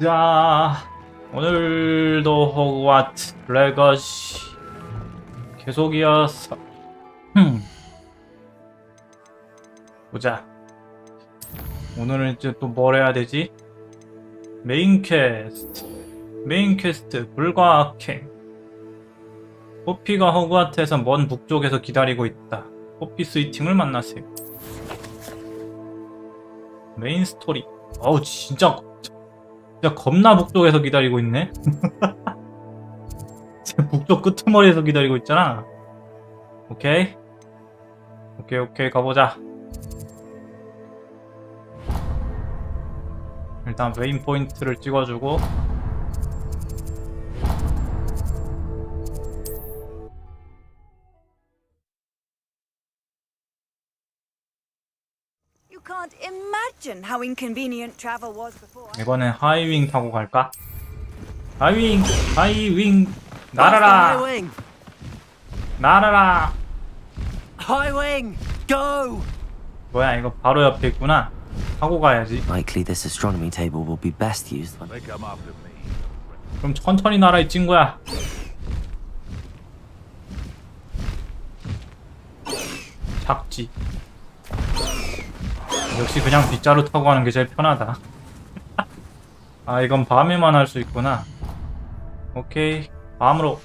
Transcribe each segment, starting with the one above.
자, 오늘도 호그와트 레거시 계속이어서 보자. 오늘은 이제 또 뭘 해야 되지? 메인 퀘스트 불량학생. 뽀피가 호그와트에서 먼 북쪽에서 기다리고 있다. 뽀피 스위팅을 만나세요. 메인 스토리. 어우 진짜 겁나 북쪽에서 기다리고 있네. 북쪽 끄트머리에서 기다리고 있잖아. 오케이 가보자. 일단 메인 포인트를 찍어주고 이번엔 하이윙 타고 갈까? 하이윙 날아라. 하이윙 go. 뭐야 이거 바로 옆에 있구나. 타고 가야지. Likely this astronomy table will be best used when 그럼 천천히 날아 이 친구야. 작지. 역시 그냥 빗자루 타고 가는 게 제일 편하다. 아 이건 밤에만 할 수 있구나. 오케이 밤으로.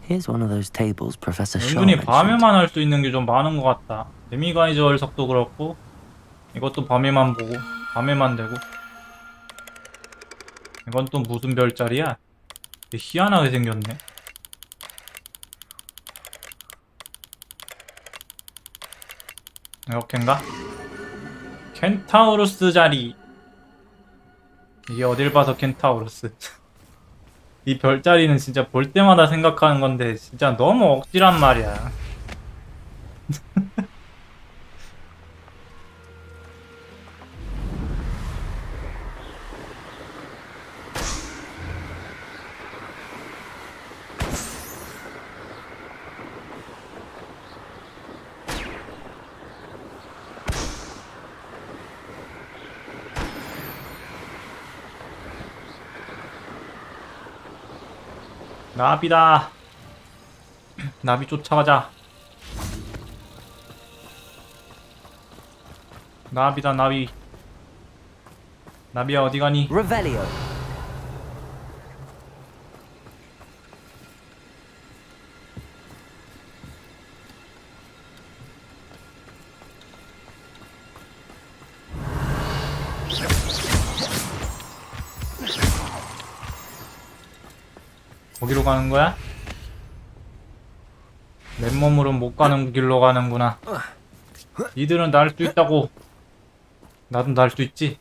Here's one of those tables Professor Shaw 은근히 mentioned. 밤에만 할 수 있는 게 좀 많은 것 같다. 데미가이저 얼석도 그렇고 이것도 밤에만 보고 밤에만 되고. 이건 또 무슨 별자리야? 되게 희한하게 생겼네. 이렇게인가? 켄타우루스 자리. 이게 어딜 봐서 켄타우루스. 이 별자리는 진짜 볼 때마다 생각하는 건데 진짜 너무 억지란 말이야. 나비다. 나비 쫓아가자. 나비다 나비. 나비야 어디 가니? Revelio. 거기로 가는 거야? 맨몸으로는 못 가는 길로 가는구나. 니들은 날 수 있다고. 나도 날 수 있지.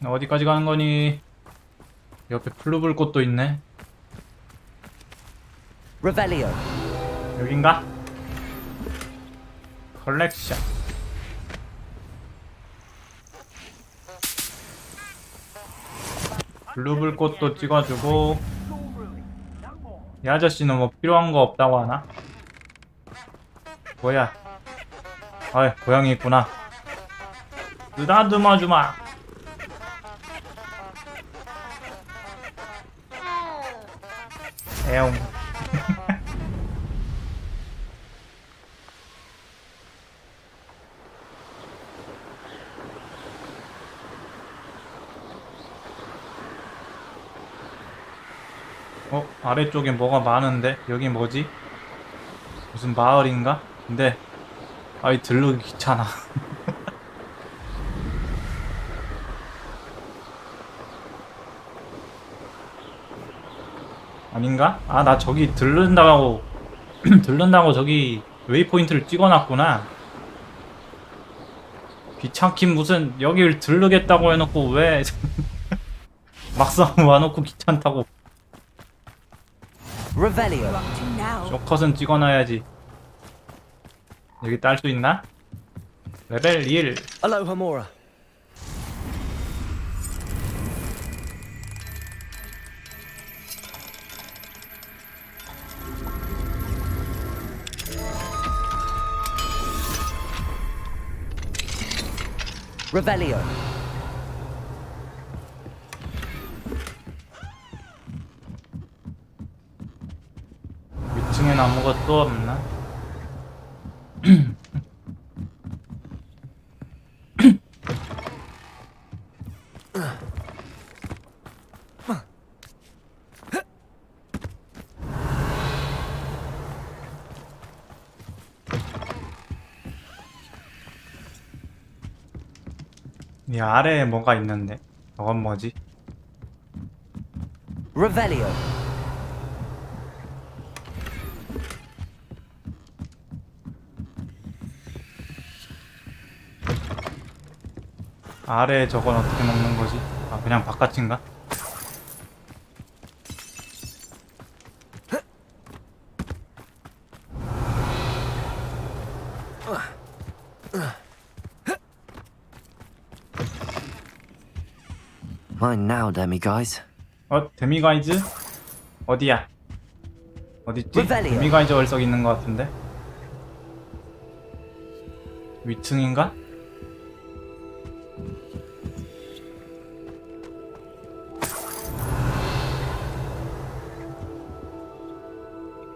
어디까지 가는 거니? 옆에 플루불꽃도 있네. Revelio. 여긴가? 컬렉션. 블루불꽃도 찍어주고. 이 아저씨는 뭐 필요한 거 없다고 하나? 뭐야? 아이 고양이 있구나. 쓰다듬어주마. 에옹. 아래쪽에 뭐가 많은데? 여기 뭐지? 무슨 마을인가? 근데 아이 들르기 귀찮아. 아닌가? 아, 나 저기 들른다고 들른다고 저기 웨이포인트를 찍어놨구나. 귀찮긴 무슨 여길 들르겠다고 해놓고 왜 막상 와놓고 귀찮다고. Revelio. 쇼컷은 찍어놔야지. 여기 딸 수 있나? 레벨 1. Aloha Mora. Revelio. 위층엔 아무것도 없나? 이 아래에 뭐가 있는데? 저건 뭐지? Revelio. 아래에 저건 어떻게 먹는 거지? 아, 그냥 바깥인가? Mine now, demi guys. 데미가이즈? 어디야? 어딨지? Revelio. 데미가이즈 얼썩 있는 것 같은데? 위층인가?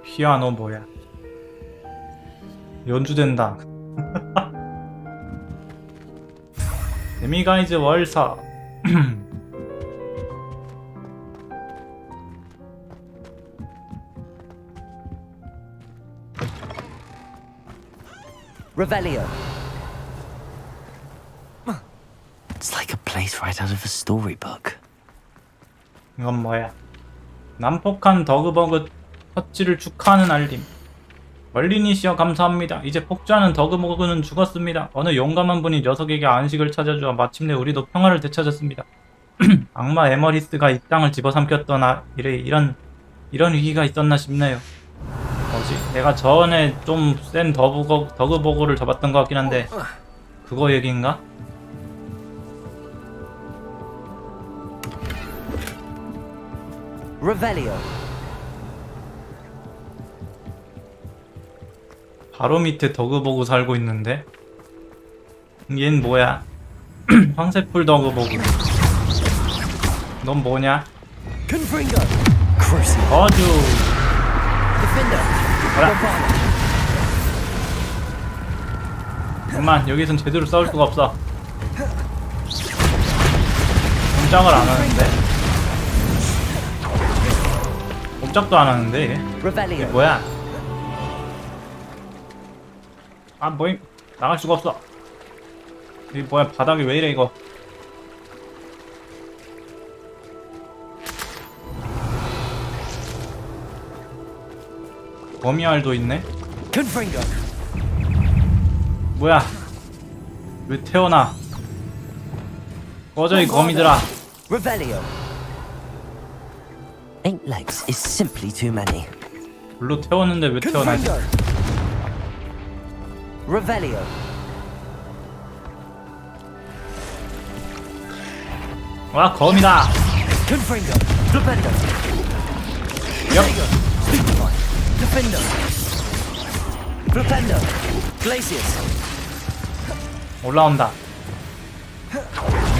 피아노 뭐야? 연주된다. 데미가이즈 월석. Revelio. It's like a place right out of a storybook. 이건 뭐야? 난폭한 더그버그 터치를 축하하는 알림. 멀리니시여 감사합니다. 이제 폭주하는 더그버그는 죽었습니다. 어느 용감한 분이 녀석에게 안식을 찾아주어 마침내 우리도 평화를 되찾았습니다. 악마 에머리스가 이 땅을 집어삼켰던 이런 위기가 있었나 싶네요. 뭐지? 내가 전에 좀 센 더그버그를 잡았던 것 같긴 한데 그거 얘기인가? Revelio. 바로 밑에 더그버그 살고 있는데 얜 뭐야? 황새풀 더그버그. 넌 뭐냐? Confringo. Crucible. 어주. Defender. 가라. 잠깐만, 여기선 제대로 싸울 수가 없어. 꼼짝을 안 하는데? 꼼짝도 안 하는데 이게? 이게 Revelio. 뭐야? 아, 뭐임? 나갈 수가 없어. 이게 뭐야? 바닥이 왜 이래 이거? 거미알도 있네? Confringo. 뭐야? 왜 태어나? 꺼져 이 거미들아. Revelio. 8 legs is simply too many. 불로 태웠는데 왜 태어나지? Confringo. Revelio. 와, 거미다. Confringo. Flipendo. 엽. Stupefy. Defender. Flipendo. Glacius. 올라온다.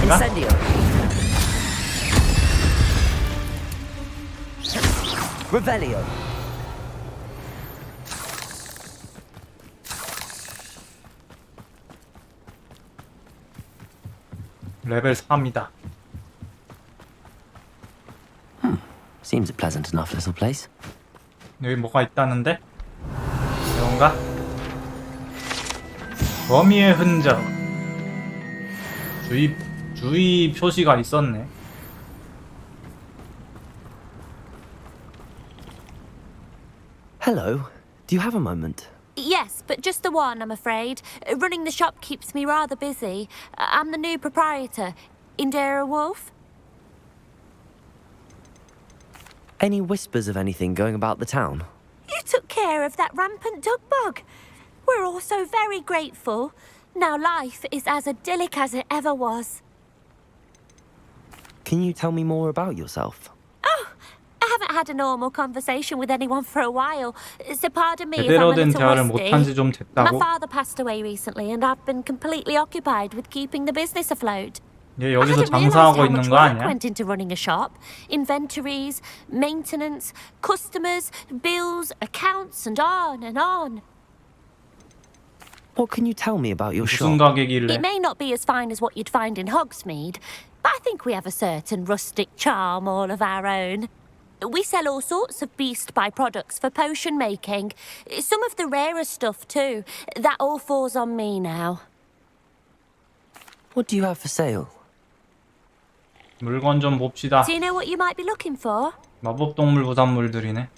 내가? Incendio. Revelio. 레벨 3이다. Seems a pleasant enough little place. 여기 뭐가 있다는데? 이건가? 거미의 흔적. 주의 표시가 있었네. Hello. Do you have a moment? Yes, but just the one, I'm afraid. Running the shop keeps me rather busy. I'm the new proprietor, Indira Wolf. Any whispers of anything going about the town? You took care of that rampant dug bug. We're all so very grateful. Now life is as idyllic as it ever was. Can you tell me more about yourself? I haven't had a normal conversation with anyone for a while, so pardon me if I'm 제대로 a 된 little 대화를 못한 지 rusty. 좀 My 됐다고? father passed away recently, and I've been completely occupied with keeping the business afloat. 얘 I 여기서 hadn't realised 장사하고 how 있는 much 거 work 아니야? went into running a shop. Inventories, maintenance, customers, bills, accounts, and on and on. What can you tell me about your 무슨 shop? 가게길래? It may not be as fine as what you'd find in Hogsmeade, but I think we have a certain rustic charm all of our own. We sell all sorts of beast byproducts for potion making. Some of the rarer stuff too. That all falls on me now. What do you have for sale? 물건 좀 봅시다. Do you know what you might be looking for? 마법 동물 부산물들이네.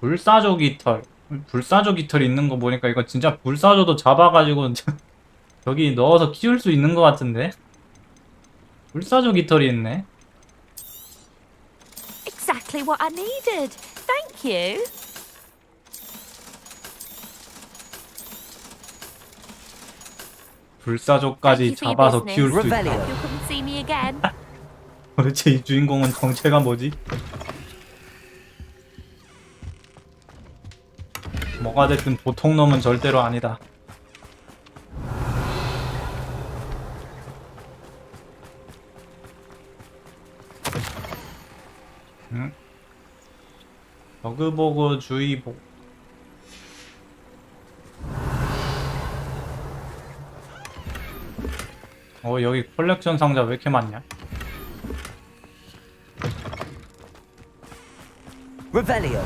불사조 깃털. 불사조 깃털이 있는 거 보니까 이거 진짜 불사조도 잡아가지고 여기 넣어서 키울 수 있는 거 같은데? 불사조 깃털이 있네. Exactly what I needed. Thank you. 불사조까지 Thank you for your 잡아서 business. 키울 수 있다. Revelio. You couldn't see me again. 도대체 이 주인공은 정체가 뭐지? 뭐가 됐든 보통 놈은 절대로 아니다. 응? 버그보그 주의보. 여기 컬렉션 상자 왜 이렇게 많냐? Revelio.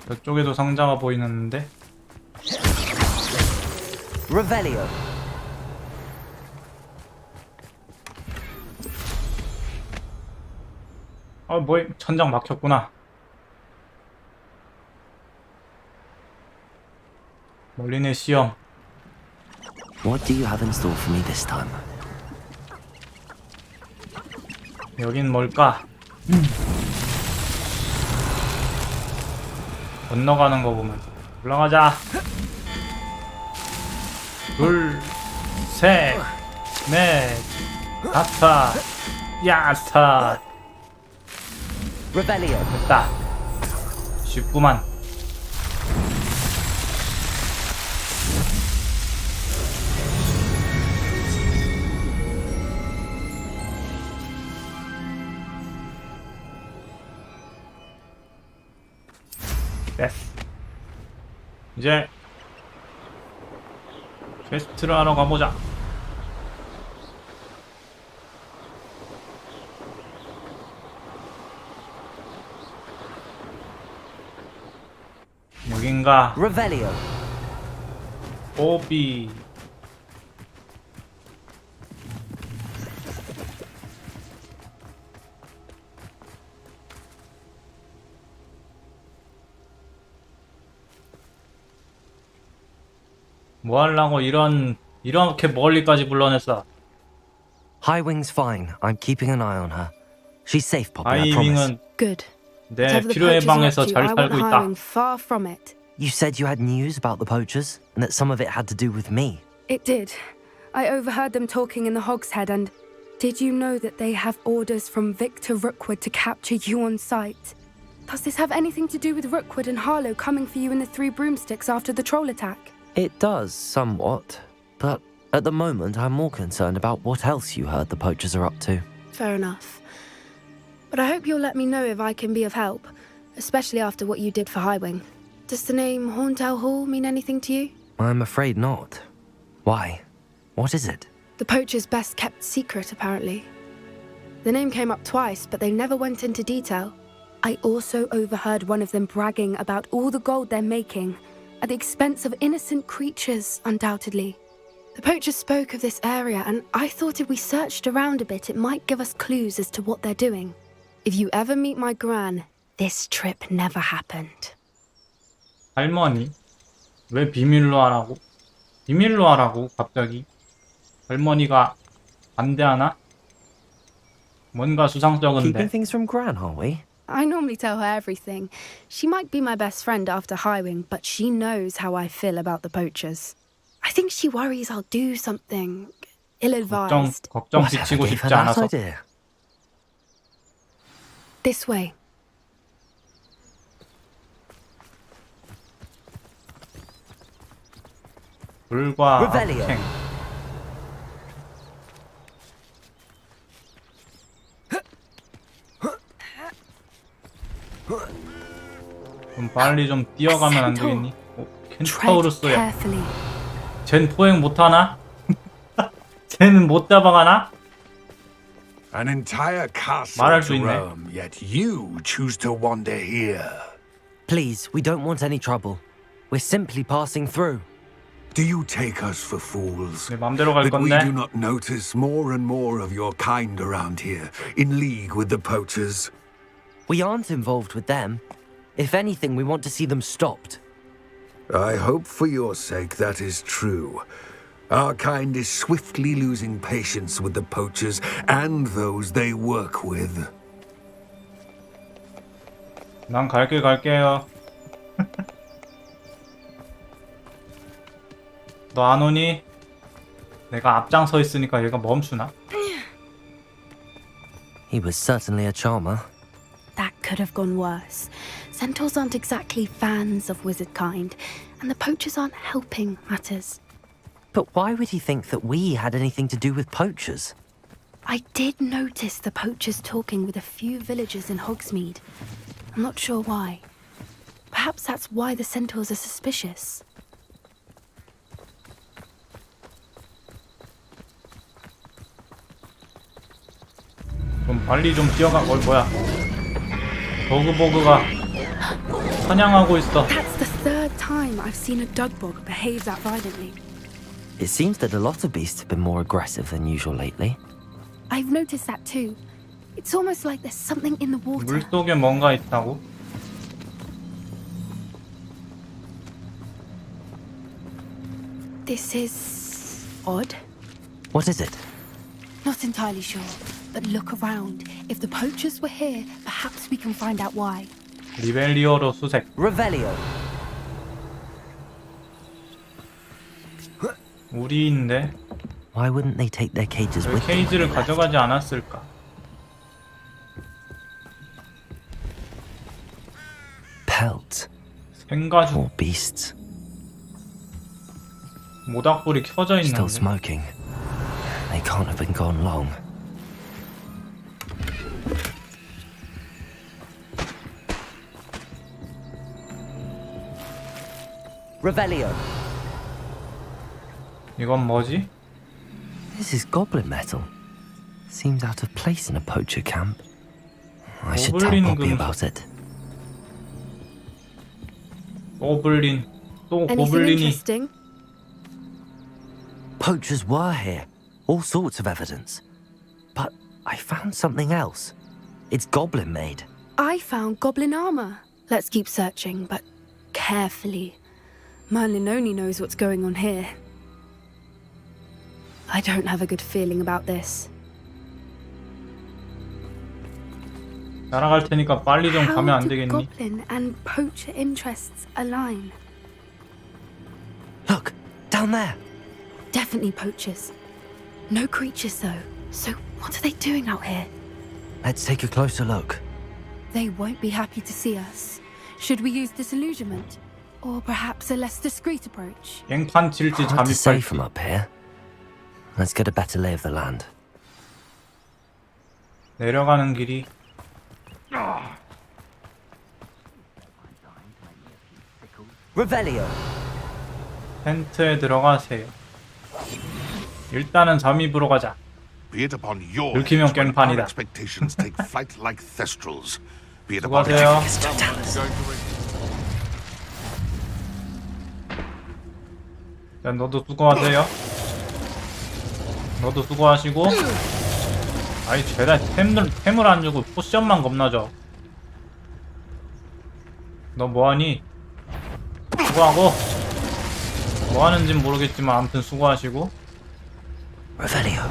저쪽에도 상자가 보이는데? Revelio. 뭐야, 천장 막혔구나. 멀린의 시험. What do you have in store for me this time? 여긴 뭘까? 건너가는 거 보면 올라가자. 둘, 셋, 넷, 다섯, 여섯. Revelio. 됐다. 쉽구만. 됐어. 이제 퀘스트를 하러 가보자. 여긴가? Revelio. 오비. 뭐 하려고 이렇게 멀리까지 불러냈어? Highwing's fine. I'm keeping an eye on her. She's safe, Poppy, I promise. 아이윙은 Good. 내 Whatever the 필요의 poachers 방에서 are up to, 잘 I want 살고 있다. hiring far from it. You said you had news about the poachers, and that some of it had to do with me. It did. I overheard them talking in the Hogshead, and did you know that they have orders from Victor Rookwood to capture you on sight? Does this have anything to do with Rookwood and Harlow coming for you in the Three Broomsticks after the troll attack? It does, somewhat. But at the moment, I'm more concerned about what else you heard the poachers are up to. Fair enough. But I hope you'll let me know if I can be of help, especially after what you did for Highwing. Does the name Horntail Hall mean anything to you? I'm afraid not. Why? What is it? The poacher's best kept secret, apparently. The name came up twice, but they never went into detail. I also overheard one of them bragging about all the gold they're making, at the expense of innocent creatures, undoubtedly. The poacher spoke of this area, and I thought if we searched around a bit, it might give us clues as to what they're doing. If you ever meet my gran, this trip never happened. 할머니? 왜 비밀로 하라고? 비밀로 하라고 갑자기? 할머니가 반대하나? 뭔가 Keeping 수상쩍은데. things from Gran, are we? I normally tell her everything. She might be my best friend after Highwing, but she knows how I feel about the poachers. I think she worries I'll do something ill-advised. 걱정 Whatever 비치고 gave her 싶지 that 않아서. idea? This way. Revelio. 불과학생. 좀 빨리 좀 뛰어가면 안 되겠니? Tread 켄타우루스야. carefully. 쟨 포획 못하나? 쟤는 못 잡아가나? An entire castle 말할 수 to 있네. roam, yet you choose to wander here. Please, we don't want any trouble. We're simply passing through. Do you take us for fools? 내 맘대로 갈 That we 건데. do not notice more and more of your kind around here, in league with the poachers? We aren't involved with them. If anything, we want to see them stopped. I hope for your sake that is true. Our kind is swiftly losing patience with the poachers and those they work with. 난 갈게요. 너 안 오니? 내가 앞장서 있으니까 얘가 멈추나? He was certainly a charmer. That could have gone worse. Centaurs aren't exactly fans of wizard kind, and the poachers aren't helping matters. But why would he think that we had anything to do with poachers? I did notice the poachers talking with a few villagers in Hogsmeade. I'm not sure why. Perhaps that's why the centaurs are suspicious. 좀 빨리 좀 뛰어가. 뭐야? 버그버그가 사냥하고 있어. That's the third time I've seen a dugbog behave that violently. It seems that a lot of beasts have been more aggressive than usual lately. I've noticed that too. It's almost like there's something in the water. 물속에 뭔가 있다고? This is odd. What is it? Not entirely sure, but look around. If the poachers were here, perhaps we can find out why. 리벨리오로 수색. Revelio. 우리인데 Why wouldn't they take their cages 왜 with them? 케이지를 가져가지 않았을까? Pelts. 생가죽 Poor beasts. 모닥불이 켜져 Still 있는데. smoking. They can't have been gone long. Revelio. 이건 뭐지? This is goblin metal. Seems out of place in a poacher camp. I should tell 고블린 Bobby 금속. about it. 고블린. 또 Anything 고블린이. interesting? Poachers were here. All sorts of evidence. But I found something else. It's goblin made. I found goblin armor. Let's keep searching, but carefully. Merlin only knows what's going on here. I don't have a good feeling about this. 날아갈 테니까 빨리 좀 가면 How 안 do 되겠니? goblin and poacher interests align? Look, down there. Definitely poachers. No creatures though. So what are they doing out here? Let's take a closer look. they won't be happy to see us. Should we use disillusionment? Or perhaps a less discreet approach? 깽판 칠지 Hard to say 잠입할지. from up here. Let's get a better lay of the land. 내려가는 길이 Revelio. 텐트에 들어가세요. 일단은 잠입으로 가자. Be it upon your 들키면 heads when 깽판이다. our expectations take flight like thestrals. Be it upon 수고하세요. 자, 너도 수고하세요. 너도 수고하시고. 아이 죄다 템을 안 주고 포션만 겁나 줘. 너 뭐하니? 수고하고. 뭐하는진 모르겠지만 아무튼 수고하시고. Revelio.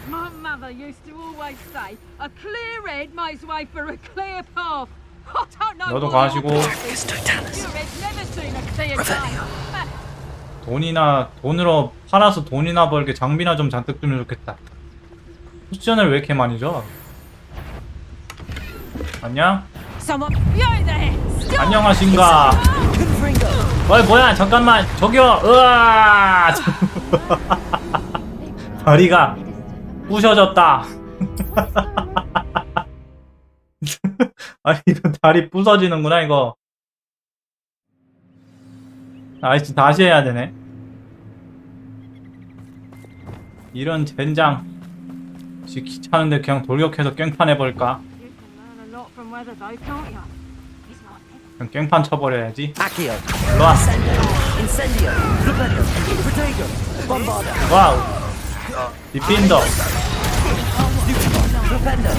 My mother used to always say, a clear head makes way for a clear path. I don't know 너도 why 가시고. your head's never seen a clear path. 돈으로 팔아서 돈이나 벌게 장비나 좀 잔뜩 주면 좋겠다. 쿠션을 왜 이렇게 많이 줘? 안녕? Someone, you there! Stop! 안녕하신가? 어이 뭐야 잠깐만 저기요. 으아 다리가 부셔졌다. 아니 이거 다리 부서지는구나 이거. 아이씨 다시 해야 되네. 이런 젠장. 귀찮은데 그냥 돌격해서 깽판 해볼까? You can learn a lot from weather though, can't you? He's not dead. 그냥 깽판 쳐버려야지. Accio. 일로와. Incendio. Revelio. Protego. Bombarda. 와우. 디핀더. Propendo.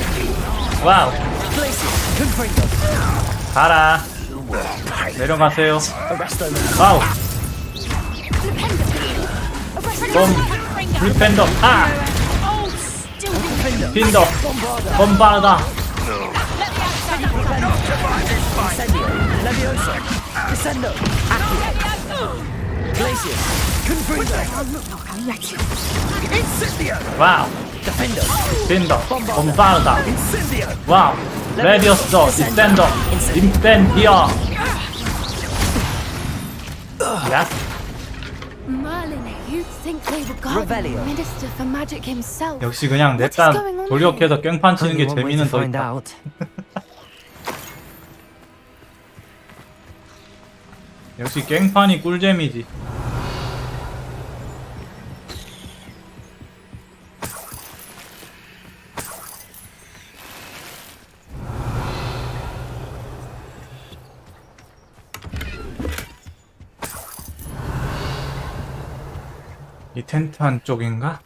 와우. Glacier. Confringo. 가라. 내려가세요. Arresto. 와우. bomb. 디펜더. 아. 핀더. bombarda. Incendio. Levioso. Descendo. Accio. Glacier. Confringo. Incendio. 와우. Defendo. 핀더. bombarda. Incendio. 와우. 레디오스. 디펜더. 인펜디어. 야. Merlin, you'd think they were guarding Revelio. the Minister for Magic himself. 역시 그냥 What is 냈다 going on 돌격해서 깽판 치는 게 Only one way 재미는 to 더 find 있다. out. 역시 깽판이 꿀잼이지. 이 텐트 안쪽인가?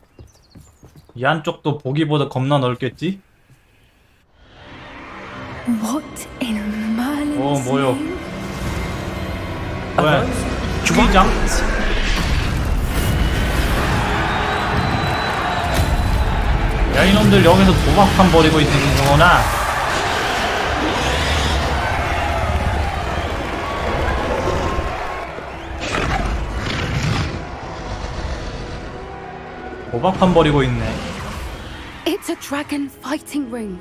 이 안쪽도 보기보다 겁나 넓겠지? What in Merlin's 오 뭐요? name? 뭐야? 주기장? 야 이놈들 여기서 도박판 벌이고 있는 거구나. 도박판 벌이고 있네. It's a dragon fighting ring.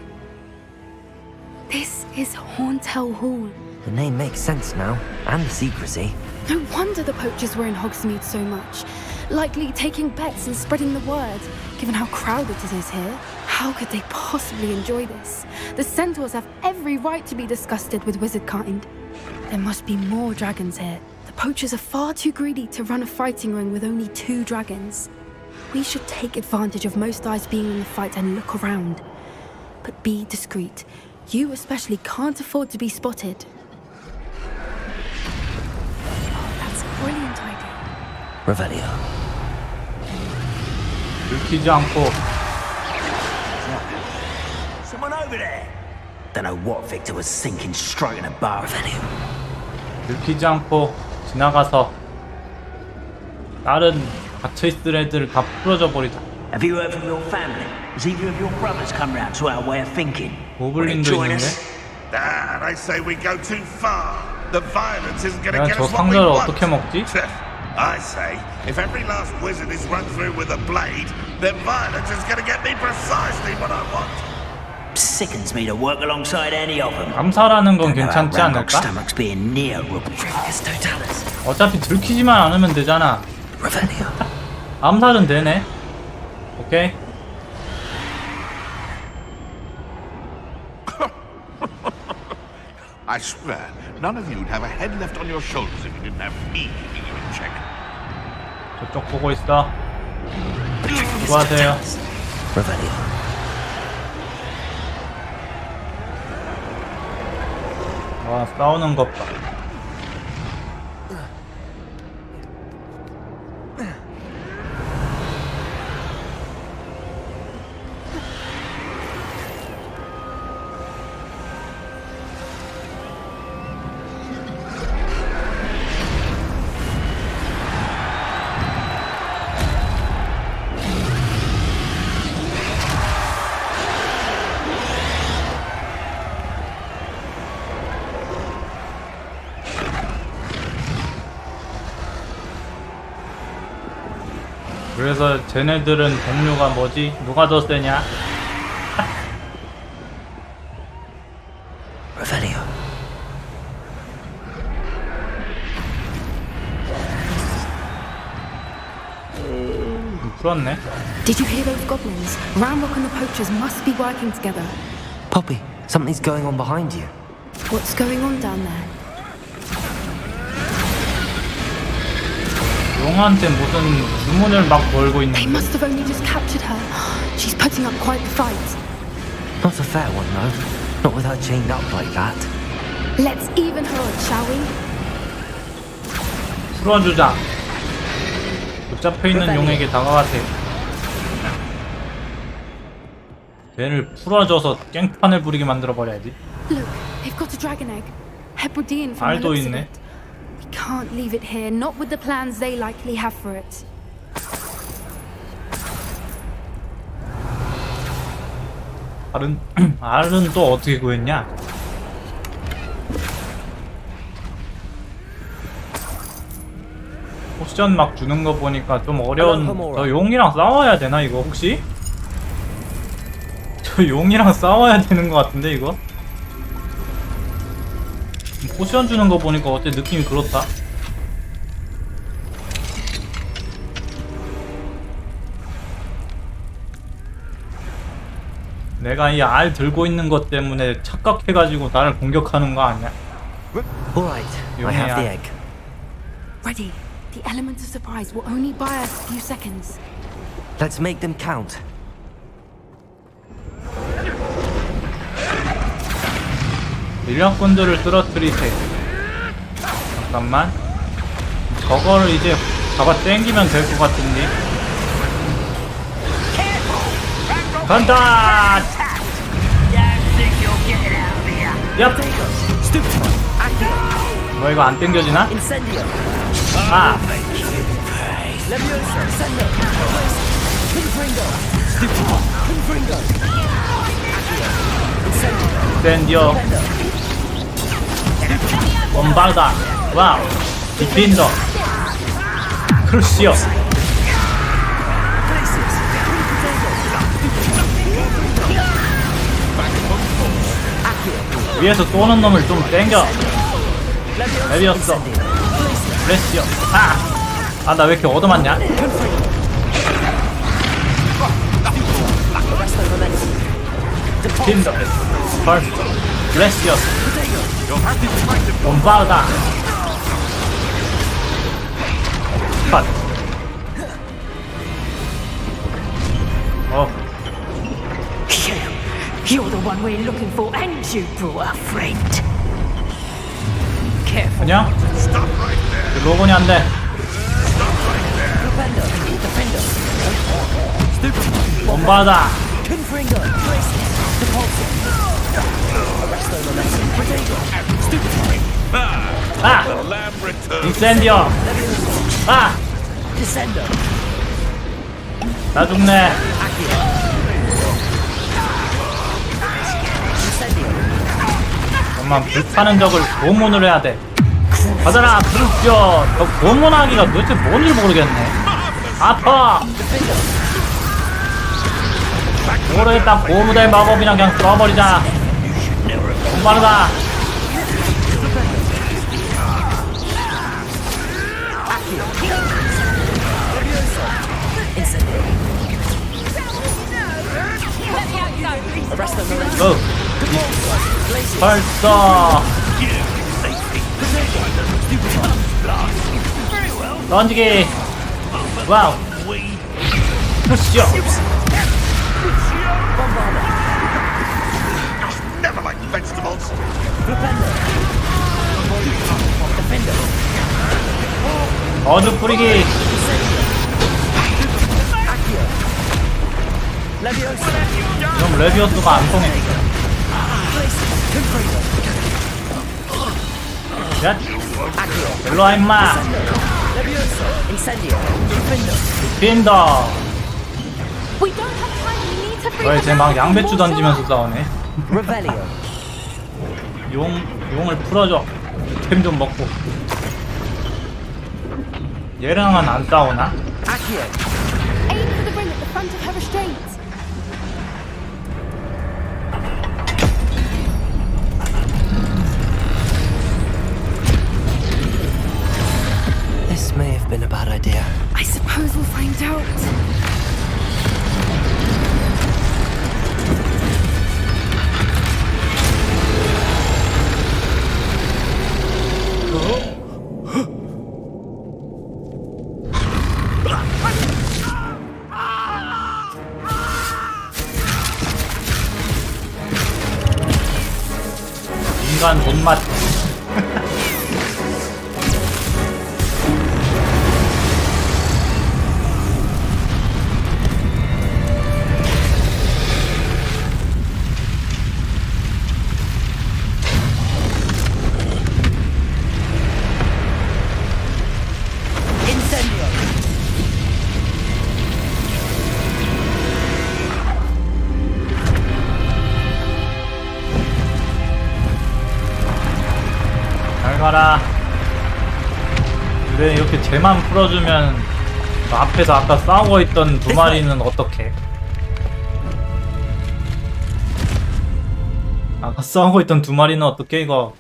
This is Horntail Hall. The name makes sense now, and the secrecy. No wonder the poachers were in Hogsmeade so much. Likely taking bets and spreading the word, given how crowded it is here. How could they possibly enjoy this? The centaurs have every right to be disgusted with wizard kind. There must be more dragons here. The poachers are far too greedy to run a fighting ring with only 2 dragons. We should take advantage of most eyes being in the fight and look around. But be discreet. You especially can't afford to be spotted. That's a brilliant idea. Revelio. 들키지 않고 Someone over there. Don't know what Victor was thinking, stroking a bar. Revelio. 들키지 않고 지나가서 다른 갇혀있을 애들 다 풀어져 버리자. Have you heard from your family? Has either of your brothers come round to our way of thinking? 고블린도 Join 있는데? us? Ah, I say we go too far. The violence isn't going to 야, get 저 us what we 상자를 want. 어떻게 먹지? I say, if every last wizard is run through with a blade, then violence is going to get me precisely what I want. Sickens me to work alongside any of them. 감사라는 건 Don't know how 괜찮지 Rangok 않을까? stomachs being near Rubbish Totalis. 어차피 들키지만 않으면 되잖아. Revelio. 암살은 되네. 오케이. I swear, none of you'd have a head left on your shoulders if you didn't have me keeping you in check. 저쪽 보고 있어. 수고하세요. Revelio. 와, 싸우는 것 봐. 그래서 쟤네들은 동료가 뭐지? 누가 더 세냐? Revelio. 풀었네. Did you hear those goblins? Ramrock and the poachers must be working together. Poppy, something's going on behind you. What's going on down there? 용한테 무슨 주문을 막 걸고 있는 They must have only just captured her. She's putting up quite the fight. Not a fair one, though. Not with her chained up like that. Let's even her up, shall we? 풀어주자. 붙잡혀 있는 용에게 다가가세요. 쟤를 풀어줘서 깽판을 부리게 만들어 버려야지. Look, they've got a dragon egg. Hebridean from the 알도 looks of 있네. it. We can't leave it here, not with the plans they likely have for it. 알은 또 어떻게 구했냐? 포션 막 주는 거 보니까 좀 어려운. 저 용이랑 싸워야 되나 이거 혹시? 저 용이랑 싸워야 되는 거 같은데 이거? 포션 주는 거 보니까 어째 느낌이 그렇다. 내가 이 알 들고 있는 것 때문에 착각해가지고 나를 공격하는 거 아니야? All right, I have the egg. Ready. The element of surprise will only buy us a few seconds. Let's make them count. 인력군들을 쓰러뜨리세요. 잠깐만. 저거를 이제 잡아 당기면 될 것 같은데. 간다! 얍! 뭐 이거 안 당겨지나? 아! 인센디오 bombarda 와우 디핀더 크루시오 위에서 쏘는 놈을 좀 땡겨. 레비었어. 레시오. 아, 나 왜 이렇게 얻어맞냐? 틴더. 펄스터. 레시오. bombarda. 컷. You're the one we're looking for, and you brought a friend. Careful. 안녕? 로건이 안 돼. bombarda. 아! 인센디오. 아! 나 죽네. 잠깐만, 불타는 적을 고문을 해야 돼. 가자라, 그룹죠. 저 고문하기가 도대체 뭔지 모르겠네. 아파. 모르겠다. 고무대 마법이랑 그냥 써버리자. 너무 빠르다. 발사. 던지기. 와우. 푸시오. Never mind vegetables. 어둠 뿌리기. 그럼 레비오스가 안 통해. 야, 일로와 임마. 빈다. We don't have time. We need to free 왜 the 쟤 막 mountain 양배추 water. 던지면서 싸우네. 용을 풀어줘. 템 좀 먹고. 얘랑은 안 싸우나? Aim for the ring at the front of her restraints. This may have been a bad idea. I suppose we'll find out. 인간 못맛. 잘 가라. 근데 이렇게 쟤만 풀어주면 그 앞에서 아까 싸우고 있던 두 마리는 어떡해? 아까 싸우고 있던 두 마리는 어떡해 이거?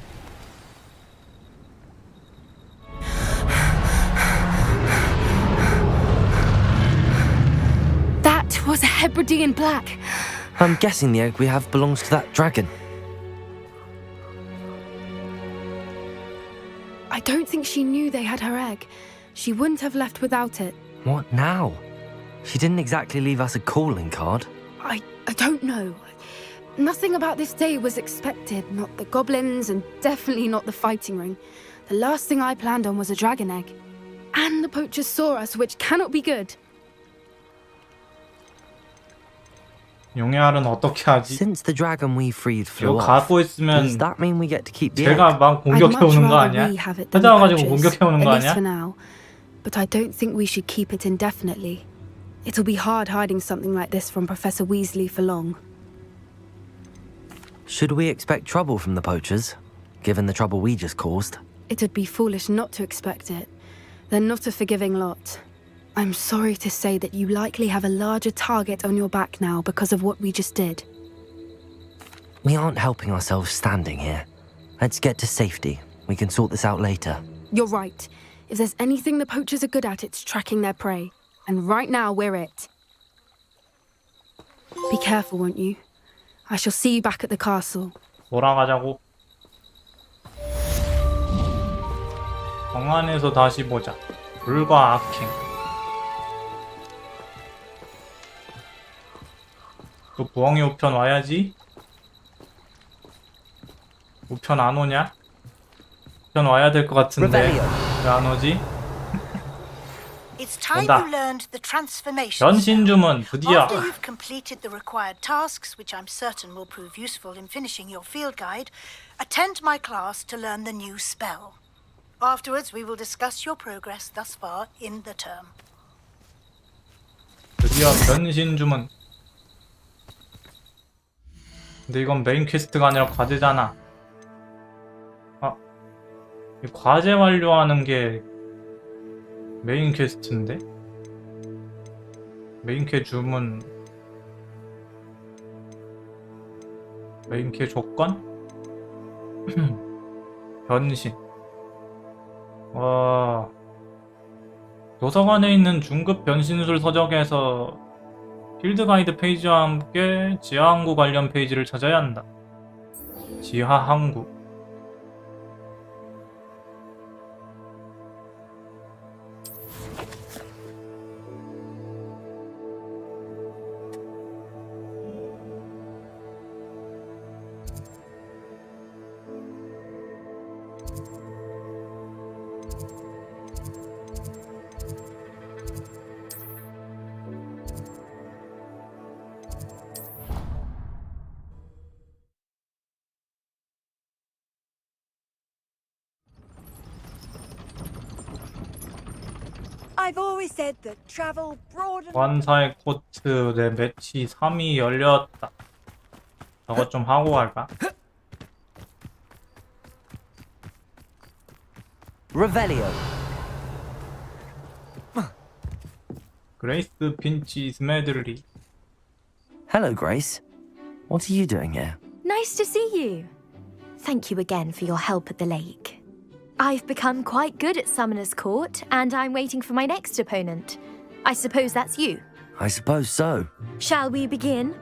That was a Hebridean black. I'm guessing the egg we have belongs to that dragon. I don't think she knew they had her egg. She wouldn't have left without it. What now? She didn't exactly leave us a calling card. I don't know. Nothing about this day was expected. Not the goblins, and definitely not the fighting ring. The last thing I planned on was a dragon egg. And the poachers saw us, which cannot be good. 용해알은 어떻게 하지? Since the dragon we freed 이거 flew off, 갖고 있으면 does that mean we get to keep the egg? 제가 막 I'd 공격해 much 오는 거 rather 아니야? we have it than the 찾아와가지고 poachers, 공격해 오는 거 at least 아니야? for now. But I don't think we should keep it indefinitely. It'll be hard hiding something like this from Professor Weasley for long. Should we expect trouble from the poachers, given the trouble we just caused? It'd be foolish not to expect it. They're not a forgiving lot. I'm sorry to say that you likely have a larger target on your back now because of what we just did. We aren't helping ourselves standing here. Let's get to safety. We can sort this out later. You're right. If there's anything the poachers are good at, it's tracking their prey. And right now, we're it. Be careful, won't you? I shall see you back at the castle. 돌아가자고. 정안에서 다시 보자. 불과 악행. 또 부엉이 우편 와야지. 우편 안 오냐? 우편 와야 될 것 같은데 왜 안 오지? It's time 온다. you learned the transformation. 변신 주문 드디어. After you've completed the required tasks, which I'm certain will prove useful in finishing your field guide, attend my class to learn the new spell. Afterwards, we will discuss your progress thus far in the term. 드디어 변신 주문. 근데 이건 메인 퀘스트가 아니라 과제잖아. 아, 이 과제 완료하는 게 메인 퀘스트인데? 메인 퀘 주문 메인캐 조건? 변신. 와. 도서관에 있는 중급 변신술 서적에서 필드 가이드 페이지와 함께 지하 항구 관련 페이지를 찾아야 한다. 지하 항구. I've always said that travel broad and 관사의 코트 내 매치 3이 열렸다. 저것 좀 하고 갈까? Revelio. 그레이스 핀치 스메들리. Hello, Grace. What are you doing here? Nice to see you. Thank you again for your help at the lake. I've become quite good at Summoner's Court, and I'm waiting for my next opponent. I suppose that's you. I suppose so. Shall we begin?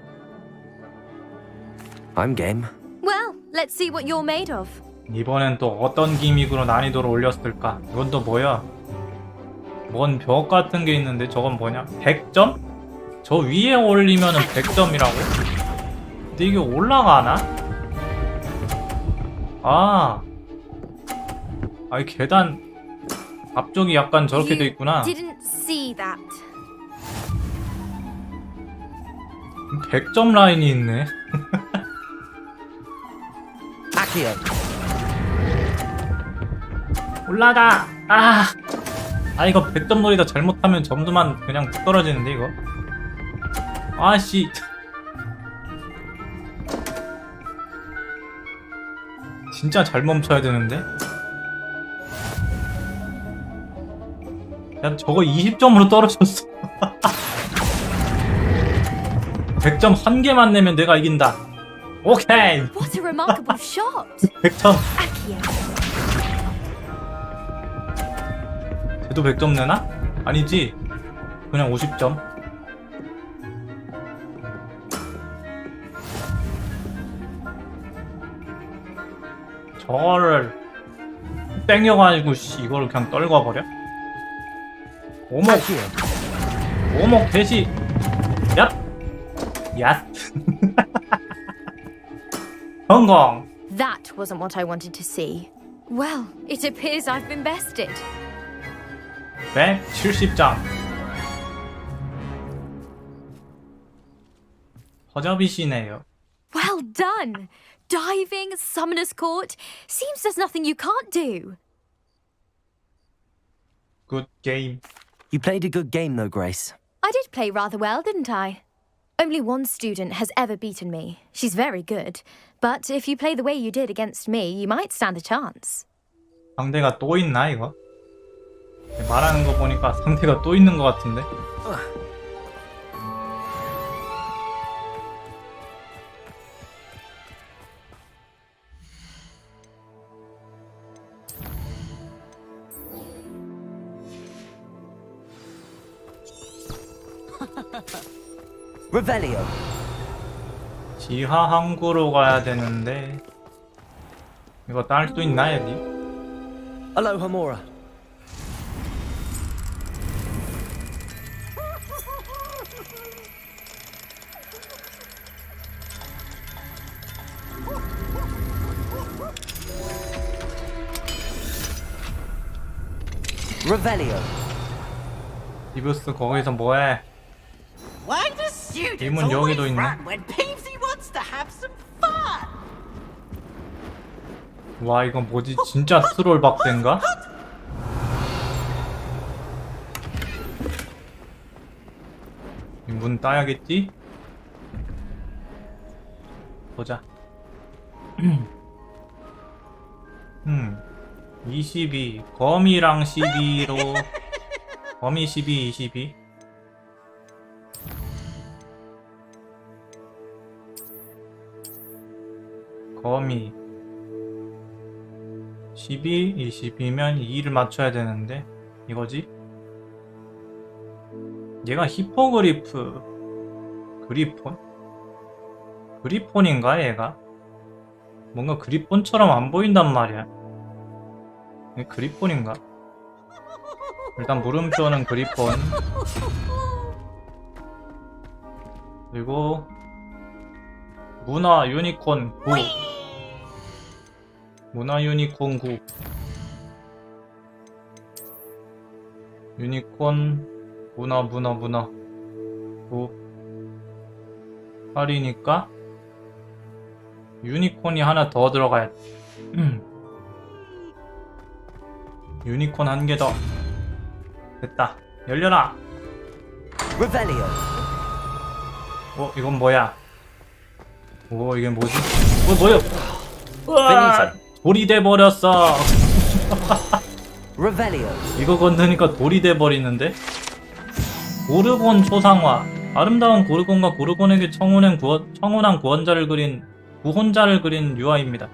I'm game. Well, let's see what you're made of. 이번엔 또 어떤 기믹으로 난이도를 올렸을까? 이건 또 뭐야? 뭔 벽 같은 게 있는데 저건 뭐냐? 100점? 저 위에 올리면은 100점이라고? 근데 이게 올라가나? 이 계단 앞쪽이 약간 저렇게 돼 있구나. Didn't see that. 100점 라인이 있네. Accio. 올라가! 이거 100점 놀이다 잘못하면 점수만 그냥 뚝 떨어지는데 이거. 아씨. 진짜 잘 멈춰야 되는데. 야, 저거 20점으로 떨어졌어. 100점 한 개만 내면 내가 이긴다. 오케이. What a remarkable shot. 100점. Accio. 쟤도 100점 내나? 아니지. 그냥 50점. 저거를 땡겨가지고 이거를 그냥 떨궈버려? 오목 오목 대시 얍! 얍! 성공! That wasn't what I wanted to see. Well, it appears I've been bested. 170점. 허접이시네요. Well done! Diving, Summoner's Court. Seems there's nothing you can't do. Good game. You played a good game, though, Grace. I did play rather well, didn't I? Only one student has ever beaten me. She's very good. But if you play the way you did against me, you might stand a chance. 상대가 또 있나 이거? 말하는 거 보니까 상대가 또 있는 것 같은데? Revelio. 지하 항구로 가야 되는데 이거 딸 수 있나 여기? Aloha Mora. Revelio. 이브스 거기서 뭐해? Why do students 이문 always 여기도 있네. run when Peepsy wants to have some fun? 와 이건 뭐지? 진짜 스롤 박대인가? 이 문 따야겠지? 보자. 22 거미랑 12로 거미 12, 22 거미 12, 22면 2를 맞춰야 되는데 이거지? 얘가 히포그리프 그리폰? 그리폰인가 얘가? 뭔가 그리폰처럼 안 보인단 말이야. 이게 그리폰인가? 일단 물음표는 그리폰. 그리고 문화 유니콘 9. 문화 유니콘 9. 유니콘 문화 9. 8이니까 유니콘이 하나 더 들어가야 돼. 유니콘 한 개 더. 됐다. 열려라. Revelio. 이건 뭐야? 이게 뭐지? 뭐야? 우와, 돌이 돼버렸어. Revelio. 이거 건드니까 돌이 돼버리는데? 고르곤 초상화. 아름다운 고르곤과 고르곤에게 청혼한 구혼자를 그린 유화입니다.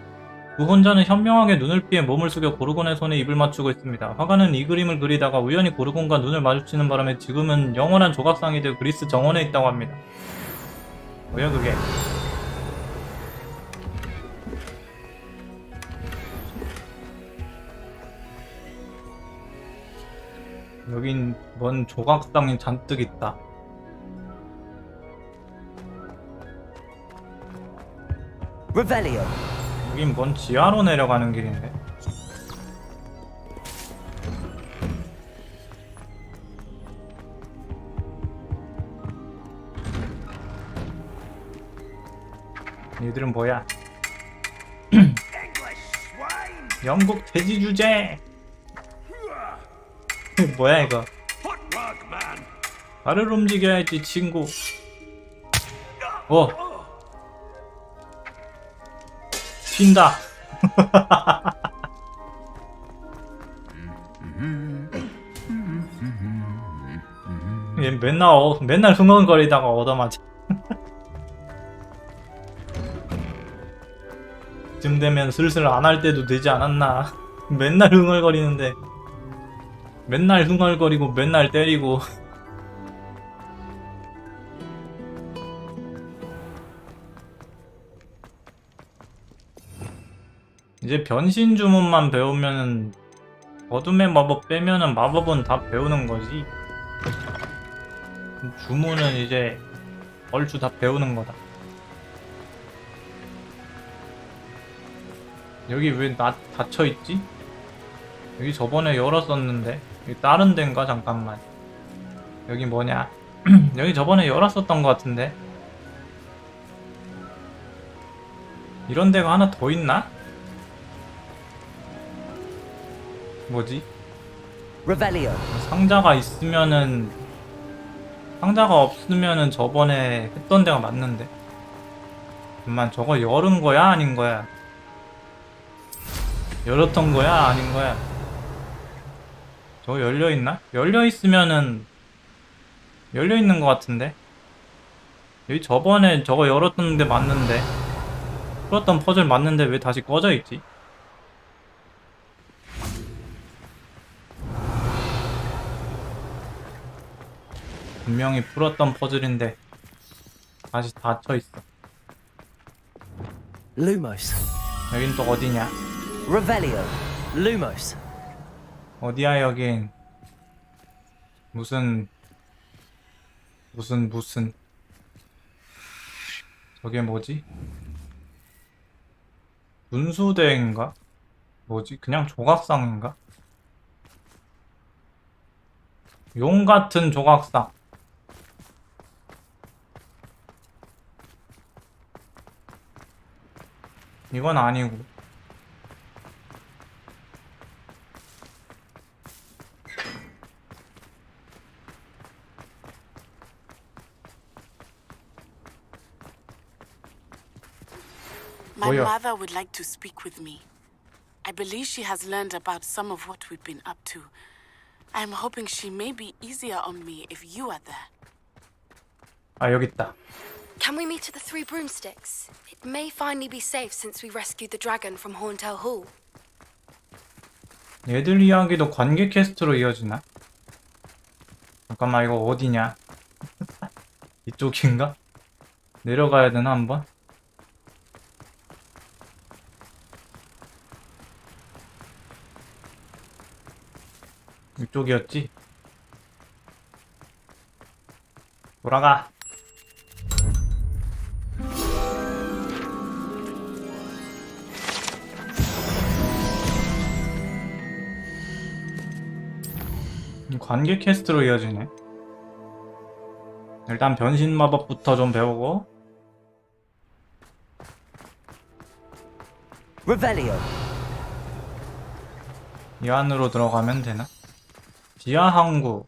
구혼자는 현명하게 눈을 피해 몸을 숙여 고르곤의 손에 입을 맞추고 있습니다. 화가는 이 그림을 그리다가 우연히 고르곤과 눈을 마주치는 바람에 지금은 영원한 조각상이 되어 그리스 정원에 있다고 합니다. 뭐야 그게? 여긴 뭔 조각상이 잔뜩 있다. Revelio. 여긴 뭔 지하로 내려가는 길인데? 얘들은 뭐야? 영국 돼지 주제! 뭐야 이거? 발을 움직여야지 친구. 튄다. 얘 맨날 흥얼거리다가 얻어맞아. 쯤 되면 슬슬 안 할 때도 되지 않았나. 맨날 흥얼거리는데 맨날 흥얼거리고 맨날 때리고. 이제 변신 주문만 배우면은 어둠의 마법 빼면은 마법은 다 배우는 거지. 주문은 이제 얼추 다 배우는 거다. 여기 왜 닫혀 있지? 여기 저번에 열었었는데. 여기 다른 데인가? 잠깐만. 여기 뭐냐? 여기 저번에 열었었던 것 같은데. 이런 데가 하나 더 있나? 뭐지? Revelio. 상자가 있으면은 상자가 없으면은 저번에 했던 데가 맞는데. 잠깐만, 저거 열은 거야? 아닌 거야? 열었던 거야? 아닌 거야? 저거 열려있나? 열려있으면은 열려있는 것 같은데? 여기 저번에 저거 열었던 데 맞는데, 풀었던 퍼즐 맞는데 왜 다시 꺼져 있지? 분명히 풀었던 퍼즐인데 다시 닫혀 있어. Lumos. 여긴 또 어디냐? Revelio. Lumos. 어디야 여긴? 무슨 저게 뭐지? 분수대인가? 뭐지? 그냥 조각상인가? 용 같은 조각상. 이건 아니고. My 뭐야? mother would like to speak with me. I believe she has learned about some of what we've been up to. I'm hoping she may be easier on me if you are there. 아, 여기 있다. Can we meet at the Three Broomsticks? It may finally be safe since we rescued the dragon from Horntail Hall. 얘들 이야기도 관계 퀘스트로 이어지나? 잠깐만, 이거 어디냐? 이쪽인가? 내려가야 되나 한번? 이쪽이었지? 돌아가. 관계 퀘스트로 이어지네. 일단 변신 마법부터 좀 배우고. Revelio. 이 안으로 들어가면 되나? 지하 항구.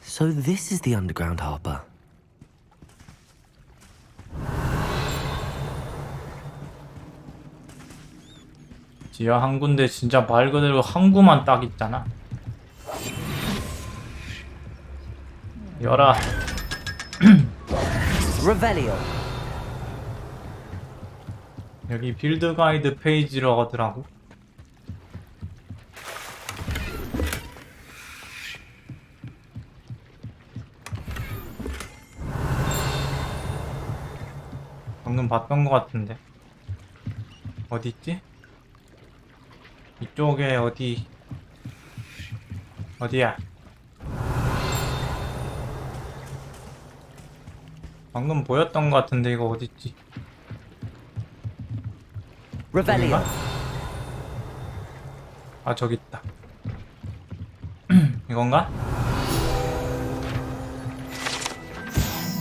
So this is the underground harbor. 지하 항구인데 진짜 말 그대로 항구만 딱 있잖아. 열어. Revelio. 여기 빌드 가이드 페이지로 하더라고. 방금 봤던 것 같은데. 어디 있지? 이쪽에 어디야? 방금 보였던 것 같은데 이거 어디 있지? Revelio. 아, 저기 있다. 이건가?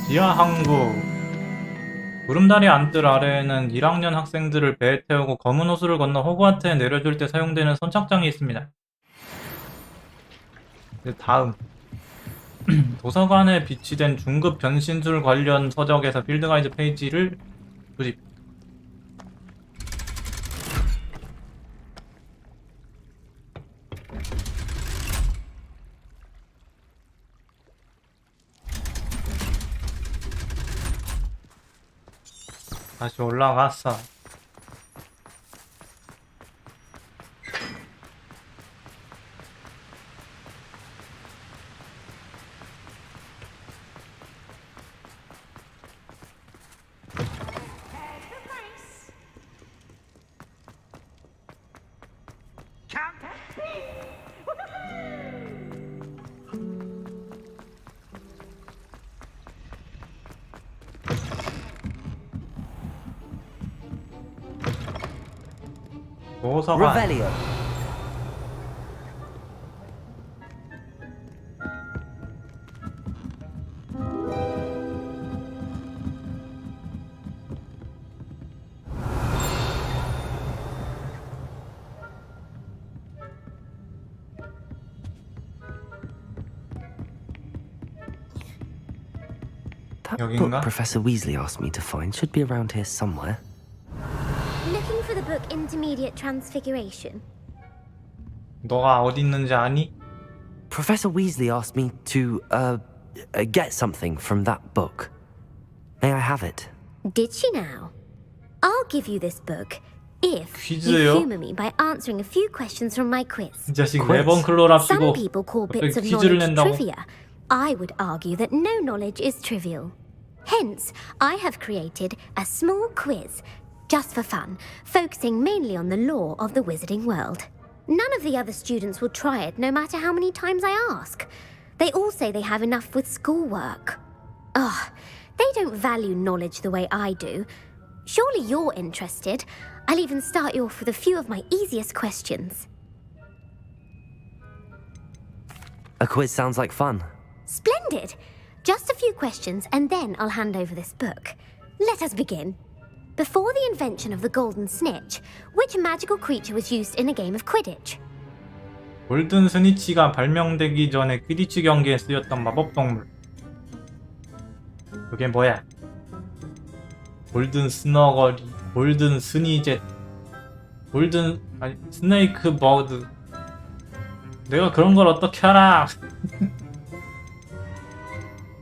지하 항구. 구름다리 안뜰 아래에는 1학년 학생들을 배에 태우고 검은 호수를 건너 호그와트에 내려줄 때 사용되는 선착장이 있습니다. 다음. 도서관에 비치된 중급 변신술 관련 서적에서 필드 가이드 페이지를 수집. 다시 올라갔어. 도서관. Revelio. That book 여긴가? Professor Weasley asked me to find should be around here somewhere. Looking for the book Intermediate Transfiguration? 너가 어디 있는지 아니? Professor Weasley asked me to, get something from that book. May I have it? Did she now? I'll give you this book if you 퀴즈요? humor me by answering a few questions from my quiz. 이 자식 quiz. 레번클로랍시고 Some people call bits of 퀴즈를 knowledge 낸다고. trivia. I would argue that no knowledge is trivial. Hence, I have created a small quiz, just for fun, focusing mainly on the lore of the wizarding world. None of the other students will try it, no matter how many times I ask. They all say they have enough with schoolwork. Ugh, they don't value knowledge the way I do. Surely you're interested. I'll even start you off with a few of my easiest questions. A quiz sounds like fun. Splendid! Just a few questions and then I'll hand over this book. Let us begin. Before the invention of the golden snitch, which magical creature was used in a game of Quidditch? 골든 스니치가 발명되기 전에 퀴디치 경기에 쓰였던 마법 동물. 그게 뭐야? 골든 스너거리, 골든 스니젯, 스네이크 버드. 내가 그런 걸 어떻게 알아?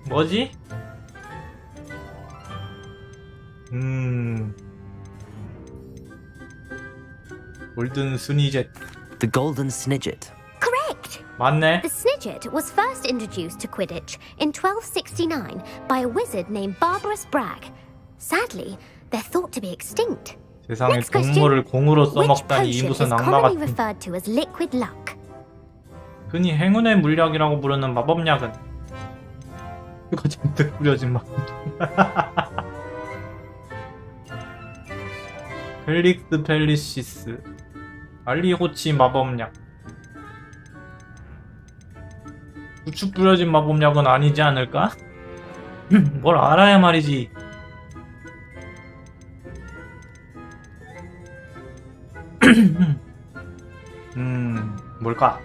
뭐지? 골든 스니젯. The golden snidget. Correct! 맞네. The snidget was first introduced to Quidditch in 1269 by a wizard named Barbarous Bragg. Sadly, they're thought to be extinct. 세상에 Next question. 동물을 공으로 Which 써먹다니 이 potion 무슨 is 악마 commonly 같은. referred to as liquid luck? 흔히 행운의 물약이라고 부르는 마법약은 그거 잔뜩 뿌려진 막. 펠릭스 펠리시스 알리호치 마법약. 부추 뿌려진 마법약은 아니지 않을까? 뭘 알아야 말이지. 뭘까?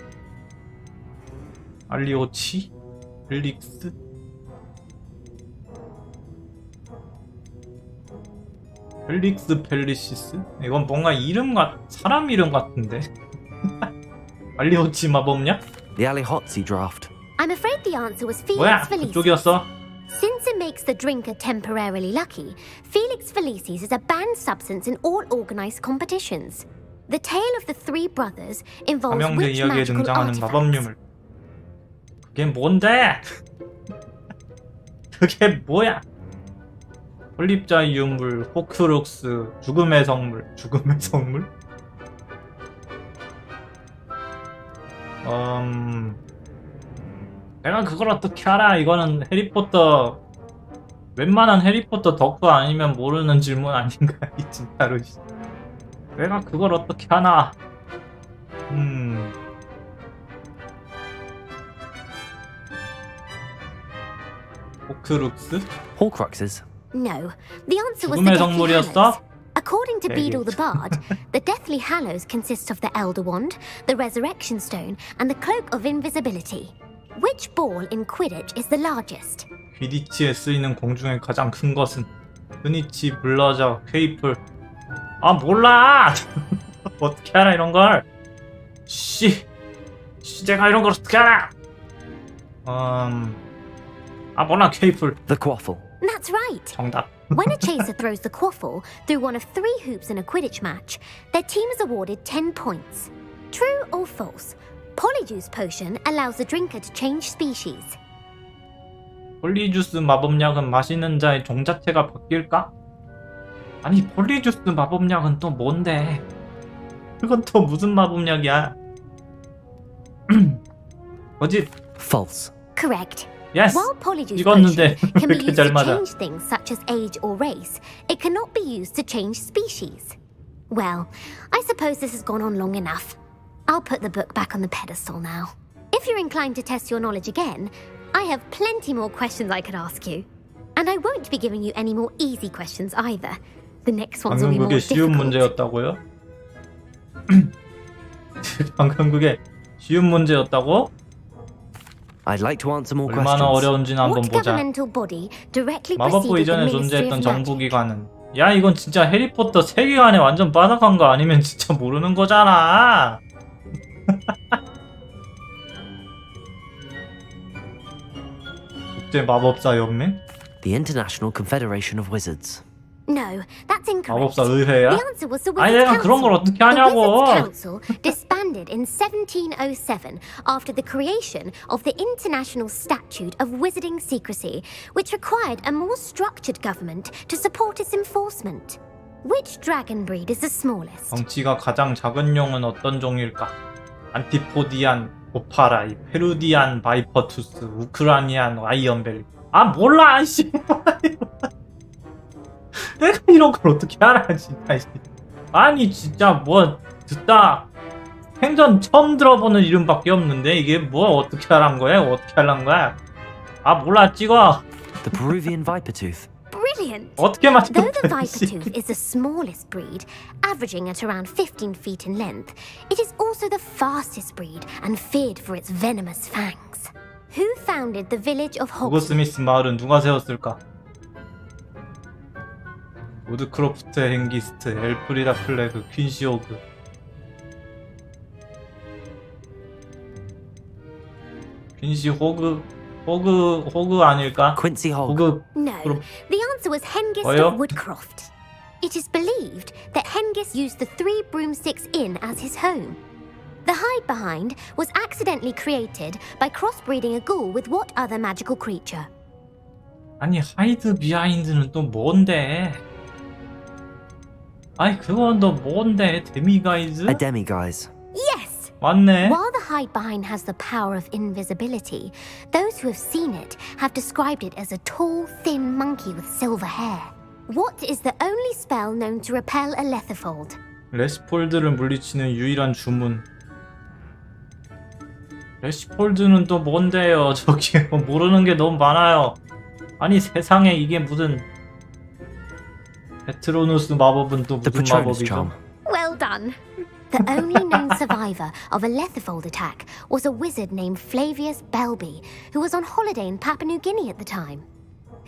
알리오치? 펠릭스? 펠릭스 펠리시스? 이건 뭔가 사람 이름 같은데? 알리오치 마법약? The Allihotzi draft. I'm afraid the answer was 뭐야? Felix Felicis. 그쪽이었어? Since it makes the drinker temporarily lucky, Felix Felicis is a banned substance in all organized competitions. The tale of the three brothers involves 삼형제 which 이야기에 magical 등장하는 artifacts? 마법유물. 그게 뭔데? 그게 뭐야? 폴립자의 유물, 호크룩스, 죽음의 성물. 내가 그걸 어떻게 알아? 이거는 해리포터, 웬만한 해리포터 덕후 아니면 모르는 질문 아닌가? 이 진짜로. 내가 그걸 어떻게 하나? 호크룩스? Horcruxes. No, the answer was the 죽음의 Deathly 성물이었어? Hallows. According to Maybe. Beedle the Bard, the Deathly Hallows consists of the Elder Wand, the Resurrection Stone, and the Cloak of Invisibility. Which ball in Quidditch is the largest? 퀴디치에 쓰이는 공 중에 가장 큰 것은 스니치, 블러저, 퀘이플. 아 몰라. 어떻게 알아 이런 걸? 내가 이런 걸 어떻게 알아? 몰라. 퀘이플. The Quaffle. That's right. 정답. When a chaser throws the quaffle through one of 3 hoops in a Quidditch match, their team is awarded 10 points. True or false? Polyjuice potion allows the drinker to change species. 폴리주스 마법약은 마시는 자의 종 자체가 바뀔까? 아니 폴리주스 마법약은 또 뭔데? 그건 또 무슨 마법약이야? 뭐지? False. Correct. Yes. While Polyjuice 읽었는데 potion can be 왜 이렇게 used 잘 to 맞아? change things such as age or race, it cannot be used to change species. Well, I suppose this has gone on long enough. I'll put the book back on the pedestal now. If you're inclined to test your knowledge again, I have plenty more questions I could ask you. And I won't be giving you any more easy questions either. The next ones will be 방금 more 그게 쉬운 difficult. 문제였다고요? 방금 그게 쉬운 문제였다고? I'd like to answer more 얼마나 questions. 어려운지는 한번 What 보자. governmental body directly 마법부 preceded the 이전에 Ministry 존재했던 of 정부 Magic? 기관은 야 이건 진짜 해리포터 세계관에 완전 빠삭한 거 아니면 진짜 모르는 거잖아. 국제 마법사 연맹? The International Confederation of Wizards. No, that's incorrect. 마법사 의회야? The answer was the 아니 Wizards' 내가 그런 걸 Council. 어떻게 The 하냐고. Wizards' Council disbanded in 1707 after the creation of the International Statute of Wizarding Secrecy, which required a more structured government to support its enforcement. Which dragon breed is the smallest? 덩치가 가장 작은 용은 어떤 종일까? 안티포디안 오파라이, 페루디안 바이퍼투스, 우크라니안 아이언벨. 아 몰라 씨. 내가 이런 걸 어떻게 알아 진짜. 아니 진짜 뭐 듣다 생전 처음 들어보는 이름밖에 없는데 이게 뭐 어떻게 하란 거야? 어떻게 하란 거야? 아 몰라 찍어. The Peruvian Vipertooth. Brilliant! 어떻게 맞춰? Though the Vipertooth is the smallest breed, averaging at around 15 feet in length, it is also the fastest breed and feared for its venomous fangs. Who founded the village of 호그 Hogsmeade? 스미스 마을은 누가 세웠을까? 우드크로프트 행기스트, 엘프리다 플래그, 퀸시 호그. 퀸시 호그 아닐까? Quincy Hogg. 호그. No, 그럼 the answer was Hengist 뭐요? of Woodcroft. It is believed that Hengist used the Three Broomsticks Inn as his home. The hide behind was accidentally created by crossbreeding a ghoul with what other magical creature? 아니 하이드 비하인드는 또 뭔데? 아니 그건 또 뭔데? 데미가이즈? A demiguise. Yes! 맞네. While the hide behind has the power of invisibility, those who have seen it have described it as a tall, thin monkey with silver hair. What is the only spell known to repel a letherfold? 레시폴드를 물리치는 유일한 주문. 레시폴드는 또 뭔데요? 저기 모르는 게 너무 많아요. 아니 세상에 이게 무슨 페트로누스 마법은 또 The 무슨 Patronus 마법이죠? charm. Well done. The only known survivor of a letherfold attack was a wizard named Flavius Belby, who was on holiday in Papua New Guinea at the time.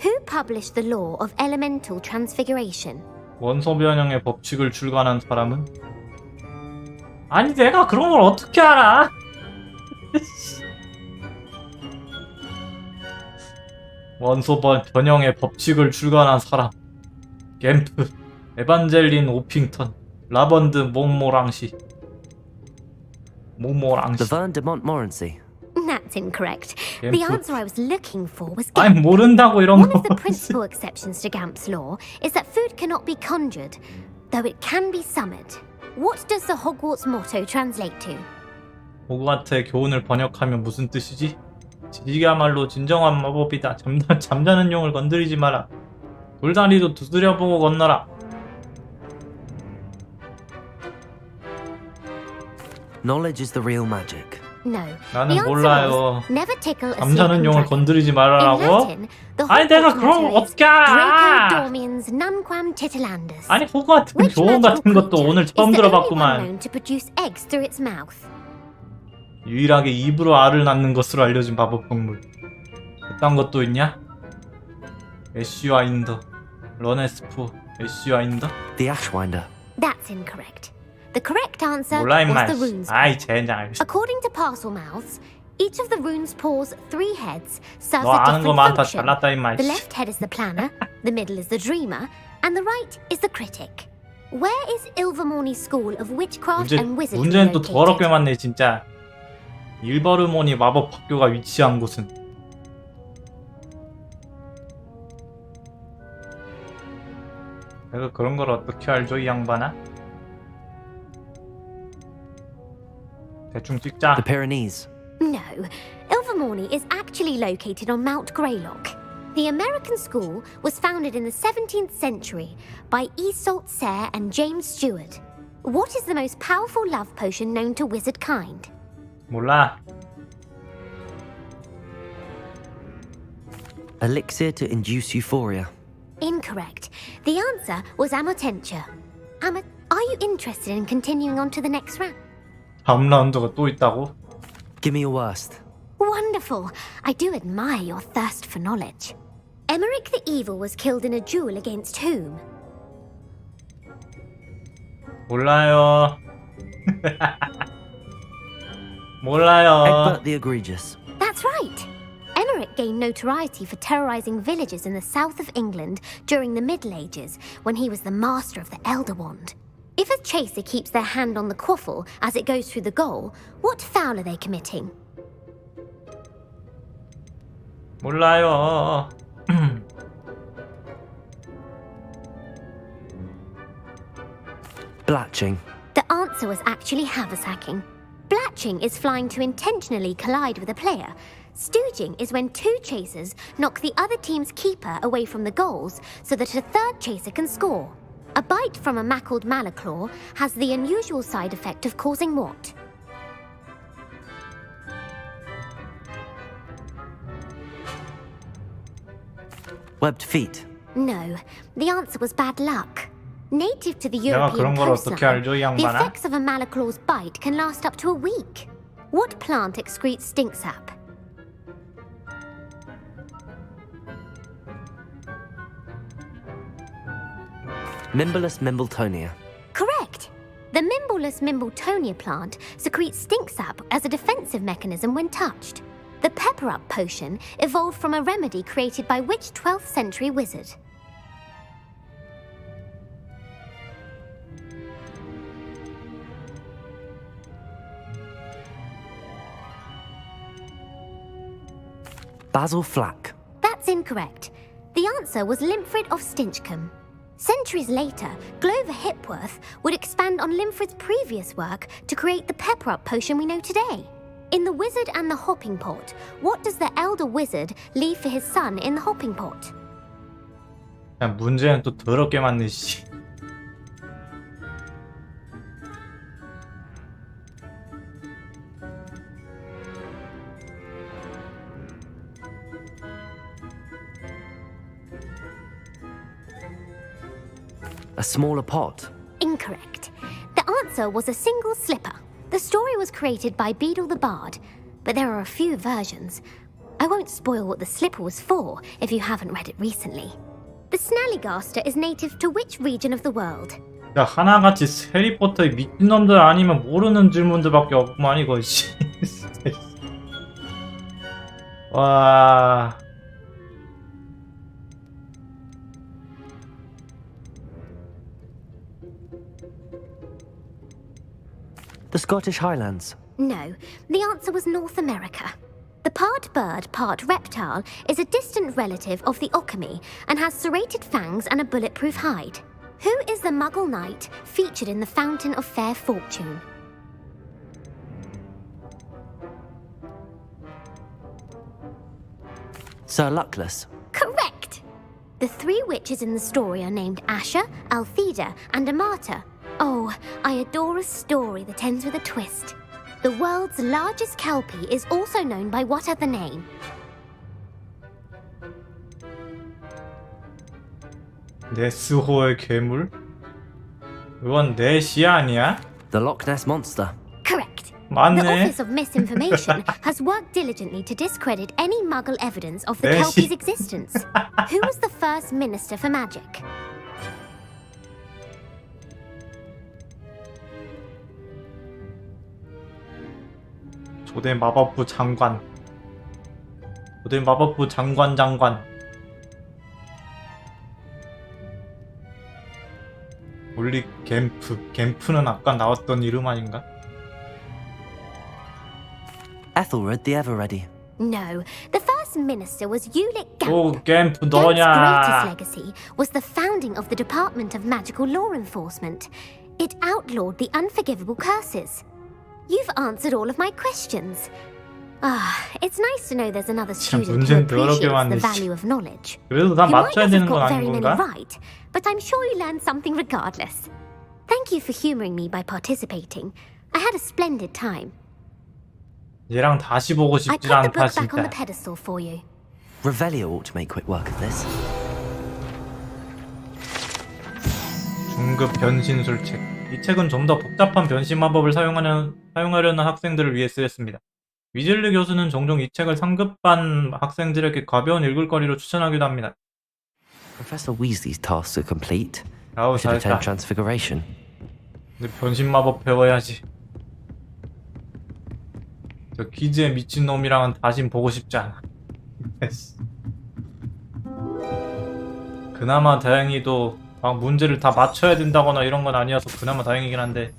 Who published the law of elemental transfiguration? 원소 변형의 법칙을 출간한 사람은? 아니 내가 그런 걸 어떻게 알아? 원소 변형의 법칙을 출간한 사람. 갬프, 에반젤린 오핑턴, 라번드 몽모랑시. Laverne de Montmorency. That's incorrect. The answer I was looking for was 아니 Gamp. 모른다고 이런 One 거. of the principal exceptions to Gamp's law is that food cannot be conjured, though it can be summoned. What does the Hogwarts motto translate to? 호그와트의 교훈을 번역하면 무슨 뜻이지? 지지야말로 진정한 마법이다. 잠자는 용을 건드리지 마라. 돌다리도 두드려보고 건너라. Knowledge is the real magic. No. 나는 The answer 몰라요. was never tickle a 잠자는 sleeping 용을 dragon. 건드리지 In 말라고? Latin, the 아니 내가 Hogwarts 그런 걸 motto is 어떻게 알아? Draco Dormiens Nunquam Titilandus. 아니 호그와트 Which 교훈 magical 같은 것도 creature 오늘 is 처음 the only one 들어봤구만. known to produce eggs through its mouth? 유일하게 입으로 알을 낳는 것으로 알려진 마법 동물. 그딴 것도 있냐? 애쉬와인더, 러네스프, 애쉬와인더? The Ashwinder. That's incorrect. The correct answer 몰라 임마. was the runes. 아이 젠장. According to parcel mouths, each of the runes paws 3 heads serves 너 a 아는 거 different 많다. function. 잘났다 임마. The left head is the planner, the middle is the dreamer, and the right is the critic. Where is Ilvermorny School of Witchcraft and Wizardry 문제는 또 located? 더럽게 많네 진짜. 일버르모니 마법 학교가 위치한 곳은 내가 그런 걸 어떻게 알죠 이 양반아? 대충 찍자. The Pyrenees. No, Ilvermorny is actually located on Mount Greylock. The American school was founded in the 17th century by Iseult Sayre and James Stewart. What is the most powerful love potion known to wizard kind? 몰라. Elixir to induce euphoria. Incorrect. The answer was Amotentia. Are you interested in continuing on to the next round? 다음 라운드가 또 있다고? Give me your worst. Wonderful. I do admire your thirst for knowledge. Emmerich the Evil was killed in a duel against whom? 몰라요. 몰라요. Egbert the Egregious. That's right. Emmerich gained notoriety for terrorizing villages in the south of England during the Middle Ages when he was the master of the Elder Wand. If a chaser keeps their hand on the quaffle as it goes through the goal, what foul are they committing? 몰라요. Blatching. The answer was actually haversacking. Blatching is flying to intentionally collide with a player. Stooging is when 2 chasers knock the other team's keeper away from the goals so that a third chaser can score. A bite from a mackled malaclaw has the unusual side effect of causing what? Webbed feet. No, the answer was bad luck. Native to the 내가 European 그런 걸 어떻게 알죠, 이 coastline, the 양반아? effects of a malaclaw's bite can last up to a week. What plant excretes stink sap? Mimblus mimbletonia. Correct. The Mimblus mimbletonia plant secretes stink sap as a defensive mechanism when touched. The pepper up potion evolved from a remedy created by which 12th century wizard? Basil Flack. That's incorrect. The answer was Limfrid of Stinchcombe. Centuries later, Glover Hipworth would expand on Limfrid's previous work to create the pepper-up potion we know today. In The Wizard and the Hopping Pot, what does the elder wizard leave for his son in the hopping pot? 야, 문제는 또 더럽게 맞네, 씨. A smaller pot. Incorrect. The answer was a single slipper. The story was created by Beadle the Bard, but there are a few versions. I won't spoil what the slipper was for if you haven't read it recently. The Snallygaster is native to which region of the world? 야, 하나같이 해리포터의 미친놈들 아니면 모르는 질문들밖에 없구만, 이거, 씨. 와. The Scottish Highlands. No, the answer was North America. The part bird, part reptile is a distant relative of the Occamy and has serrated fangs and a bulletproof hide. Who is the Muggle knight featured in the Fountain of Fair Fortune? Sir Luckless. Correct! The three witches in the story are named Asher, Altheda, and Amata. Oh, I adore a story that ends with a twist. The world's largest kelpie is also known by what other name? 네스호의 괴물? 이건 넷이 아니야? The Loch Ness Monster. Correct. The 맞네. Office of Misinformation has worked diligently to discredit any Muggle evidence of the 넷이. kelpie's existence. Who was the first Minister for Magic? 조대 마법부 장관. 조대 마법부 장관. 올리 갬프는 아까 나왔던 이름 아닌가? Ethelred the Ever-Ready. No, the first minister was Ulick Gamp. 또 갬프 Gamp's 너냐? greatest legacy was the founding of the Department of Magical Law Enforcement. It outlawed the unforgivable curses. You've answered all of my questions. Ah, it's nice to know there's another student who 문제는 더럽게 appreciates 많네, the 씨. value of knowledge. 그래도 다 You might 맞춰야 not 되는 have 건 got 아닌 very many 건가? right, but I'm sure you learned something regardless. Thank you for humoring me by participating. I had a splendid time. 얘랑 다시 보고 I 싶지 put the 않다 book back on the 진짜. pedestal for you. Revelio ought to make quick work of this. 중급 변신술 책. 이 책은 좀 더 복잡한 변신 마법을 사용하려는 학생들을 위해 쓰였습니다. 위즐리 교수는 종종 이 책을 상급반 학생들에게 가벼운 읽을거리로 추천하기도 합니다. Professor Weasley's tasks are complete. 아우, Should attend 잘했다. Transfiguration. 근데 변신 마법 배워야지. 저 기지의 미친놈이랑은 다신 보고 싶지 않아. 그나마 다행히도 막 문제를 다 맞춰야 된다거나 이런 건 아니어서 그나마 다행이긴 한데.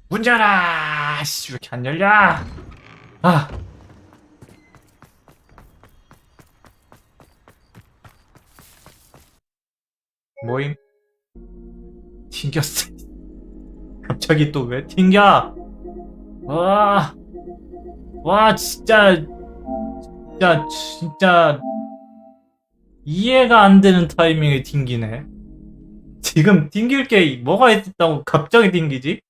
문 열어! 씨, 왜 이렇게 안 열려? 아. 모임? 튕겼어. 갑자기 또 왜 튕겨? 와, 진짜 이해가 안 되는 타이밍에 튕기네. 지금 튕길 게 뭐가 있었다고 갑자기 튕기지?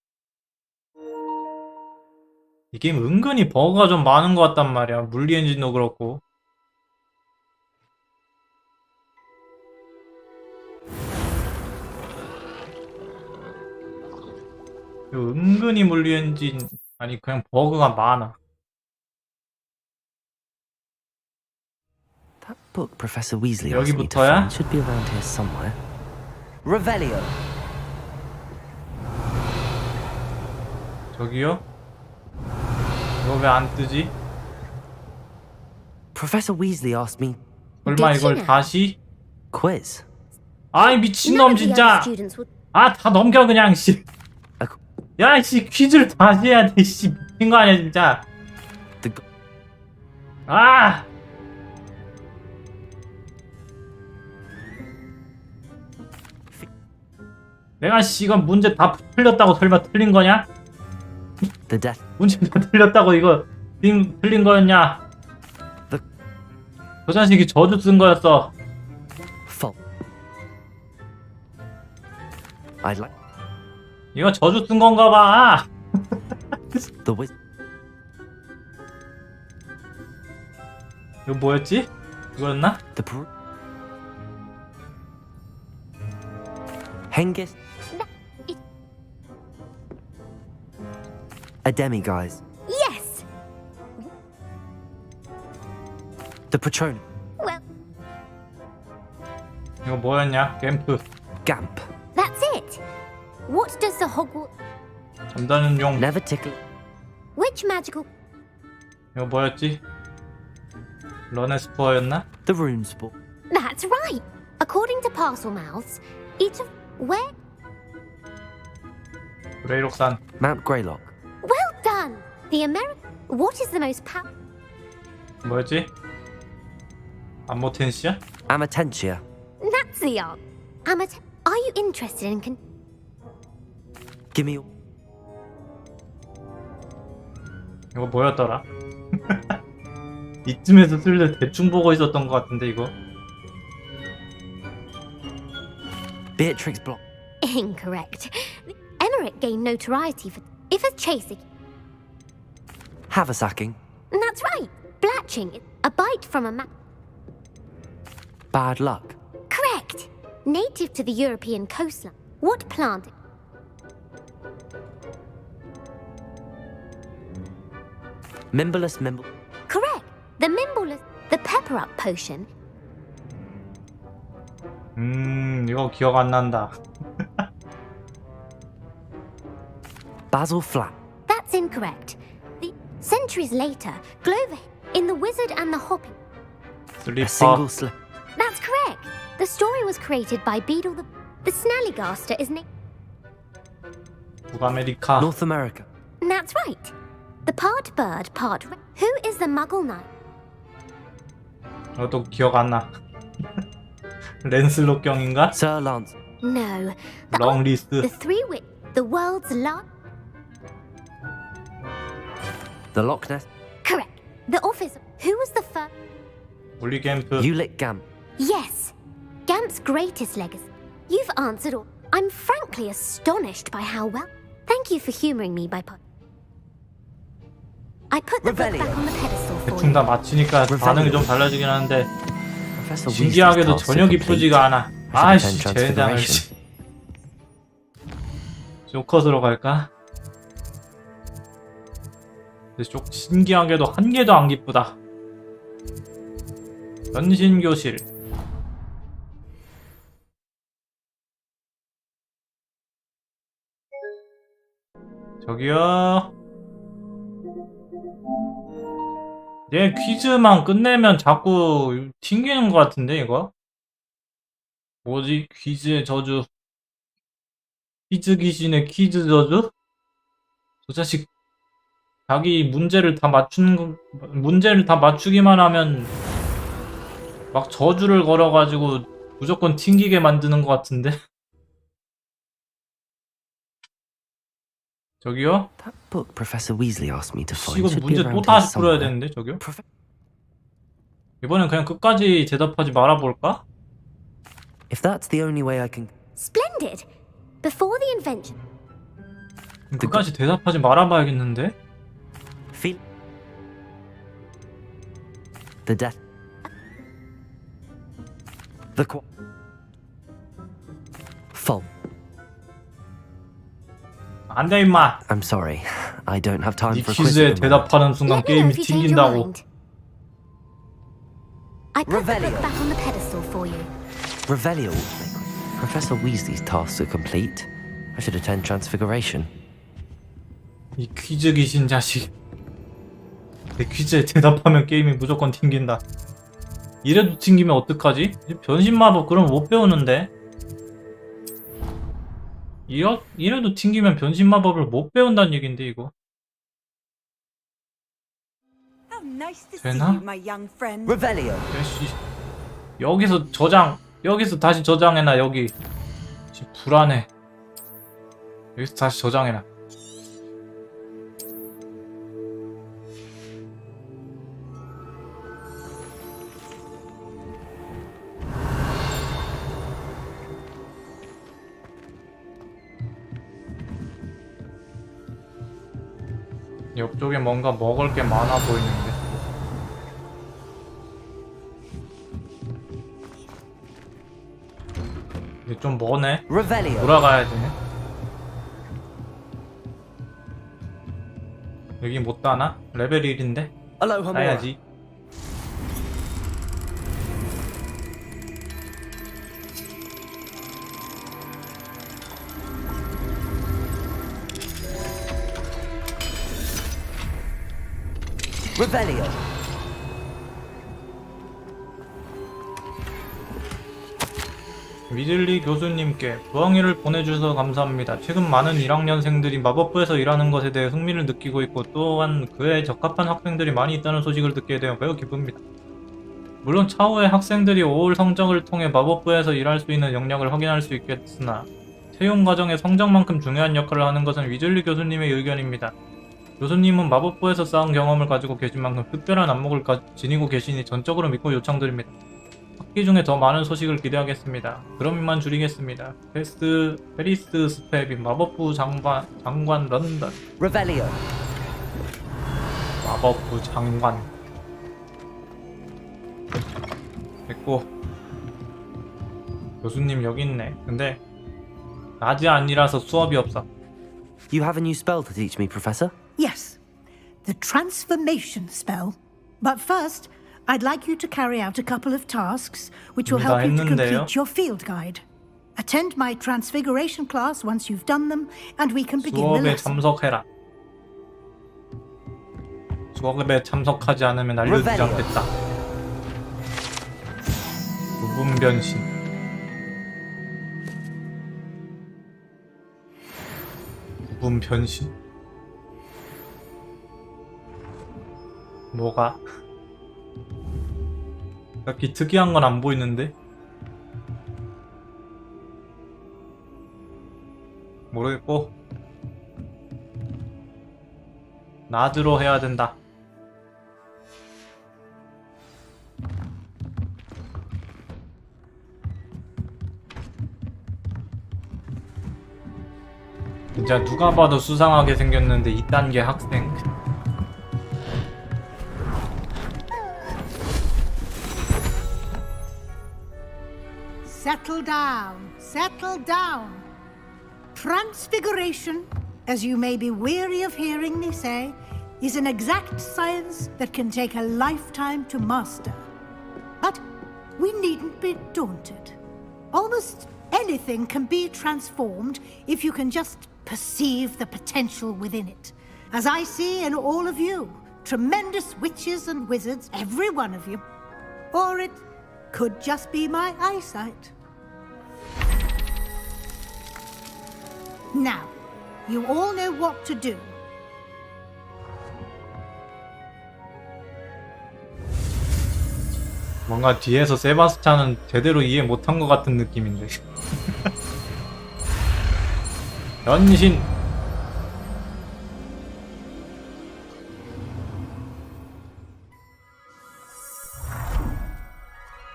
이 게임 은근히 버그가 좀 많은 것 같단 말이야. 물리 엔진도 그렇고. 은근히 물리 엔진 아니 그냥 버그가 많아. That book Professor Weasley asked me to 여기부터야? find should be around here somewhere. Revelio. 저기요? 이거 왜 안 뜨지? Professor Weasley asked me 설마 이걸 다시? quiz. 아이 미친놈 진짜. 아 다 넘겨 그냥 씨. 야 씨 퀴즈를 다시 해야 돼 씨. 미친 거 아니야 진짜. 아. 내가 씨 이건 문제 다 틀렸다고 설마 틀린 거냐? The death. 문제 다 틀렸다고 이거 틀린 거였냐? 저 자식이 저주 쓴 거였어. Fault. I like 이거 저주 쓴 건가 봐. the Wiz. 이거 뭐였지? 이거였나? The Hengist. A demiguise. Yes! The Patronum. Well, 이거 뭐였냐? 갬프. Gamp. that's it. What does the Hogwarts... 잠자는 용. Never tickle. Which magical... 이거 뭐였지? 러네스포어였나? The Runespool. That's right. According to Parselmouths, each of... Where? 브레이록산. Mount Greylock. Well done! The American... What is the most powerful... 뭐였지? 암모텐시아? Amatentia. That's the art. Amateur... Are you interested in... Give me. 이거 뭐였더라? 이쯤에서 슬슬 대충 보고 있었던 것 같은데 이거. Beatrix Block. Incorrect. Emmerich gained notoriety for... If a chase... Haversacking. That's right. Blatching. A bite from a man. Bad luck. Correct. Native to the European coastline. What plant... Mimbleless Mimble. Correct. The Mimbleless... The pepper-up potion... 이거 기억 안 난다. Basil Flat. That's incorrect. Centuries later, Glover... In The Wizard and the Hopping... A single slip. That's correct. The story was created by Beadle the... The Snallygaster is named... 북아메리카. North America. That's right. The part bird, part... Who is the Muggle Knight? 이것도 기억 안 나. 랜슬롯 경인가? Sir Lance. No. 롱리스. The three wit... The world's largest... The Loch Ness. Correct. The office... Who was the first... 올리 갬프. Ulick Gamp. Yes. Gamp's greatest legacy. You've answered all. I'm frankly astonished by how well... Thank you for humouring me by... I put the book back on the pedestal for 대충 you. 다 맞히니까 반응이 좀 달라지긴 하는데 Professor 신기하게도 Weasley's 전혀 task 기쁘지가 않아. 아이씨 젠장을. Transfiguration. 쇼컷으로 갈까? 근데 신기하게도 한 개도 안 기쁘다. 변신교실. 저기요. 얘 퀴즈만 끝내면 자꾸 튕기는 것 같은데 이거? 뭐지? 퀴즈의 저주. 퀴즈 귀신의 퀴즈 저주? 저 자식 자기 문제를 다 맞추기만 하면 막 저주를 걸어가지고 무조건 튕기게 만드는 것 같은데? 저기요? That book Professor Weasley asked me to find 이거 should be 문제 또 around here 다시 풀어야 somewhere. 되는데 저기요? 이번엔 그냥 끝까지 대답하지 말아볼까? If that's the only way I can... Splendid. Before the invention... 끝까지 대답하지 말아봐야겠는데? Feel... The death... The qu... Fall. 안돼 임마. I'm sorry. I don't have time 이 for a quiz. 퀴즈에 at the moment. 대답하는 순간 Let me know 게임이 if you change your 튕긴다고. mind. I put the Revelio. book back on the pedestal for you. Revelio. Professor Weasley's tasks are complete. I should attend Transfiguration. 이 퀴즈 귀신 자식. 내 퀴즈에 대답하면 게임이 무조건 튕긴다. 이래도 튕기면 어떡하지? 변신 마법 그럼 못 배우는데? 이래도 튕기면 변신 마법을 못 배운다는 얘긴데 이거. How nice to see 되나? you, my young friend. Revelio. 야씨. 여기서 저장. 여기서 다시 저장해놔 여기. 지금 불안해. 여기서 다시 저장해놔. 옆쪽에 뭔가 먹을 게 많아 보이는데. 이제 좀 머네. Revelio. 돌아가야 되네. 여기 못 따나? 레벨 1인데? Alohomora. 따야지. Revelio. 위즐리 교수님께 부엉이를 보내주셔서 감사합니다. 최근 많은 1학년생들이 마법부에서 일하는 것에 대해 흥미를 느끼고 있고 또한 그에 적합한 학생들이 많이 있다는 소식을 듣게 되어 매우 기쁩니다. 물론 차후에 학생들이 올 성적을 통해 마법부에서 일할 수 있는 역량을 확인할 수 있겠으나 채용 과정에 성적만큼 중요한 역할을 하는 것은 위즐리 교수님의 의견입니다. 교수님은 마법부에서 쌓은 경험을 가지고 계신 만큼 특별한 안목을 지니고 계시니 전적으로 믿고 요청드립니다. 학기 중에 더 많은 소식을 기대하겠습니다. 그럼 이만 줄이겠습니다. 페리스 스페빈 마법부 장관 런던. Revelio. 마법부 장관. 됐고. 교수님 여기 있네. 근데 낮이 아니라서 수업이 없어. You have a new spell to teach me, Professor? Yes, the transformation spell. But first, I'd like you to carry out a couple of tasks which will help you to complete your field guide. Attend my transfiguration class once you've done them, and we can begin the 수업에 lesson. 참석해라. 수업에 참석하지 않으면 알려주지 Revelio. 않겠다. 부분 변신. 부분 변신. 뭐가? 딱히 특이한 건 안 보이는데? 모르겠고 낮으로 해야 된다. 진짜 누가 봐도 수상하게 생겼는데 2단계 학생. Settle down, settle down. Transfiguration, as you may be weary of hearing me say, is an exact science that can take a lifetime to master. But we needn't be daunted. Almost anything can be transformed if you can just perceive the potential within it. As I see in all of you, tremendous witches and wizards, every one of you. Or it could just be my eyesight. Now, you all know what to do. 뭔가 뒤에서 세바스찬은 제대로 이해 못한 것 같은 느낌인데. 변신.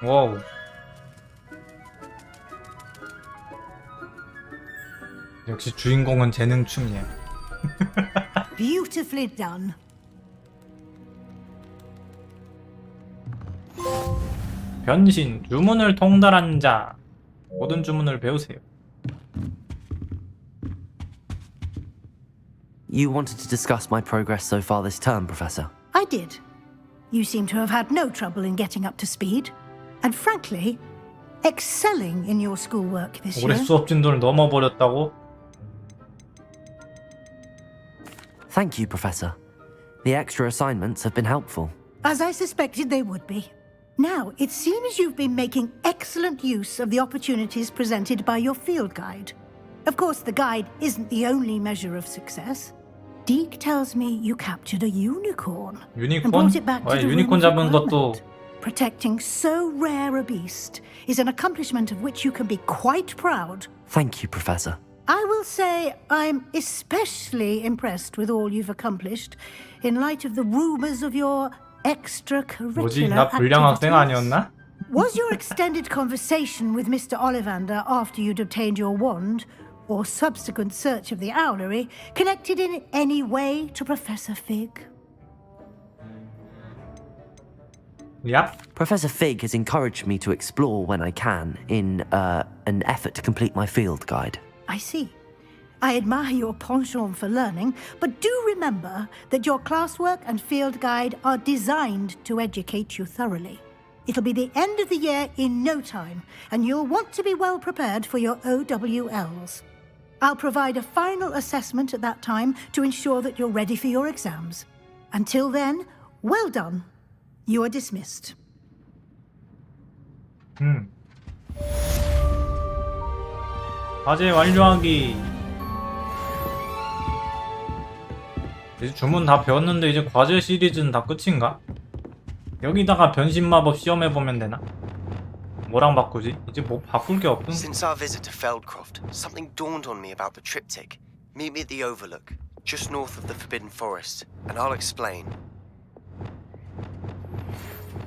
와우. 역시 주인공은 재능충이야. Beautifully done. 변신. 주문을 통달한 자. 모든 주문을 배우세요. you wanted to discuss my progress so far this term, Professor. I did. You seem to have had no trouble in getting up to speed. And frankly, excelling in your schoolwork this 올해 year. 수업 진도를 넘어버렸다고? Thank you, Professor. The extra assignments have been helpful. As I suspected they would be. Now, it seems you've been making excellent use of the opportunities presented by your field guide. Of course, the guide isn't the only measure of success. Deke tells me you captured a unicorn and brought it back to the 유니콘 room of 잡은 것도 requirement. Protecting so rare a beast is an accomplishment of which you can be quite proud. Thank you, Professor. I will say I'm especially impressed with all you've accomplished in light of the rumors of your 뭐지? extracurricular 나 불량학생 activities. 아니었나? Was your extended conversation with Mr. Ollivander after you'd obtained your wand, or subsequent search of the owlery, connected in any way to Professor Fig? Yep. Professor Fig has encouraged me to explore when I can in an effort to complete my field guide. I see. I admire your penchant for learning, but do remember that your classwork and field guide are designed to educate you thoroughly. It'll be the end of the year in no time, and you'll want to be well prepared for your OWLs. I'll provide a final assessment at that time to ensure that you're ready for your exams. Until then, well done. You are dismissed. 과제 완료하기. 이제 주문 다 배웠는데 이제 과제 시리즈는 다 끝인가? 여기다가 변신 마법 시험해보면 되나? 뭐랑 바꾸지? 이제 뭐 바꿀 게 없군. Since our visit to Feldcroft, something dawned on me about the triptych. Meet me at the Overlook, just north of the Forbidden Forest, and I'll explain.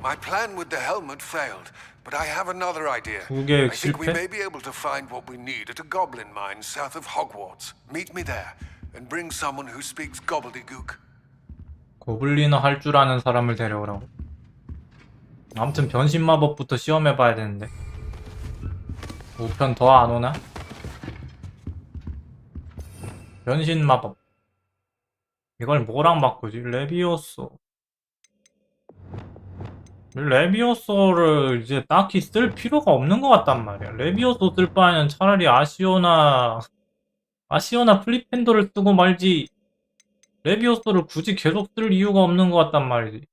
My plan with the helmet failed, but I have another idea. 두 개 I think we 실패? may be able to find what we need at a goblin mine south of Hogwarts. Meet me there, and bring someone who speaks gobbledygook. 고블린어 할 줄 아는 사람을 데려오라고. 아무튼 변신 마법부터 시험해봐야 되는데. 우편 더 안 오나? 변신 마법. 이걸 뭐랑 바꾸지? 레비오소. 레비오소를 이제 딱히 쓸 필요가 없는 것 같단 말이야. 레비오소 쓸 바에는 차라리 아시오나 플리펜더를 쓰고 말지. 레비오소를 굳이 계속 쓸 이유가 없는 것 같단 말이지.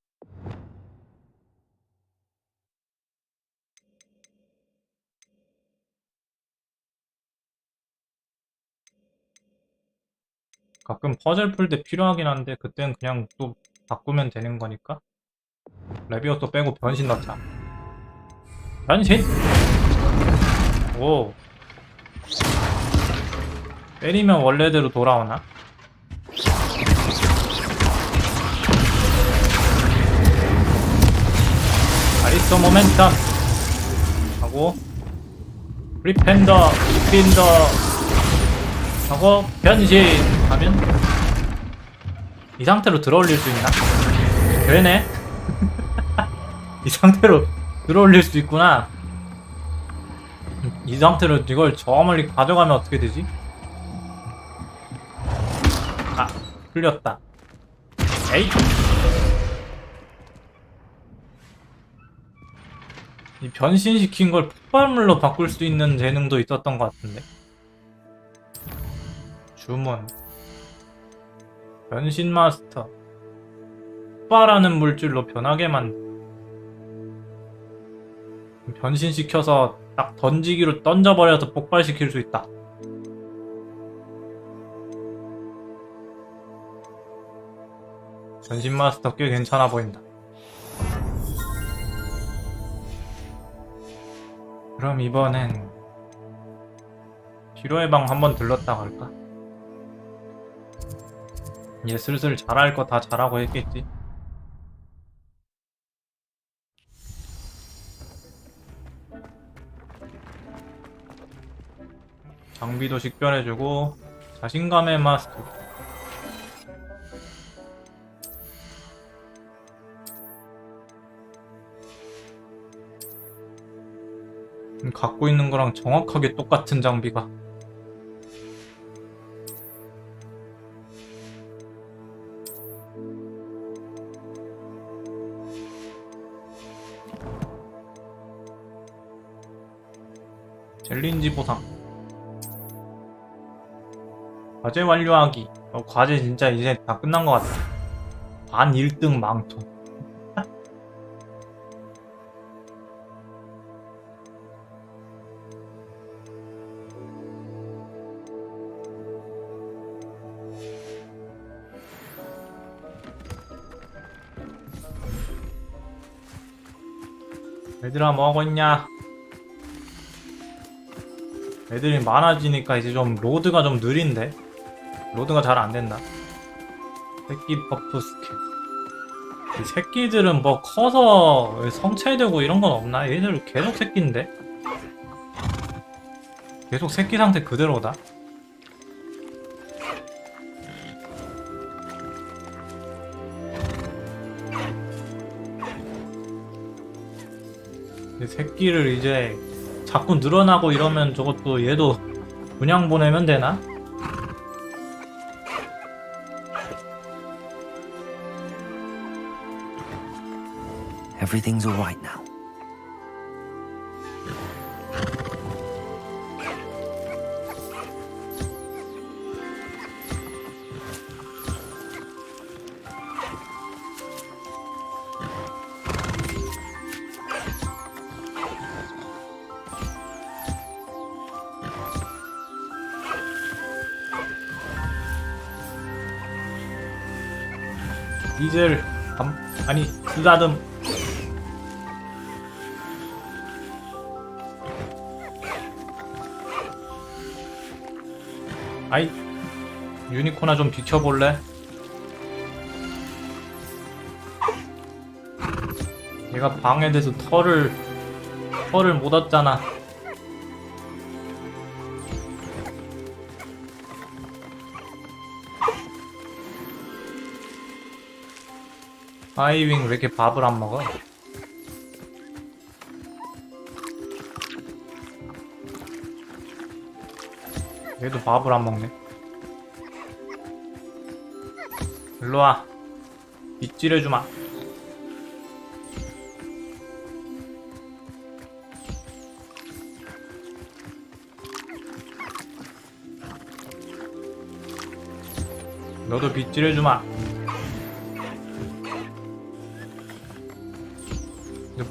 가끔 퍼즐 풀 때 필요하긴 한데 그땐 그냥 또 바꾸면 되는 거니까. 레비오소 빼고 변신 넣자. 변신! 오. 때리면 원래대로 돌아오나? 아리스토 모멘텀 하고 리펜더 하고 변신 하면 이 상태로 들어올릴 수 있나? 되네? 이 상태로 들어올릴 수 있구나. 이 상태로 이걸 저 멀리 가져가면 어떻게 되지? 아, 풀렸다. 에이! 이 변신시킨 걸 폭발물로 바꿀 수 있는 재능도 있었던 것 같은데. 주문. 변신 마스터. 폭발하는 물질로 변하게 만든. 변신시켜서 딱 던지기로 던져버려서 폭발시킬 수 있다. 변신 마스터 꽤 괜찮아 보인다. 그럼 이번엔 피로의 방 한번 들렀다 갈까? 이제 슬슬 잘할 거 다 잘하고 했겠지. 장비도 식별해주고 자신감의 마스터. 갖고 있는 거랑 정확하게 똑같은 장비가. 챌린지 보상. 과제 완료하기. 과제 진짜 이제 다 끝난 것 같아. 반 1등 망토. 얘들아 뭐하고 있냐? 애들이 많아지니까 이제 좀 로드가 좀 느린데? 로드가 잘 안된다. 새끼 버프 스킬. 이 새끼들은 뭐 커서 성체되고 이런 건 없나? 얘들 계속 새끼인데? 계속 새끼 상태 그대로다. 새끼를 이제 자꾸 늘어나고 이러면 저것도 얘도 분양 보내면 되나? Everything's all right now. 디젤 아니 쓰다듬. 아이 유니코나 좀 비켜볼래? 얘가 방해돼서 털을 못 얻잖아. 아이윙 왜 이렇게 밥을 안 먹어? 얘도 밥을 안 먹네. 일로와. 빗질해주마. 너도 빗질해주마.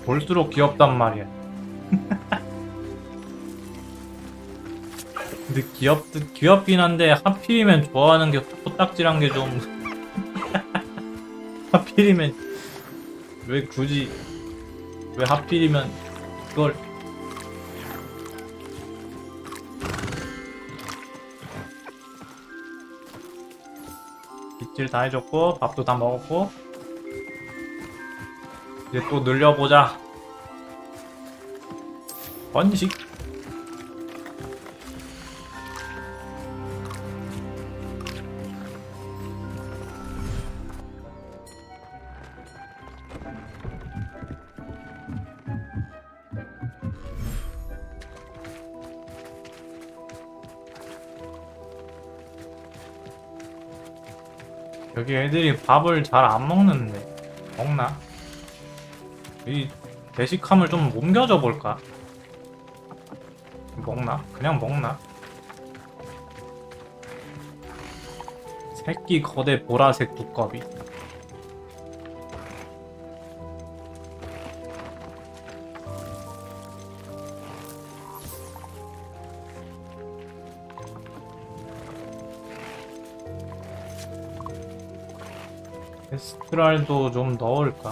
볼수록 귀엽단 말이야. 근데 귀엽긴 한데 하필이면 좋아하는 게 코딱지란 게 좀 하필이면 왜 굳이 왜 하필이면 이걸 빗질 다 해줬고 밥도 다 먹었고 이제 또 늘려보자. 번식. 여기 애들이 밥을 잘 안 먹는데 먹나? 이 대식함을 좀 옮겨줘 볼까? 먹나? 그냥 먹나? 새끼 거대 보라색 두꺼비. 에스트랄도 좀 넣을까?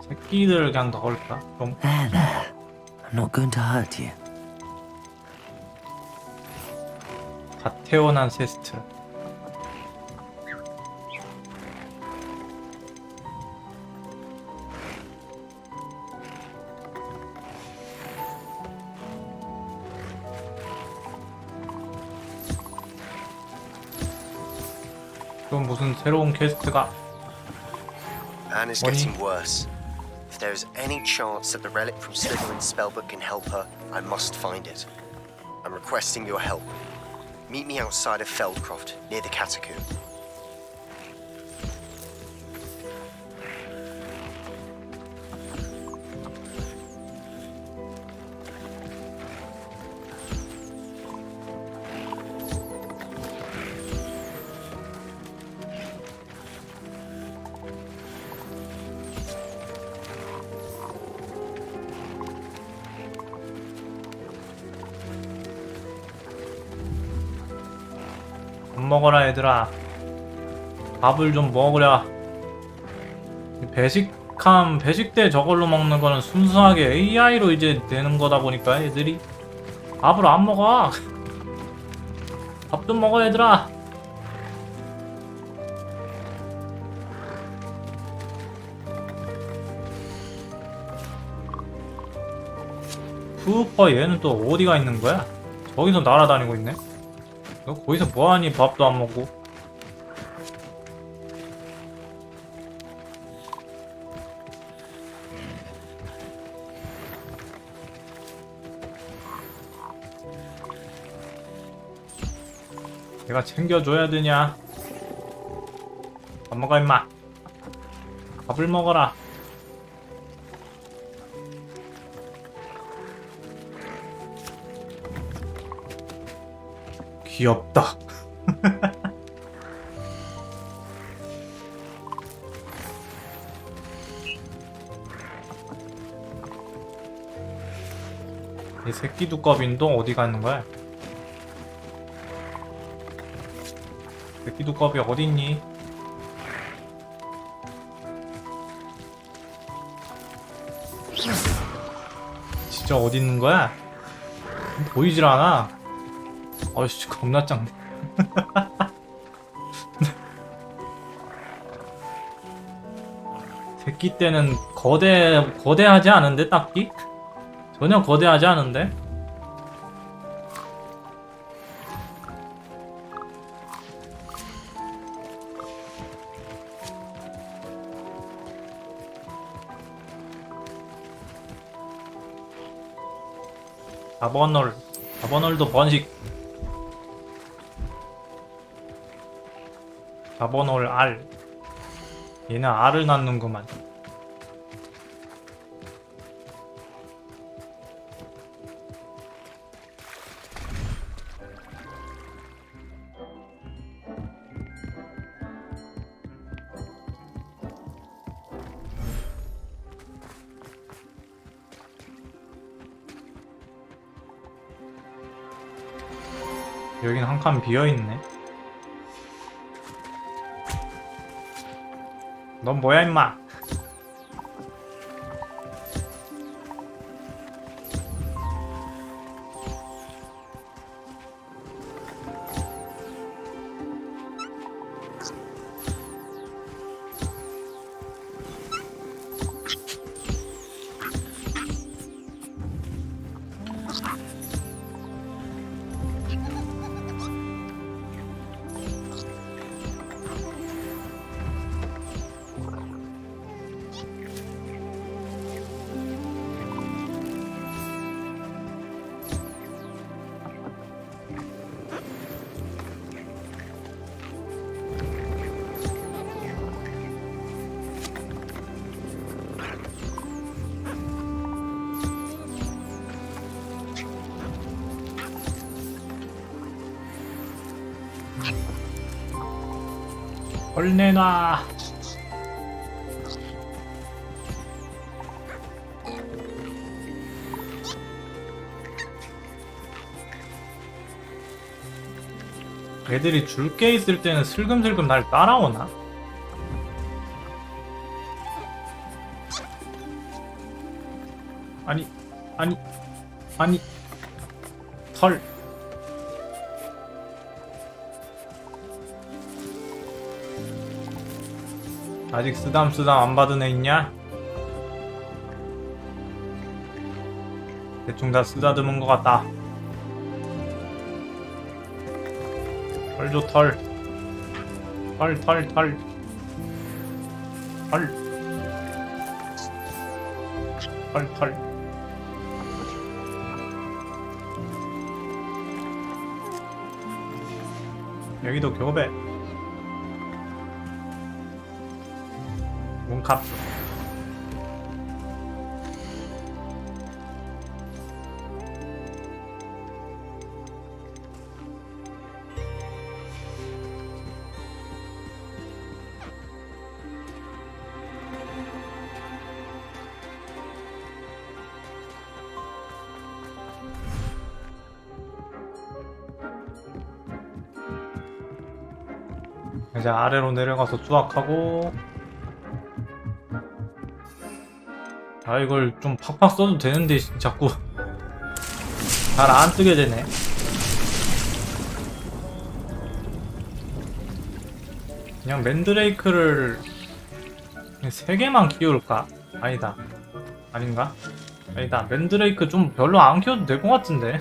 새끼들 그냥 넣을까? 좀. There, there. I'm not going to hurt you. 갓 태어난 세스트. 또 무슨 새로운 퀘스트가? Anne is getting worse. If there is any chance that the relic from Slytherin's spellbook can help her, I must find it. I'm requesting your help. Meet me outside of Feldcroft, near the catacomb. 밥 먹어라 얘들아. 밥을 좀 먹으랴. 배식대 저걸로 먹는 거는 순수하게 AI로 이제 되는 거다 보니까 애들이 밥을 안 먹어. 밥 좀 먹어 얘들아. 푸퍼 얘는 또 어디가 있는 거야? 저기서 날아다니고 있네. 너 거기서 뭐하니? 밥도 안 먹고. 내가 챙겨줘야 되냐? 밥 먹어 임마. 밥을 먹어라. 귀엽다. 이 새끼 두꺼비도 어디 가는 거야? 새끼 두꺼비 어디 있니? 진짜 어디 있는 거야? 보이질 않아. 어이씨 겁나 짱. 새끼 때는 거대하지 않은데 딱히? 전혀 거대하지 않은데? 자버널도 번식. 자버널 알. 얘는 알을 낳는구만. 여긴 한 칸 비어있네. 넌 뭐야 임마. 얼내놔. 애들이 줄 게 있을 때는 슬금슬금 날 따라오나? 아니 털. 아직 쓰담쓰담 안 받은 애 있냐? 대충 다 쓰다듬은 것 같다. 털 줘, 털. 털. 여기도 교배. 문캅. 이제 아래로 내려가서 수확하고. 아 이걸 좀 팍팍 써도 되는데 자꾸 잘 안 쓰게 되네. 그냥 맨드레이크를 3개만 키울까? 아니다. 아닌가? 아니다. 맨드레이크 좀 별로 안 키워도 될 것 같은데.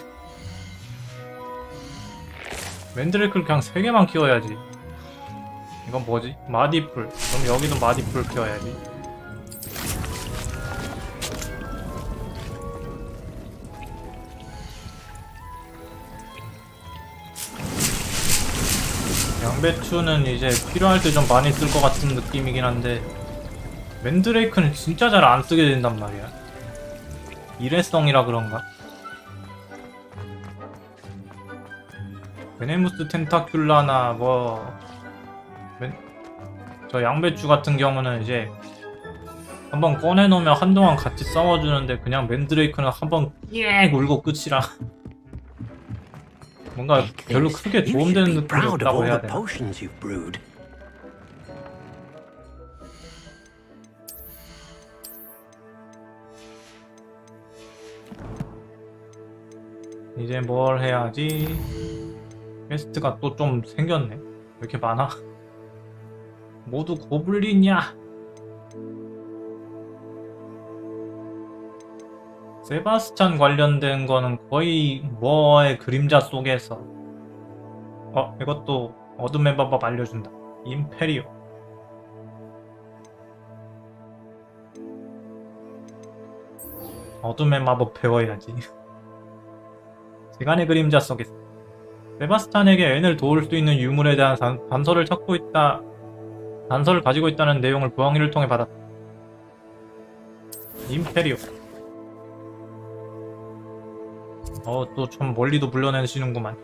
맨드레이크를 그냥 3개만 키워야지. 이건 뭐지? 마디풀. 그럼 여기도 마디풀 키워야지. 양배추는 이제 필요할 때 좀 많이 쓸 것 같은 느낌이긴 한데 맨드레이크는 진짜 잘 안 쓰게 된단 말이야. 일회성이라 그런가? 베네무스 텐타큘라나 저 양배추 같은 경우는 이제 한번 꺼내놓으면 한동안 같이 싸워주는데 그냥 맨드레이크는 한번 예 울고 끝이라. 뭔가 별로 크게 도움되는 느낌이 없다고 해야 되나? 이제 뭘 해야지? 퀘스트가 또 좀 생겼네. 왜 이렇게 많아? 모두 고블린이야. 세바스찬 관련된 거는 거의 뭐의 그림자 속에서. 이것도 어둠의 마법 알려준다. 임페리오. 어둠의 마법 배워야지. 시간의 그림자 속에서 세바스찬에게 앤을 도울 수 있는 유물에 대한 단서를 가지고 있다는 내용을 부엉이를 통해 받았다. 임페리오. 또 좀 멀리도 불러내시는구만.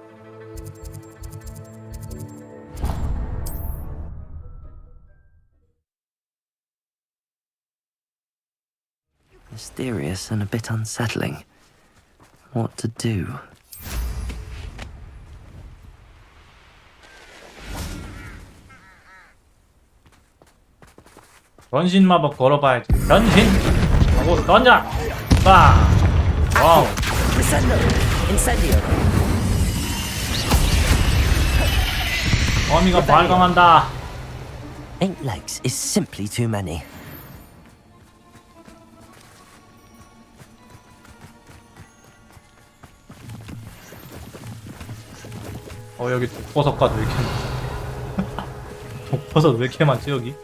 Mysterious and a bit unsettling. What to do? 변신 마법 걸어봐야지. 변신! 하고 던져! 빵! 와우! 어미가 발광한다. 8 legs is simply too many. 여기 독버섯까지 왜 이렇게 많지? 독버섯 왜 이렇게 많지 여기?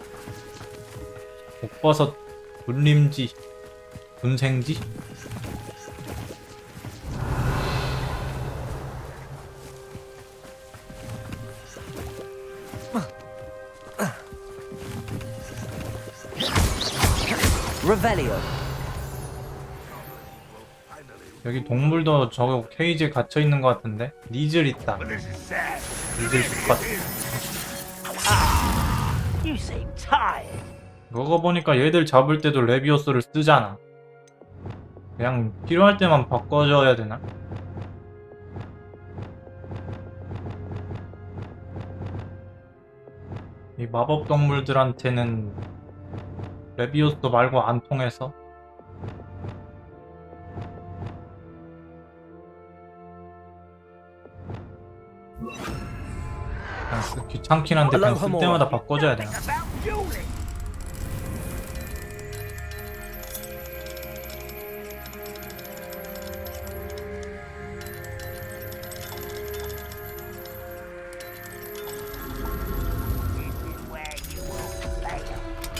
독버섯, 분림지, 분생지? Revelio. 여기 동물도 저거 케이지에 갇혀 있는 것 같은데? 니즐 있다. 니즐 수컷. 그거 보니까 얘들 잡을 때도 레비오스를 쓰잖아. 그냥 필요할 때만 바꿔줘야 되나? 이 마법 동물들한테는 레비오스 말고 안 통해서 그냥 귀찮긴 한데 그냥 쓸 때마다 바꿔줘야 되나?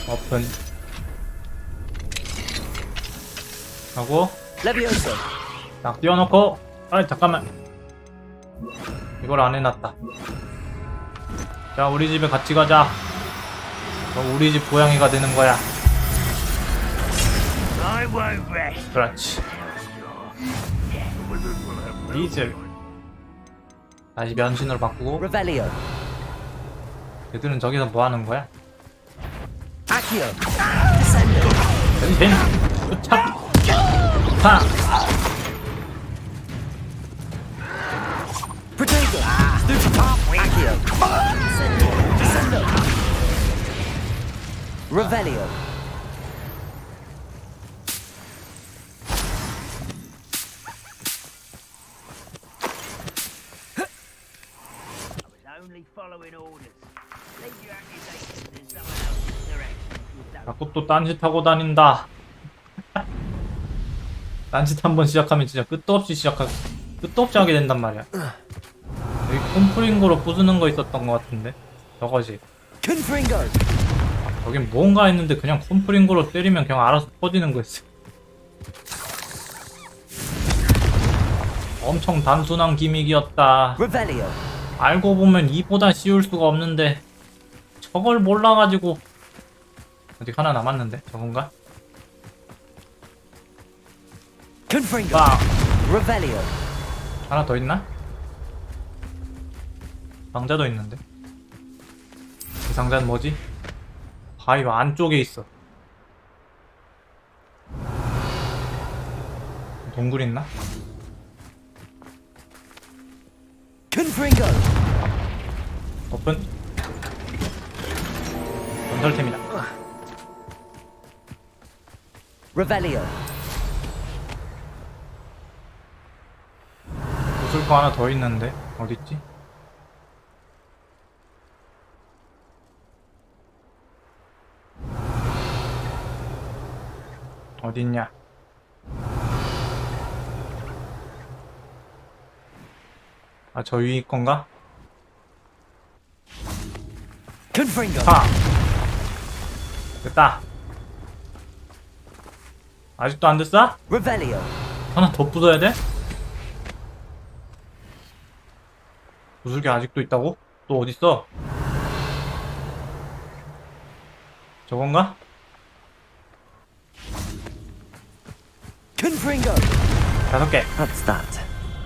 오픈 하고 딱 띄워놓고 잠깐만 이걸 안 해놨다. 자 우리 집에 같이 가자. 우리 집 고양이가 되는 거야. 그렇지. 니즐 다시 변신으로 바꾸고. 얘들은 저기서 뭐 하는 거야? 변신! 도착! 파! look! Revelio. Only following orders. Leave your accusations in someone else's direction. 자꾸 또 딴짓하고 다닌다. 딴짓 한번 시작하면 진짜 끝도 없이 하게 된단 말이야. 여기 콤프링고로 부수는 거 있었던 것 같은데 저거지. 여긴 뭔가 했는데 그냥 콤프링고로 때리면 그냥 알아서 터지는 거였어. 엄청 단순한 기믹이었다. 알고 보면 이보다 쉬울 수가 없는데 저걸 몰라가지고. 아직 하나 남았는데 저건가? 빵! 하나 더 있나? 상자도 있는데 이 상자는 뭐지? 바위 안쪽에 있어. 동굴 있나? 오픈. 건설템이다. Revelio. 부술 거 하나 더 있는데 어딨지? 어딨냐? 아, 저 위 건가? 아! 됐다. 아직도 안 됐어? 하나 더 부숴야 돼? 부술게 아직도 있다고? 또 어딨어? 저건가? 다섯 개. That's that.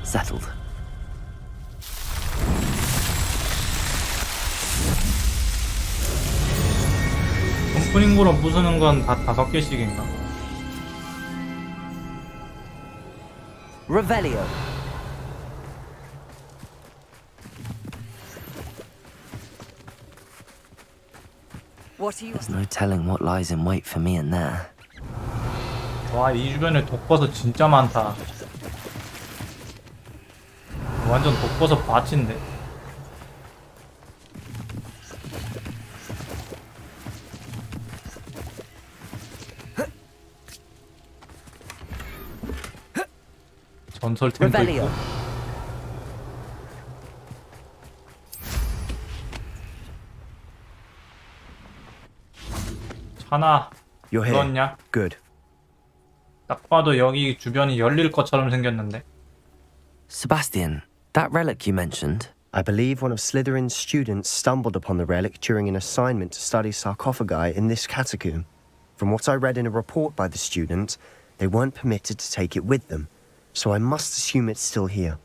Settled. 콤프링고로 부수는 건 다 5개씩인가? Revelio. There's no telling what lies in wait for me in there. 와, 이 주변에 독버섯 진짜 많다. 완전 독버섯 밭인데. 전설템도 있고. 차나 들었냐? Good. 딱 봐도 여기 주변이 열릴 것처럼 생겼는데. Sebastian, that relic you mentioned. I believe one of Slytherin's students stumbled upon the relic during an assignment to study sarcophagi in this catacomb. From what I read in a report by the student, they weren't permitted to take it with them, so I must assume it's still here.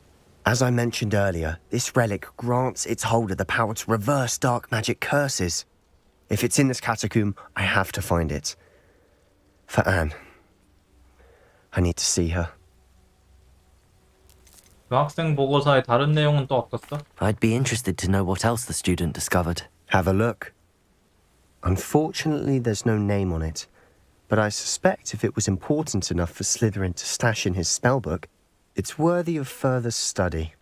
As I mentioned earlier, this relic grants its holder the power to reverse dark magic curses. If it's in this catacomb, I have to find it. For Anne. I need to see her. 그 학생 보고서의 다른 내용은 또 어떻어? I'd be interested to know what else the student discovered. Have a look. Unfortunately, there's no name on it, but I suspect if it was important enough for Slytherin to stash in his spellbook, it's worthy of further study.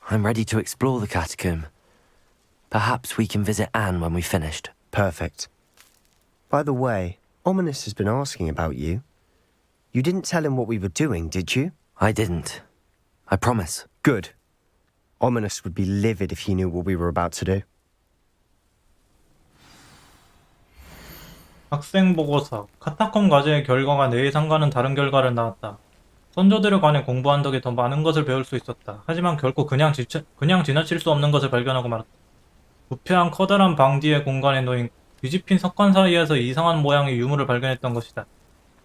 I'm ready to explore the catacomb. Perhaps we can visit Anne when we've finished. Perfect. By the way, Ominous has been asking about you. You didn't tell him what we were doing, did you? I didn't. I promise. Good. Ominous would be livid if he knew what we were about to do. 학생 보고서. 카타콤 과제의 결과가 내 예상과는 다른 결과를 낳았다. 선조들에 관해 공부한 덕에 더 많은 것을 배울 수 있었다. 하지만 결코 그냥 지나칠 수 없는 것을 발견하고 말았다. 부패한 커다란 방 뒤의 공간에 놓인 뒤집힌 석관 사이에서 이상한 모양의 유물을 발견했던 것이다.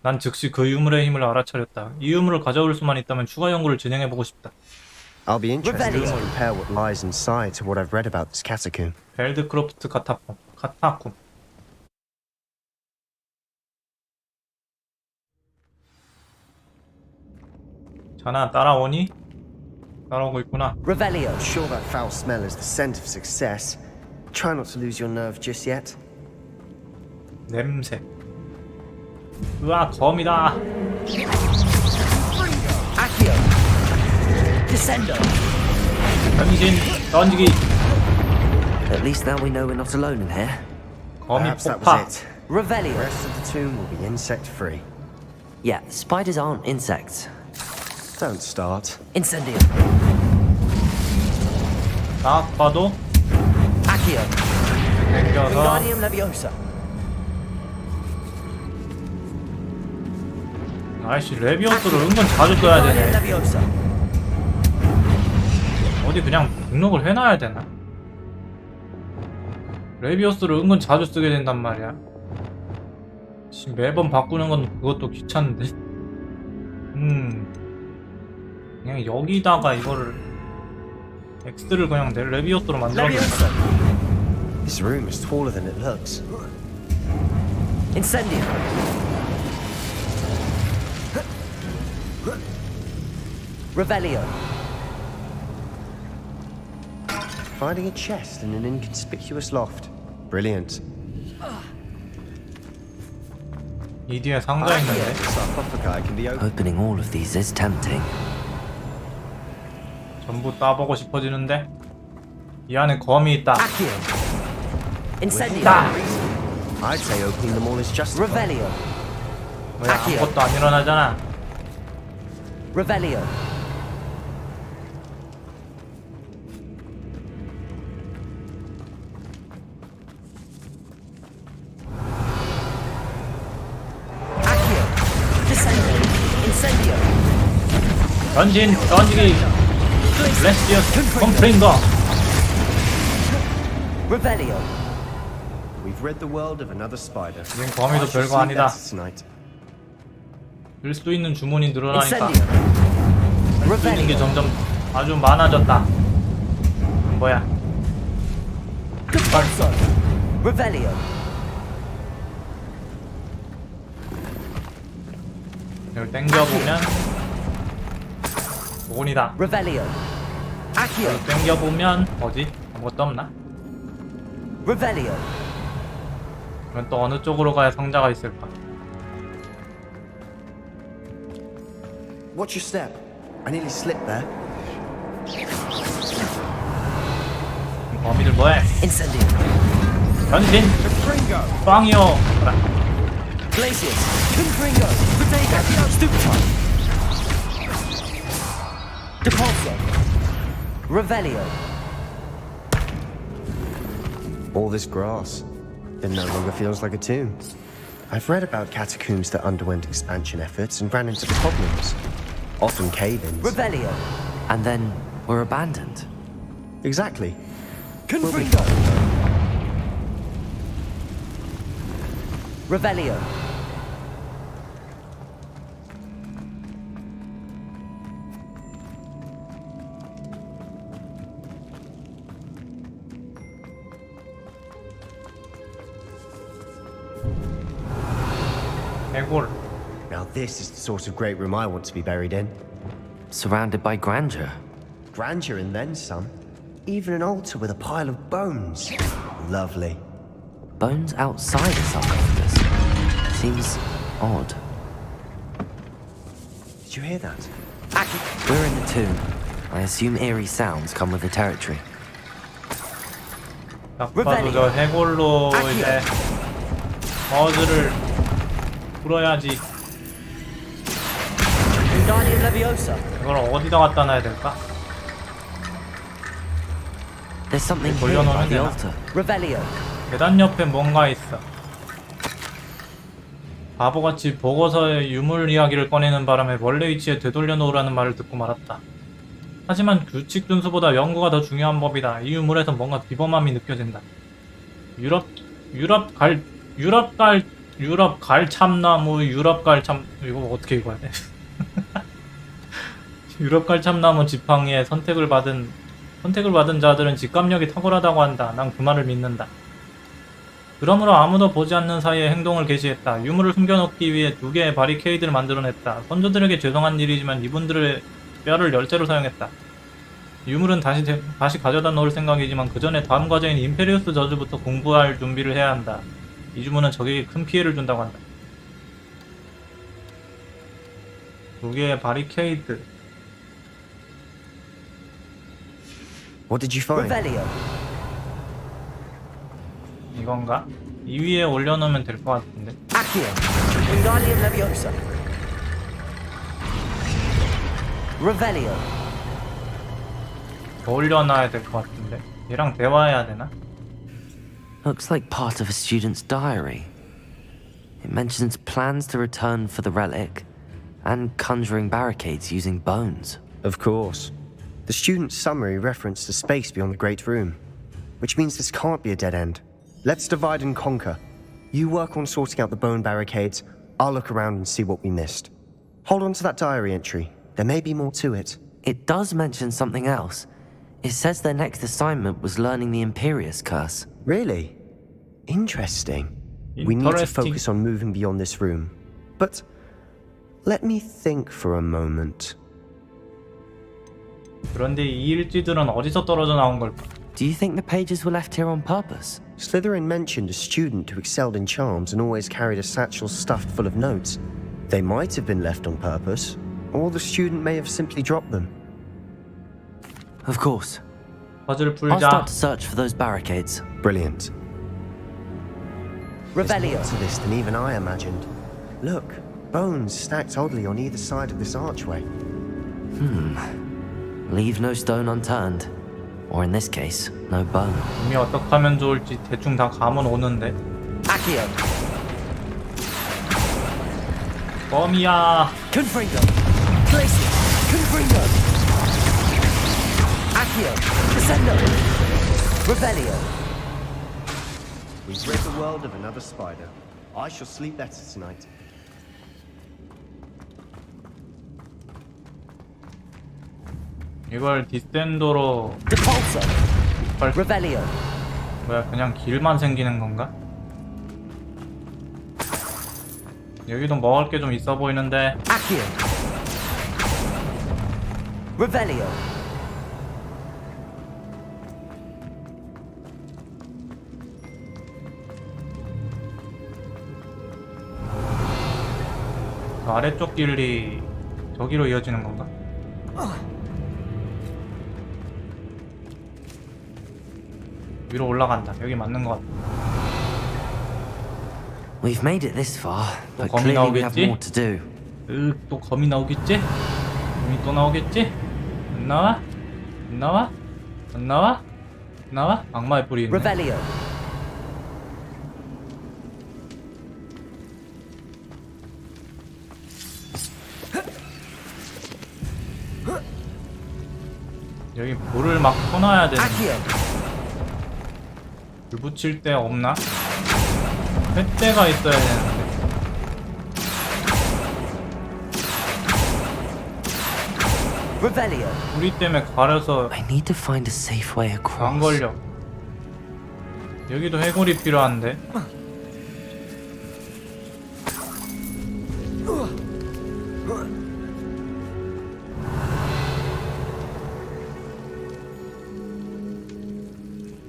난 즉시 그 유물의 힘을 알아차렸다. 이 유물을 가져올 수만 있다면 추가 연구를 진행해보고 싶다. I'll be interested to compare what lies inside to what I've read about this catacomb. 벨드크로프트 카타콤. 자나 따라오니? 따라오고 있구나. Revelio. I'm sure that foul smell is the scent of success. Try not to lose your nerve just yet. 냄새. 으아, 검이다. Accio. Descendo. 변신, 던지기. At least now we know we're not alone in here. 검이 Perhaps that 폭파. was it. Revelio. The rest of the tomb will be insect-free. Yeah, spiders aren't insects. Don't start. Incendio. 딱 봐도 Accio. 당겨서 Wingardium Leviosa. 아이씨, 레비오스를 은근 자주 써야 Wingardium 되네. Leviosa. 어디 그냥 등록을 해놔야 되나? 레비오스를 은근 자주 쓰게 된단 말이야. 씨, 매번 바꾸는 건 그것도 귀찮은데. 그냥 여기다가 이거를 X를 그냥 내 레비오스로 만들어야겠다. Leviosa. This room is taller than it looks. Incendio. Revelio. Finding a chest in an inconspicuous loft. Brilliant. 이 뒤에 상자 있는데. Sarcophagi can be opened. Opening all of these is tempting. 전부 따보고 싶어지는데. 이 안에 검이 있다. Accio. Incendio. 있다. I'd say opening them all is justified. Revelio. 왜 아무것도 안 일어나잖아. Revelio. Accio. Descendo. Incendio. 전진, 던지기. 레스티어스, 컴프링거. Revelio. We've rid the world of another spider. 지금 거미도 I shall 별거 sleep 아니다. better tonight. 들 수 있는 주문이 늘어나니까 Incendio. 할 수 있는 게 점점 아주 많아졌다. 뭐야? Converso. Revelio. 이걸 당겨보면 돈이다. Revelio. Accio. 이걸 당겨보면 뭐지? 아무것도 없나? Revelio. 그럼 또 어느 쪽으로 가야 상자가 있을까? Watch your step. I nearly slipped there. 거미들 뭐해? Incendio. 변신! 빵이요! 뭐라. Glacius. Confringo. Protego. Stupefy. Depulso. Revelio. All this grass. It no longer feels like a tomb. I've read about catacombs that underwent expansion efforts and ran into problems. Often cave-ins. Revelio. And then were abandoned. Exactly. Confringo. Revelio. 해골. Now this is the sort of great room I want to be buried in. Surrounded by grandeur. Grandeur and then some. Even an altar with a pile of bones. Lovely. Bones outside a sarcophagus. Seems odd. Did you hear that? We're in the tomb. I assume eerie sounds come with the territory. 딱 봐도 저 해골로 이제 버즈를 풀어야지. Wingardium Leviosa. 이걸 어디다 갖다 놔야 될까? There's something here by 돌려놓으면 the 되나? altar. Revelio. 계단 옆에 뭔가 있어. 바보같이 보고서의 유물 이야기를 꺼내는 바람에 원래 위치에 되돌려 놓으라는 말을 듣고 말았다. 하지만 규칙 준수보다 연구가 더 중요한 법이다. 이 유물에서 뭔가 비범함이 느껴진다. 유럽 갈참나무, 이거 어떻게 읽어야 돼? 유럽 갈참나무 지팡이에 선택을 받은 자들은 직감력이 탁월하다고 한다. 난 그 말을 믿는다. 그러므로 아무도 보지 않는 사이에 행동을 개시했다. 유물을 숨겨놓기 위해 2개의 바리케이드를 만들어냈다. 선조들에게 죄송한 일이지만 이분들의 뼈를 열쇠로 사용했다. 유물은 다시 가져다 놓을 생각이지만 그 전에 다음 과제인 임페리우스 저주부터 공부할 준비를 해야 한다. 이 주문은 적에게 큰 피해를 준다고 한다. 2개의 바리케이드. What did you find? Revelio. 이건가? 이 위에 올려놓으면 될 것 같은데. Accio. Wingardium Leviosa. Revelio. 더 올려놔야 될 것 같은데. 얘랑 대화해야 되나? Looks like part of a student's diary. It mentions plans to return for the relic and conjuring barricades using bones. Of course. The student's summary referenced the space beyond the Great Room, which means this can't be a dead end. Let's divide and conquer. You work on sorting out the bone barricades, I'll look around and see what we missed. Hold on to that diary entry. There may be more to it. It does mention something else. It says their next assignment was learning the Imperius Curse. Really? Interesting. We need to focus on moving beyond this room. But let me think for a moment. 그런데 이 일지들은 어디서 떨어져 나온 걸까? Do you think the pages were left here on purpose? Slytherin mentioned a student who excelled in charms and always carried a satchel stuffed full of notes. They might have been left on purpose, or the student may have simply dropped them. Of course. 퍼즐 I'll 풀자. start to search for those barricades. Brilliant. There's Revelio. more to this than even I imagined. Look, bones stacked oddly on either side of this archway. Leave no stone unturned. Or in this case, no bone. 이미 어떻게 하면 좋을지 대충 다 감은 오는데. Accio. 껌이야. Confringo. Glacius. Confringo. Accio. Descendo. Revelio. We've rid the world of another spider. I shall sleep better tonight. 이걸 디센도로 Depulso. 발... Revelio. 뭐야 그냥 길만 생기는 건가? 여기도 먹을 게 좀 있어 보이는데. Accio. Revelio. 그 아래쪽 길이 저기로 이어지는 건가? 위로 올라간다. 여기 맞는 것 같아. We've made it this far, but 검이 clearly we have 나오겠지? more to do. 또 검이 나오겠지? 검이 또 나오겠지? 안 나와? 안 나와? 안 나와? 안 나와? 악마의 뿌리 있네. Revelio. 여기 불을 막 켜놔야 되는데. Accio. 불 붙일 데 없나? 횃대가 있어야 되는데. Revelio. 우리 때문에 가려서 I need to find a safe way across. 안 걸려. 여기도 해골이 필요한데.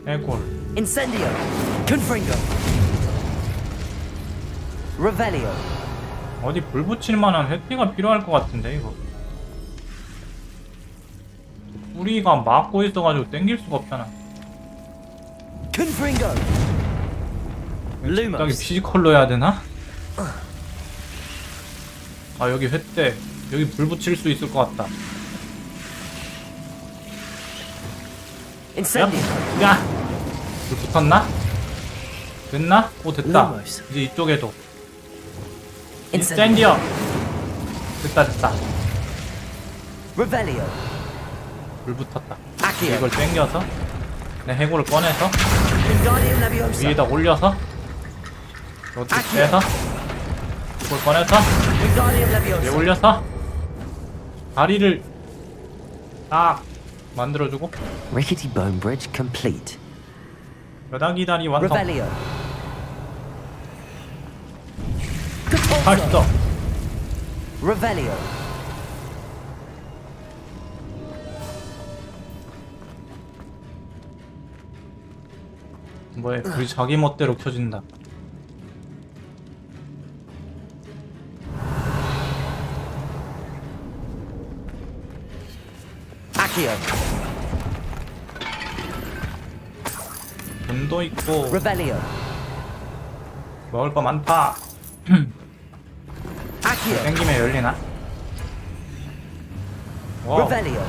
해골. Incendio. Confringo. Revelio. 어디 불 붙일 만한 횃대가 필요할 것 같은데 이거. 뿌리가 막고 있어가지고 땡길 수가 없잖아. Confringo. 딱히 Lumos. 피지컬로 해야 되나? 아 여기 횃대. 여기 불 붙일 수 있을 것 같다. Incendio. 야! 불 붙었나? 됐나? 오 됐다. Lumos. 이제 이쪽에도. Incendio. 인센디어. 됐다. Revelio. 불 붙었다. Accio. 이걸 당겨서 내 해골을 꺼내서 Wingardium Leviosa. 위에다 올려서 이것도 빼서 이걸 꺼내서 Wingardium 위에 Leviosa. 올려서 다리를 딱 만들어주고 Rickety bone bridge complete. 뼈다귀 다리 완성. Revelio. 할 수 있어. Revelio. 뭐야, 그게 자기 멋대로 켜진다. Accio. 돈도 있고 Revelio. 먹을 거 많다. Accio. 땡기면 열리나? 와우. Revelio.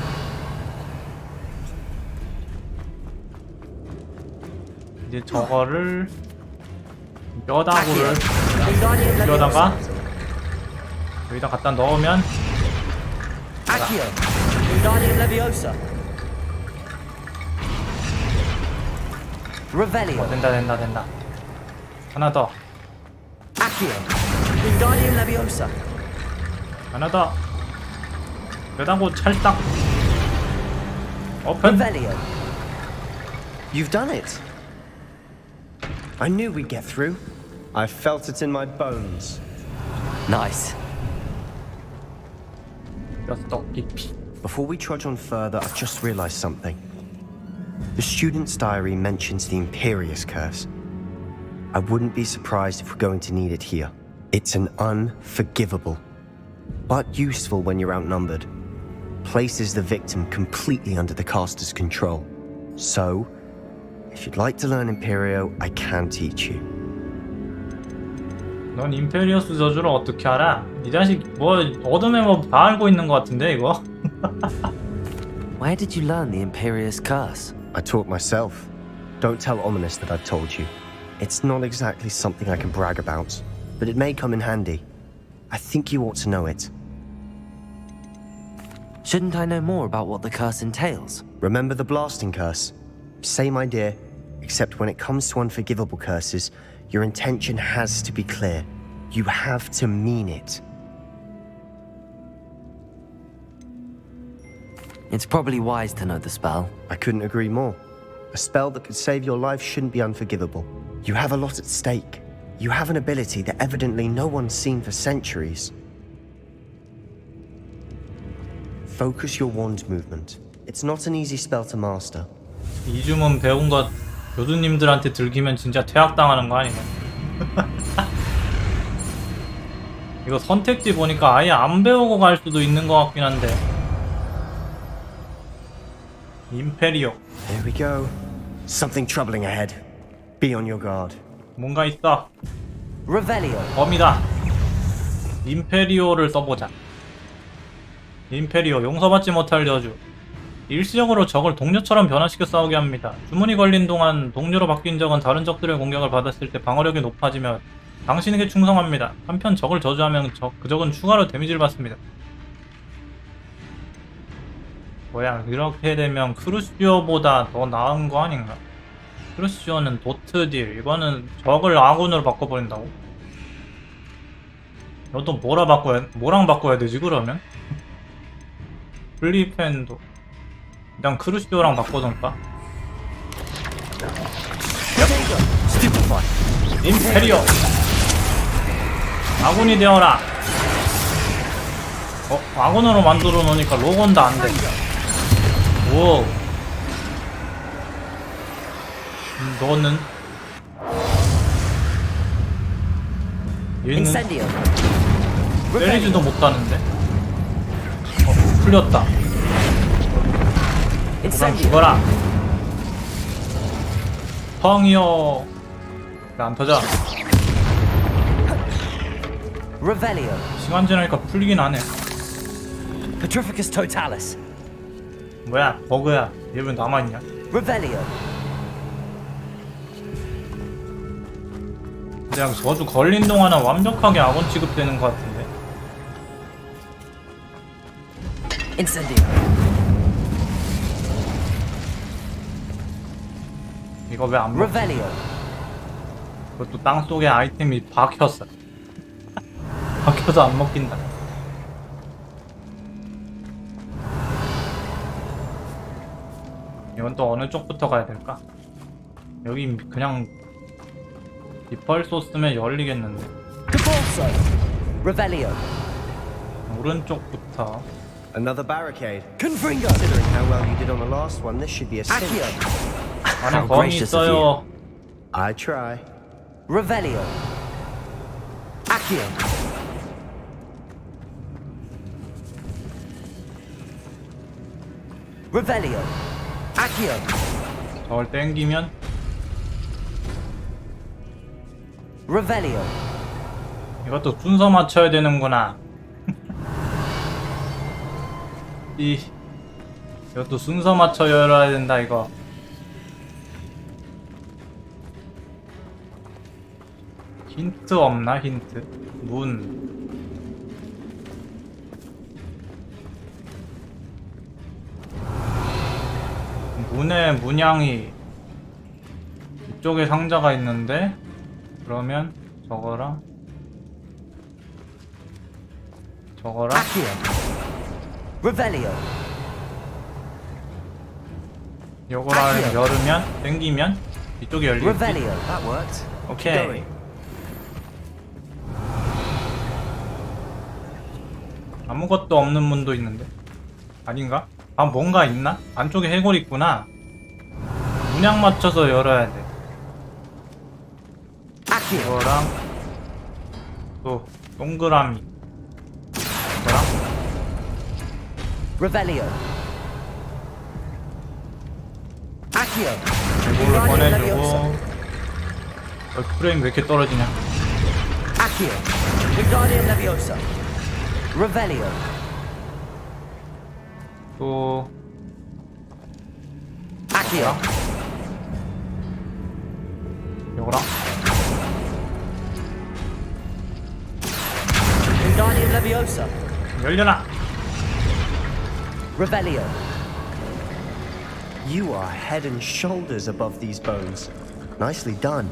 이제 저거를 뼈다구를 여기다가 여기다 갖다 넣으면 Accio. Wingardium Leviosa. Revelio. 된다. 하나 더. Accio. Wingardium Leviosa. 하나 더. 뼈다구 찰싹. 오픈. Revelio. You've done it. I knew we'd get through. I felt it in my bones. Nice. 뼈떡 깊이. Before we trudge on further, I've just realized something. The student's diary mentions the Imperious Curse. I wouldn't be surprised if we're going to need it here. It's an unforgivable, but useful when you're outnumbered. Places the victim completely under the caster's control. So, if you'd like to learn Imperio, I can teach you. 넌 임페리어스 저주를 어떻게 알아? 이 자식 뭐 어둠의 뭐 다 알고 있는 것 같은데 이거? Where did you learn the Imperious Curse? I taught myself. Don't tell Ominous that I've told you. It's not exactly something I can brag about, but it may come in handy. I think you ought to know it. Shouldn't I know more about what the curse entails? Remember the blasting curse? Same idea, except when it comes to unforgivable curses, your intention has to be clear. You have to mean it. It's probably wise to know the spell. I couldn't agree more. A spell that could save your life shouldn't be unforgivable. You have a lot at stake. You have an ability that evidently no one's seen for centuries. Focus your wand movement. It's not an easy spell to master. 이 주문 배운 것 교수님들한테 들키면 진짜 퇴학당하는 거 아니냐? 이거 선택지 보니까 아예 안 배우고 갈 수도 있는 것 같긴 한데. 임페리오. Here we go. Something troubling ahead. Be on your guard. 뭔가 있어. Revelio. 범이다. 임페리오를 써보자. 임페리오, 용서받지 못할 저주. 일시적으로 적을 동료처럼 변화시켜 싸우게 합니다. 주문이 걸린 동안 동료로 바뀐 적은 다른 적들의 공격을 받았을 때 방어력이 높아지며 당신에게 충성합니다. 한편 적을 저주하면 그 적은 추가로 데미지를 받습니다. 뭐야, 이렇게 되면 크루시오보다 더 나은 거 아닌가? 크루시오는 도트딜, 이거는 적을 아군으로 바꿔버린다고? 너도 뭐랑 바꿔야 되지 그러면? 블리펜도 그냥 크루시오랑 바꿔둘까? 임페리오! 아군이 되어라! 아군으로 만들어 놓으니까 로건도 안 돼. 오. 너는? 얘는 때리지도 못하는데? 풀렸다. 그럼 죽어라. 펑이요. 안 터져. Revelio. 시간 지나니까 풀리긴 하네. Petrificus Totalis. 뭐야, 버그야. 얘 왜 남아있냐? Revelio. 그냥 저주 걸린 동안은 완벽하게 악원 취급되는 것 같은데. Incendio. 이거 왜 안 먹지? Revelio. 그것도 땅속에 아이템이 박혔어. 박혀서 안 먹힌다. 이건 또 어느 쪽부터 가야 될까? 여기 그냥 디펄소 쓰면 열리겠는데. Revelio. 오른쪽부터. Another barricade. Confringo. Considering how well you did on the last one, this should be a cinch. 안에 검이 있어요. I try. Revelio. Accio. Revelio. Accio. 저걸 땡기면 Revelio. 이것도 순서 맞춰야 되는구나. 이것도 순서 맞춰 열어야 된다 이거. 힌트 없나 힌트? 문의 문양이 이쪽에 상자가 있는데 그러면 저거랑 Accio. Revelio. 요거랑 열으면 땡기면 이쪽에 열리겠지. Revelio. That worked. 오케이. 아무것도 없는 문도 있는데 아닌가? 아 뭔가 있나? 안쪽에 해골 있구나. 문양 맞춰서 열어야 돼. 이거랑 또 동그라미 이거랑 Revelio. Accio. 이걸로 보내주고. 프레임 왜 이렇게 떨어지냐? Accio. Wingardium Leviosa. Revelio. 또 Accio. 요거랑 Wingardium Leviosa. 열려라. Revelio. You are head and shoulders above these bones. Nicely done.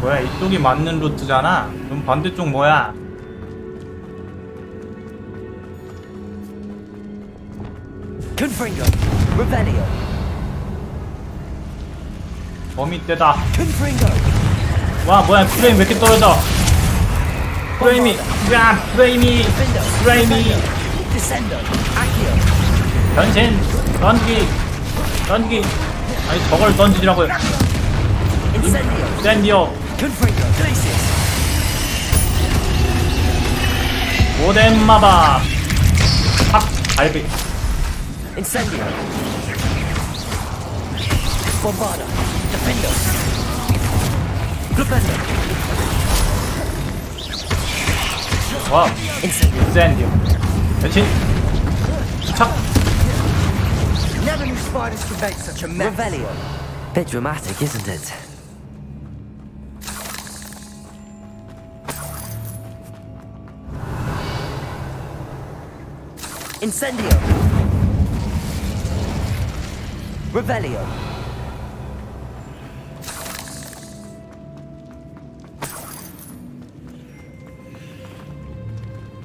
뭐야 이쪽이 맞는 루트잖아. 그럼 반대쪽 뭐야? Confringo. Revelio. 범위때다. Confringo. 와 뭐야 프레임 왜 이렇게 떨어져? 프레임이 프레임이 Descendo. Accio. 변신 던지기 아니 저걸 던지라고요. Incendio. 샌디오 Confringo. Glacius. 모덴 마법 팍 갈비 Incendio. Bombarda. Defendo. Glupendo. 와 Incendio. 샌디오 변신 착 Never knew spiders could make such a mess. Revelio. Bit dramatic, isn't it? Incendio. Revelio.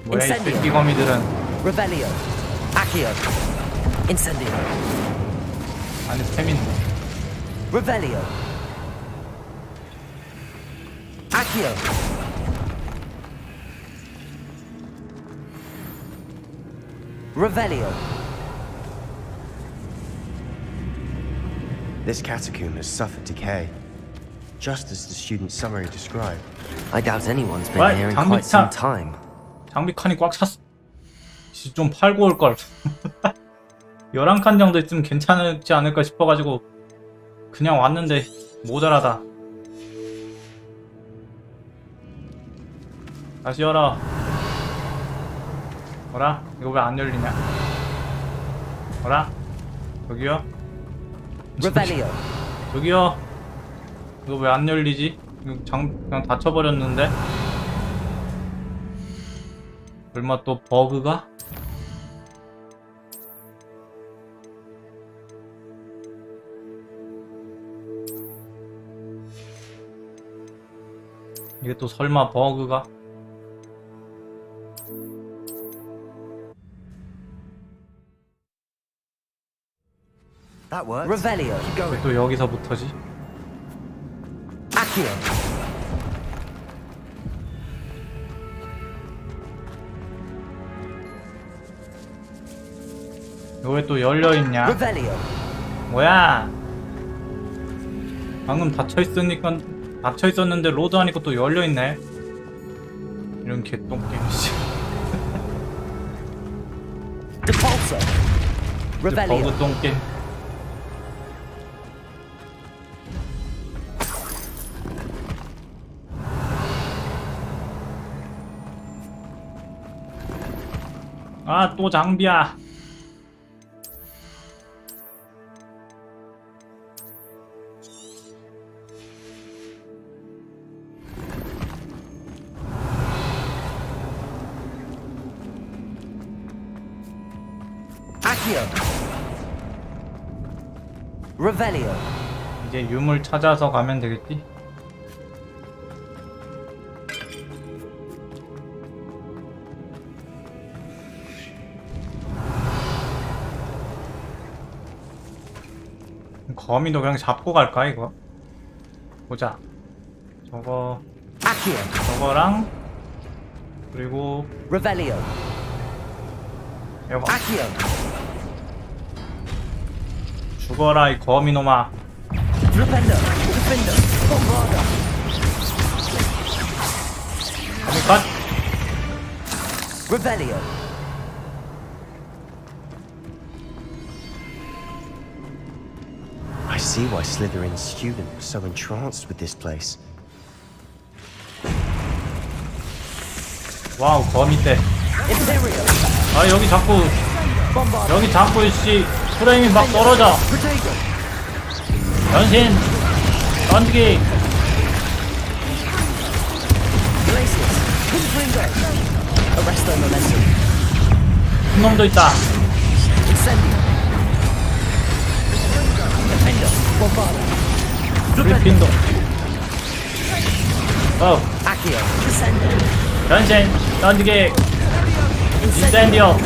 뭐야 이 새끼 거미들은. Revelio. Accio. Incendio. 아니 템인데. Revelio. Accio. Revelio. This catacomb has suffered decay, just as the student's summary described. I doubt anyone's been Right, here in 장비 quite some 차. time. 장비 칸이 꽉 찼어. 좀 팔고 올 걸. 11칸 정도 있으면 괜찮지 않을까 싶어가지고 그냥 왔는데 모자라다. 다시 열어. 뭐라? 이거 왜 안 열리냐? 뭐라? 저기요? Revelio. 저기요? 이거 왜 안 열리지? 이거 그냥 닫혀버렸는데? 얼마 또 버그가? 이게 또 설마 버그가? That worked. Revelio. 왜 또 여기서부터지? Accio. 이거 왜 또 열려있냐? Revelio. 뭐야? 방금 닫혀 있었는데 로드 하니까 또 열려 있네. 이런 개똥 게임 씨. 버그 똥 게임. 아, 또 장비야. Revelio. 이제 유물 찾아서 가면 되겠지? 거미도 그냥 잡고 갈까 이거? 보자. 저거랑 그리고 Revelio. 이거 죽어라 이 거미놈아. 거미컷. Revelio. I see why Slytherin's student was so entranced with this place. 와우 거미떼. 아 여기 자꾸 씨 프레임이 막 떨어져. 변신 던지기. 큰 놈도 있다. 그리핀도. 변신 던지기. 인센디오.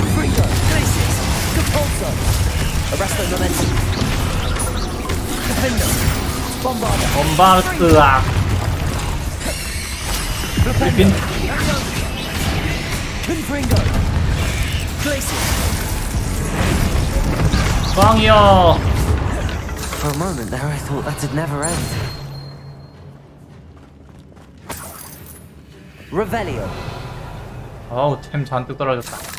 bombardıak. 그리핀. 광이요. For a moment there I thought that'd never end. Revelio. 어우 템 잔뜩 떨어졌다.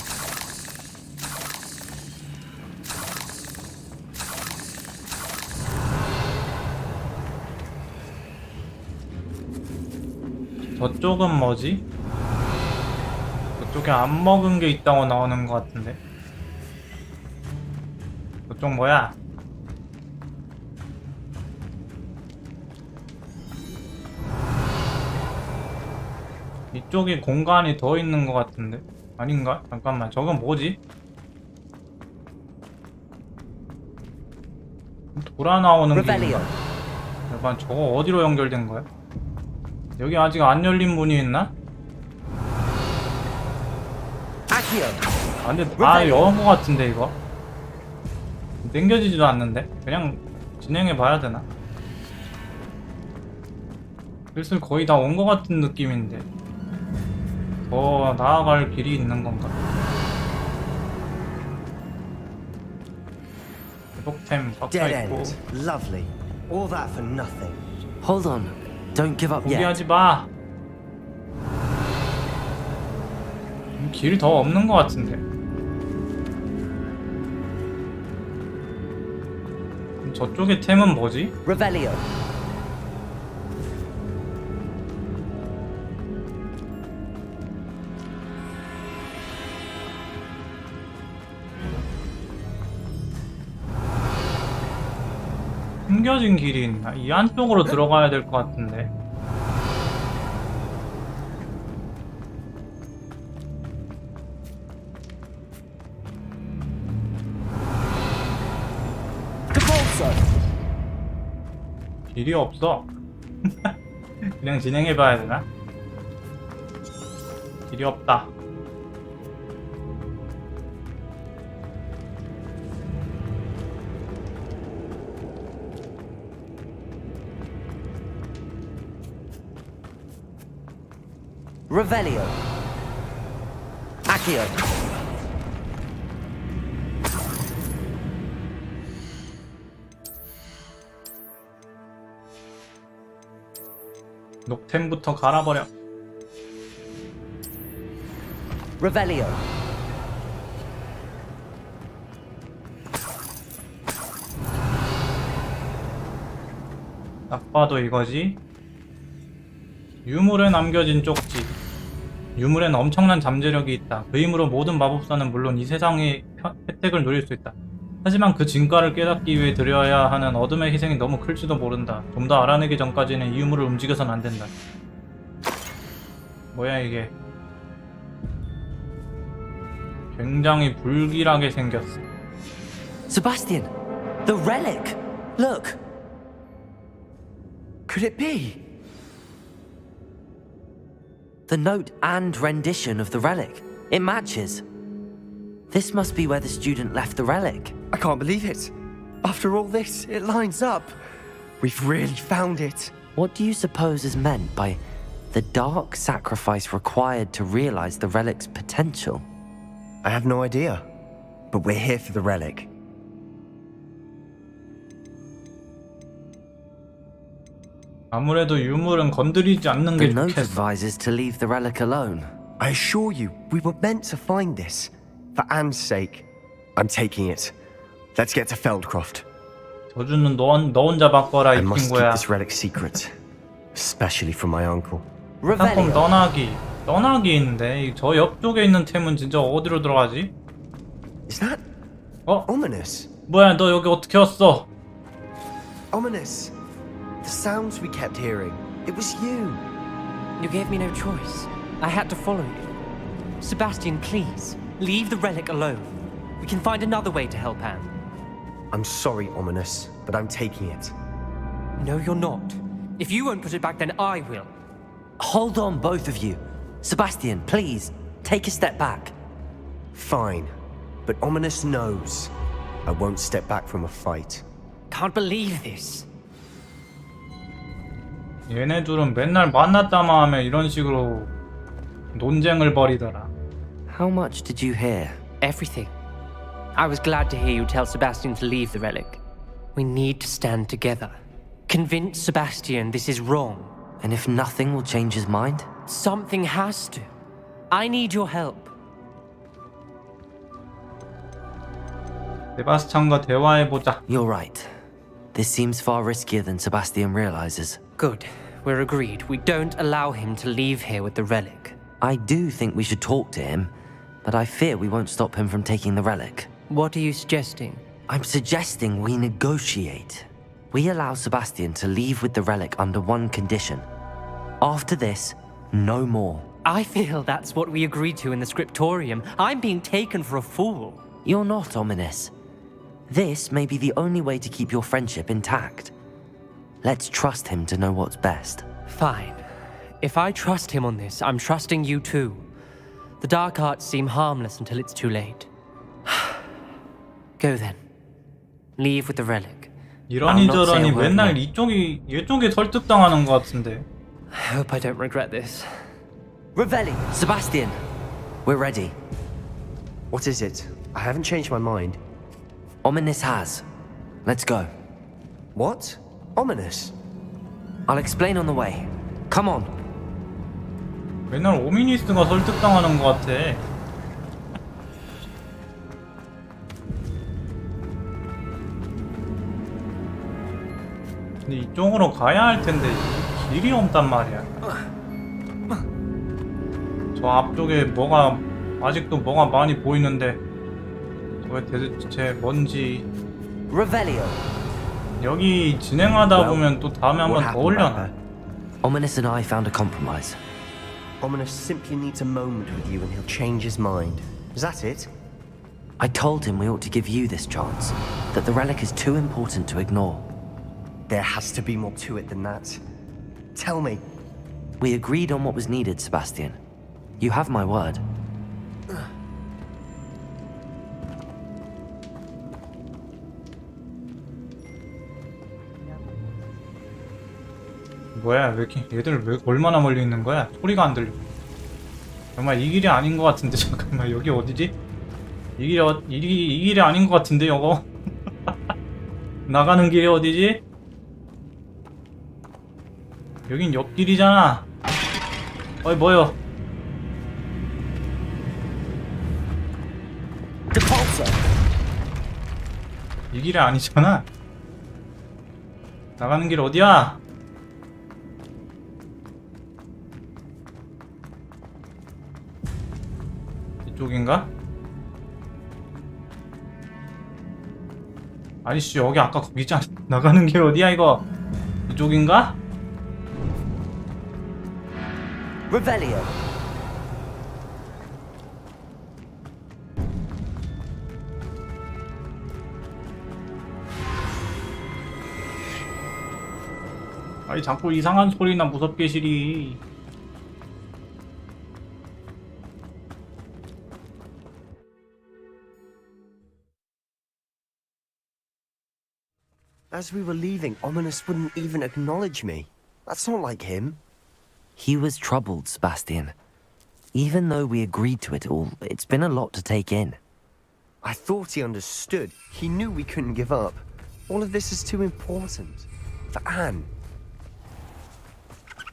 저쪽은 뭐지? 저쪽에 안 먹은 게 있다고 나오는 것 같은데. 저쪽 뭐야? 이쪽에 공간이 더 있는 것 같은데? 아닌가? 잠깐만, 저건 뭐지? 돌아 나오는 게 있나? 잠깐, 저거 어디로 연결된 거야? 여기 아직 안 열린 문이 있나? 아, 근데 여는 것 같은데 이거? 당겨지지도 않는데? 그냥 진행해 봐야 되나? 슬슬 거의 다 온 것 같은 느낌인데 더 나아갈 길이 있는 건가? 회복템 박혀 있고. Lovely. All that for nothing. Hold on. Don't give up yet. 포기하지 마. 길이 더 없는 것 같은데. 저쪽의 템은 뭐지? Revelio. 숨겨진 길이 있나? 이 안쪽으로 들어가야 될 것 같은데. 길이 없어. 그냥 진행해봐야 되나? 길이 없다. Revelio. Accio. 녹템부터 갈아버려. Revelio. 딱 봐도 이거지. 유물에 남겨진 쪽지. 유물엔 엄청난 잠재력이 있다. 그 힘으로 모든 마법사는 물론 이 세상의 혜택을 누릴 수 있다. 하지만 그 진가를 깨닫기 위해 들여야 하는 어둠의 희생이 너무 클지도 모른다. 좀 더 알아내기 전까지는 이 유물을 움직여서는 안 된다. 뭐야 이게. 굉장히 불길하게 생겼어. Sebastian, the relic. Look. Could it be? The note and rendition of the relic. It matches. This must be where the student left the relic. I can't believe it. After all this, it lines up. We've really found it. What do you suppose is meant by the dark sacrifice required to realize the relic's potential? I have no idea. But we're here for the relic. 아무래도 유물은 건드리지 않는 게 The note 좋겠어. advises to leave the relic alone. I assure you, we were meant to find this. For Anne's sake. I'm taking it. Let's get to Feldcroft. 저주는 너 혼자 바꿔라 I 이 must keep 친구야. this relic secret. Especially from my uncle. 상품 떠나기 있는데 저 옆쪽에 있는 템은 진짜 어디로 들어가지? Is that ominous? 뭐야 너 여기 어떻게 왔어? Ominous. The sounds we kept hearing. It was you. You gave me no choice. I had to follow you. Sebastian, please, leave the relic alone. We can find another way to help Anne. I'm sorry, Ominous, but I'm taking it. No, you're not. If you won't put it back, then I will. Hold on, both of you. Sebastian, please, take a step back. Fine, but Ominous knows. I won't step back from a fight. Can't believe this. 얘네 둘은 맨날 만났다만 하면 이런 식으로 논쟁을 벌이더라. How much did you hear? Everything. I was glad to hear you tell Sebastian to leave the relic. We need to stand together. Convince Sebastian this is wrong. And if nothing will change his mind? Something has to. I need your help. 세바스찬과 대화해보자. You're right. This seems far riskier than Sebastian realizes. Good. We're agreed. We don't allow him to leave here with the relic. I do think we should talk to him, but I fear we won't stop him from taking the relic. What are you suggesting? I'm suggesting we negotiate. We allow Sebastian to leave with the relic under one condition. After this, no more. I feel that's what we agreed to in the scriptorium. I'm being taken for a fool. You're not, Ominous. This may be the only way to keep your friendship intact. Let's trust him to know what's best. Fine. If I trust him on this, I'm trusting you too. The dark arts seem harmless until it's too late. Go then. Leave with the relic. 이러니 저러니 맨날 이쪽에 설득당하는 것 같은데. I hope I don't regret this. Revelli, Sebastian, we're ready. What is it? I haven't changed my mind. Ominous has. Let's go. What? Ominous? I'll explain on the way. Come on. 맨날 오미니스가 설득당하는 것 같아. 근데 이쪽으로 가야 할 텐데 길이 없단 말이야. 저 앞쪽에 아직도 뭐가 많이 보이는데 저게 대체 뭔지. Revelio. 여기 진행하다 보면 또 다음에 한번 더 올려놔. Ominous and I found a compromise. Ominous simply needs a moment with you and he'll change his mind. Is that it? I told him we ought to give you this chance, that the relic is too important to ignore. There has to be more to it than that. Tell me. We agreed on what was needed, Sebastian. You have my word. 뭐야 왜 이렇게 얘들 왜 얼마나 멀리 있는 거야? 소리가 안 들려. 정말 이 길이 아닌 것 같은데. 잠깐만 여기 어디지? 이 길이 아닌 것 같은데 이거. 나가는 길이 어디지? 여긴 옆길이잖아. 어이 뭐요? 이 길이 아니잖아. 나가는 길 어디야? 이쪽인가? 아니씨 여기 아까 거기잖아. 나가는 길 어디야 이거? 이쪽인가? Revelio. 아니 자꾸 이상한 소리나 무섭게 시리. As we were leaving, Ominous wouldn't even acknowledge me. That's not like him. He was troubled, Sebastian. Even though we agreed to it all, it's been a lot to take in. I thought he understood. He knew we couldn't give up. All of this is too important. For Anne.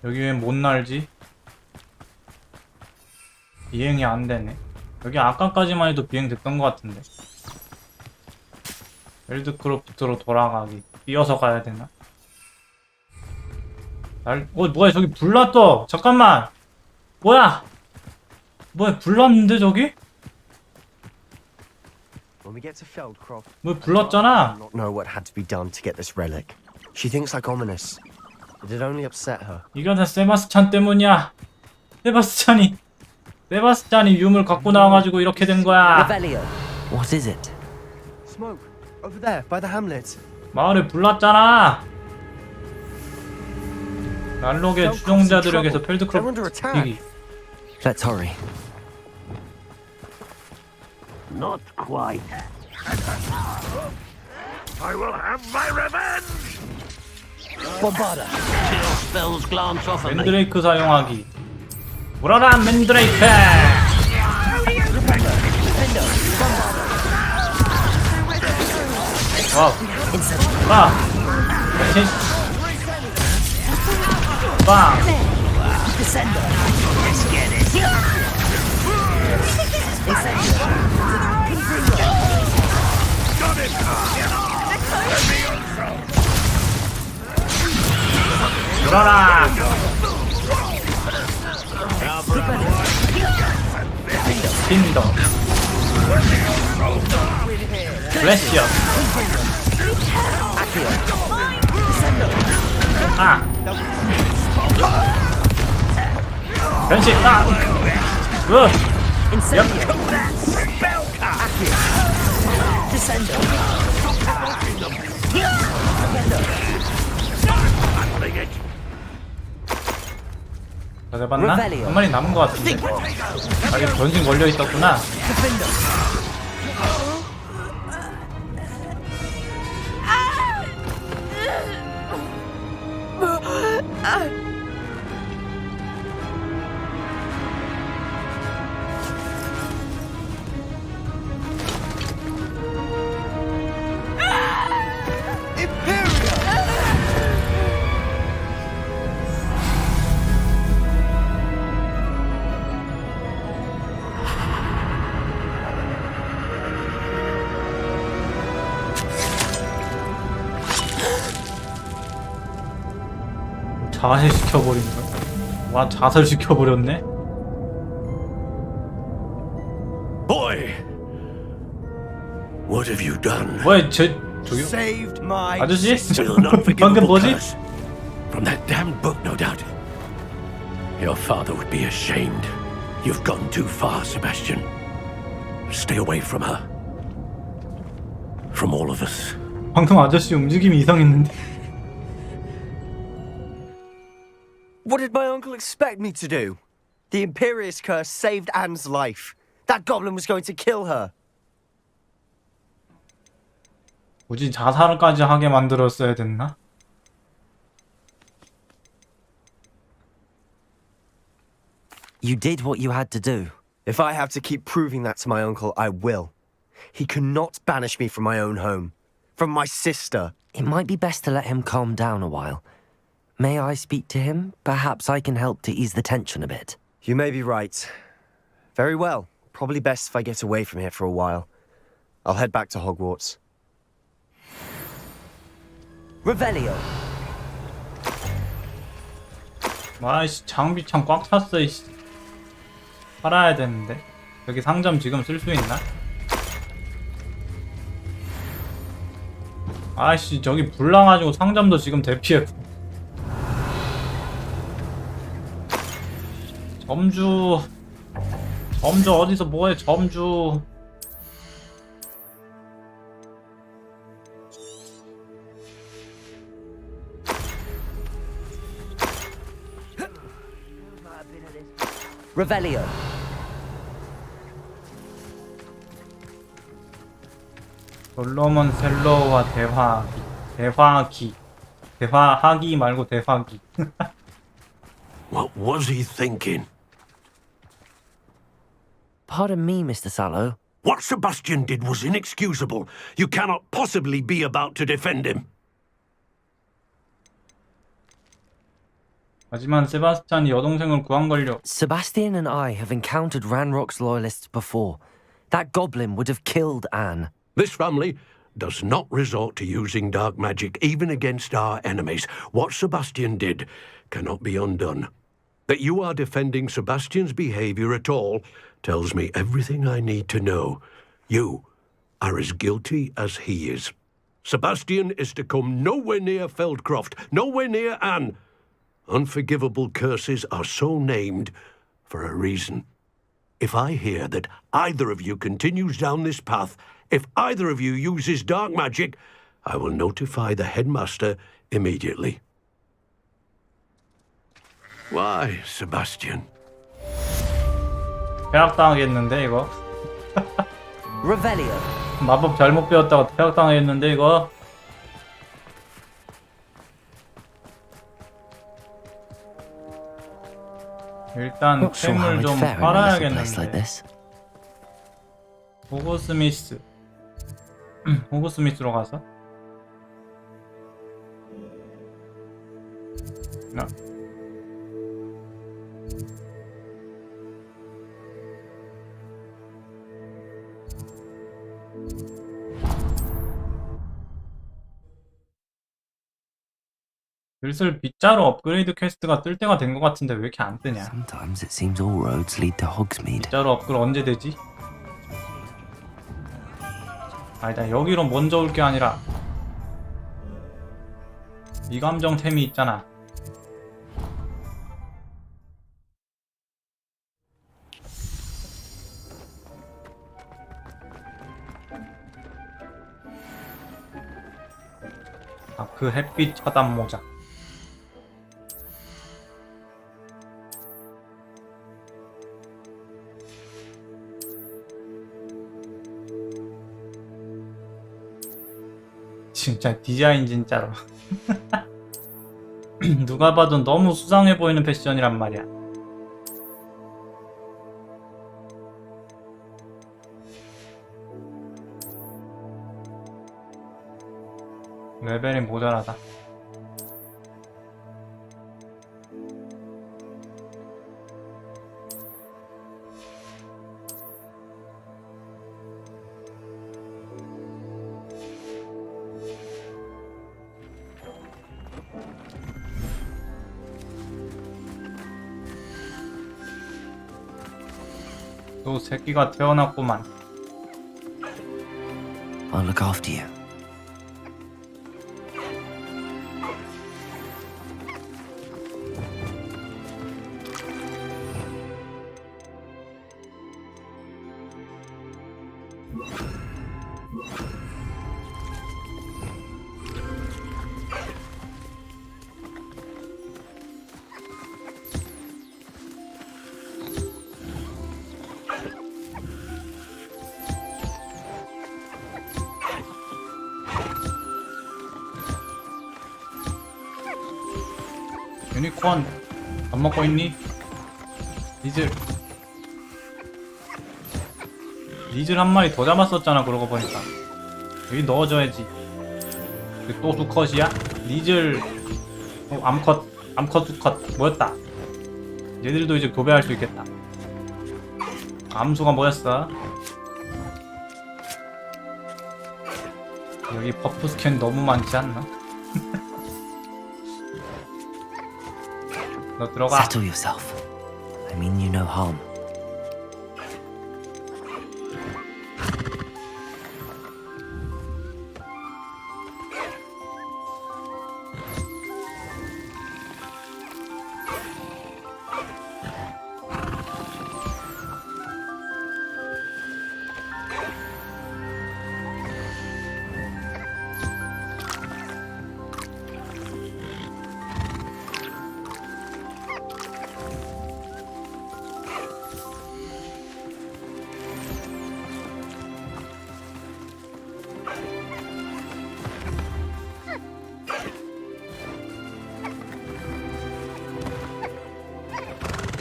여기 왜 못 날지? 비행이 안 되네. 여기 아까까지만 해도 비행 됐던 것 같은데. 웰드크로프트로 돌아가기. 뛰어서 가야 되나? 뭐야 저기 불났어. 잠깐만. 뭐야? 뭐야 불났는데 저기? When we get to Feldcroft, 뭐 불났잖아. not know what had to be done to get this relic. She thinks like Ominous. But it only upset her. 이거 다 세바스찬 때문이야. 세바스찬이 유물 갖고 나와가지고 이렇게 된 거야. Revelio. What is it? Smoke over there by the hamlet. 마을에 불났잖아. 난록의 추종자들에게서 펠드크로프트 이기. Let's hurry. Not quite. I will have my revenge! Bombarda. Till spells glance off of me. 맨드레이크 사용하기. 물어라 맨드레이크. 와우. 와. 빵. 물어라. 핀더. 블레시어. 아. 변신. 아. 으. 다 잡았나? 한 마리 남은 것 같은데? 아, 이게 변신 걸려 있었구나. 자살시켜버린 거야? 와, 자살시켜버렸네? Boy! What have you done? 뭐야, 저기요? Saved my 아저씨? Still an 방금 unforgivable 뭐지? curse. From that damned book, no doubt. Your father would be ashamed. You've gone too far, Sebastian. Stay away from her. From all of us. 방금 아저씨 움직임이 이상했는데? What did my uncle expect me to do? The Imperious curse saved Anne's life. That goblin was going to kill her. 굳이 자살까지 하게 만들었어야 됐나? You did what you had to do. If I have to keep proving that to my uncle, I will. He cannot banish me from my own home. From my sister. It might be best to let him calm down a while. May I speak to him? Perhaps I can help to ease the tension a bit. You may be right. Very well. Probably best if I get away from here for a while. I'll head back to Hogwarts. Revelio. 아이씨, 장비창 꽉 찼어. 이씨. 팔아야 되는데. 여기 상점 지금 쓸 수 있나? 아이씨, 저기 불나가지고 상점도 지금 대피했고. 점주 어디서 뭐해? 점주. Revelio. 솔로몬 셀러와 대화하기 말고 대화기. What was he thinking? Pardon me, Mr. Sallow. What Sebastian did was inexcusable. You cannot possibly be about to defend him. 하지만 세바스찬이 여동생을 구한걸요. Sebastian and I have encountered Ranrock's loyalists before. That goblin would have killed Anne. This family does not resort to using dark magic even against our enemies. What Sebastian did cannot be undone. That you are defending Sebastian's behavior at all tells me everything I need to know. You are as guilty as he is. Sebastian is to come nowhere near Feldcroft, nowhere near Anne. Unforgivable curses are so named for a reason. If I hear that either of you continues down this path, if either of you uses dark magic, I will notify the headmaster immediately. Why, Sebastian? 퇴학당하겠는데 이거? Revelio. 마법 잘못 배웠다가 퇴학당하겠는데 이거? 일단 템을 좀 팔아야겠는데. 호그스미스로 가서 슬슬 빗자루 업그레이드 퀘스트가 뜰 때가 된 것 같은데 왜 이렇게 안 뜨냐? Sometimes it seems all roads lead to Hogsmeade. 빗자루 업그레이드 언제 되지? 아니다, 여기로 먼저 올 게 아니라 미감정템이 있잖아. 아, 그 햇빛 차단 모자. 진짜 디자인 진짜로 누가 봐도 너무 수상해 보이는 패션이란 말이야. 레벨이 모자라다. 또 새끼가 태어났구만. I'll look after you. 유니콘 밥 먹고 있니? 리즐 한 마리 더 잡았었잖아. 그러고 보니까 여기 넣어줘야지. 또 수컷이야? 리즐 암컷 두 컷 모였다. 얘들도 이제 교배할 수 있겠다. 암수가 모였어. 여기 버프 스캔 너무 많지 않나? 너 들어가. Settle yourself. I mean you no harm.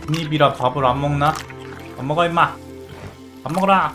입이라 밥을 안 먹나? 안 먹어 임마. 밥 먹어라.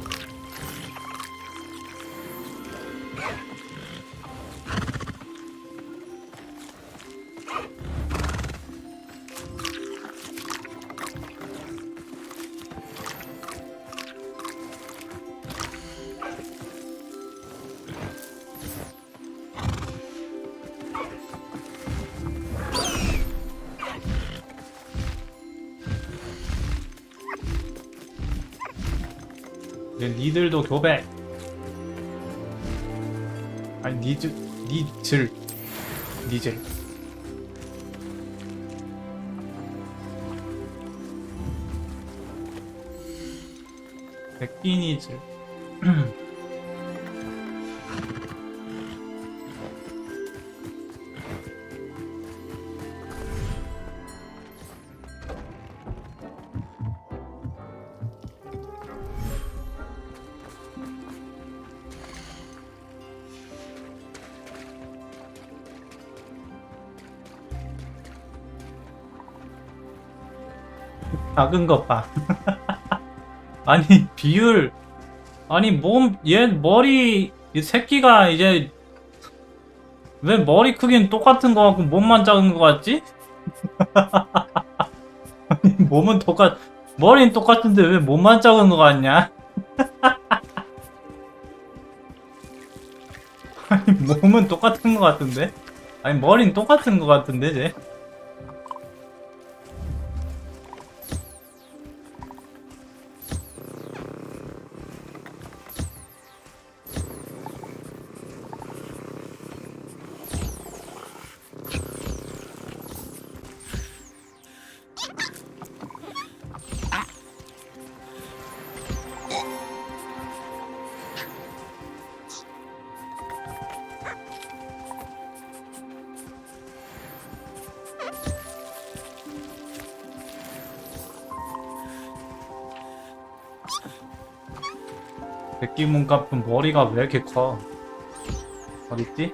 니들도 교배. 아니 니즐. 백기니즐. 작은 것 봐. 아니 비율. 아니 얘 머리 이 새끼가 이제 왜 머리 크기는 똑같은 거 같고 몸만 작은 거 같지? 아니 몸은 머리는 똑같은데 왜 몸만 작은 거 같냐? 아니 몸은 똑같은 거 같은데? 아니 머리는 똑같은 거 같은데 쟤? 새끼 문카프 머리가 왜 이렇게 커? 어딨지?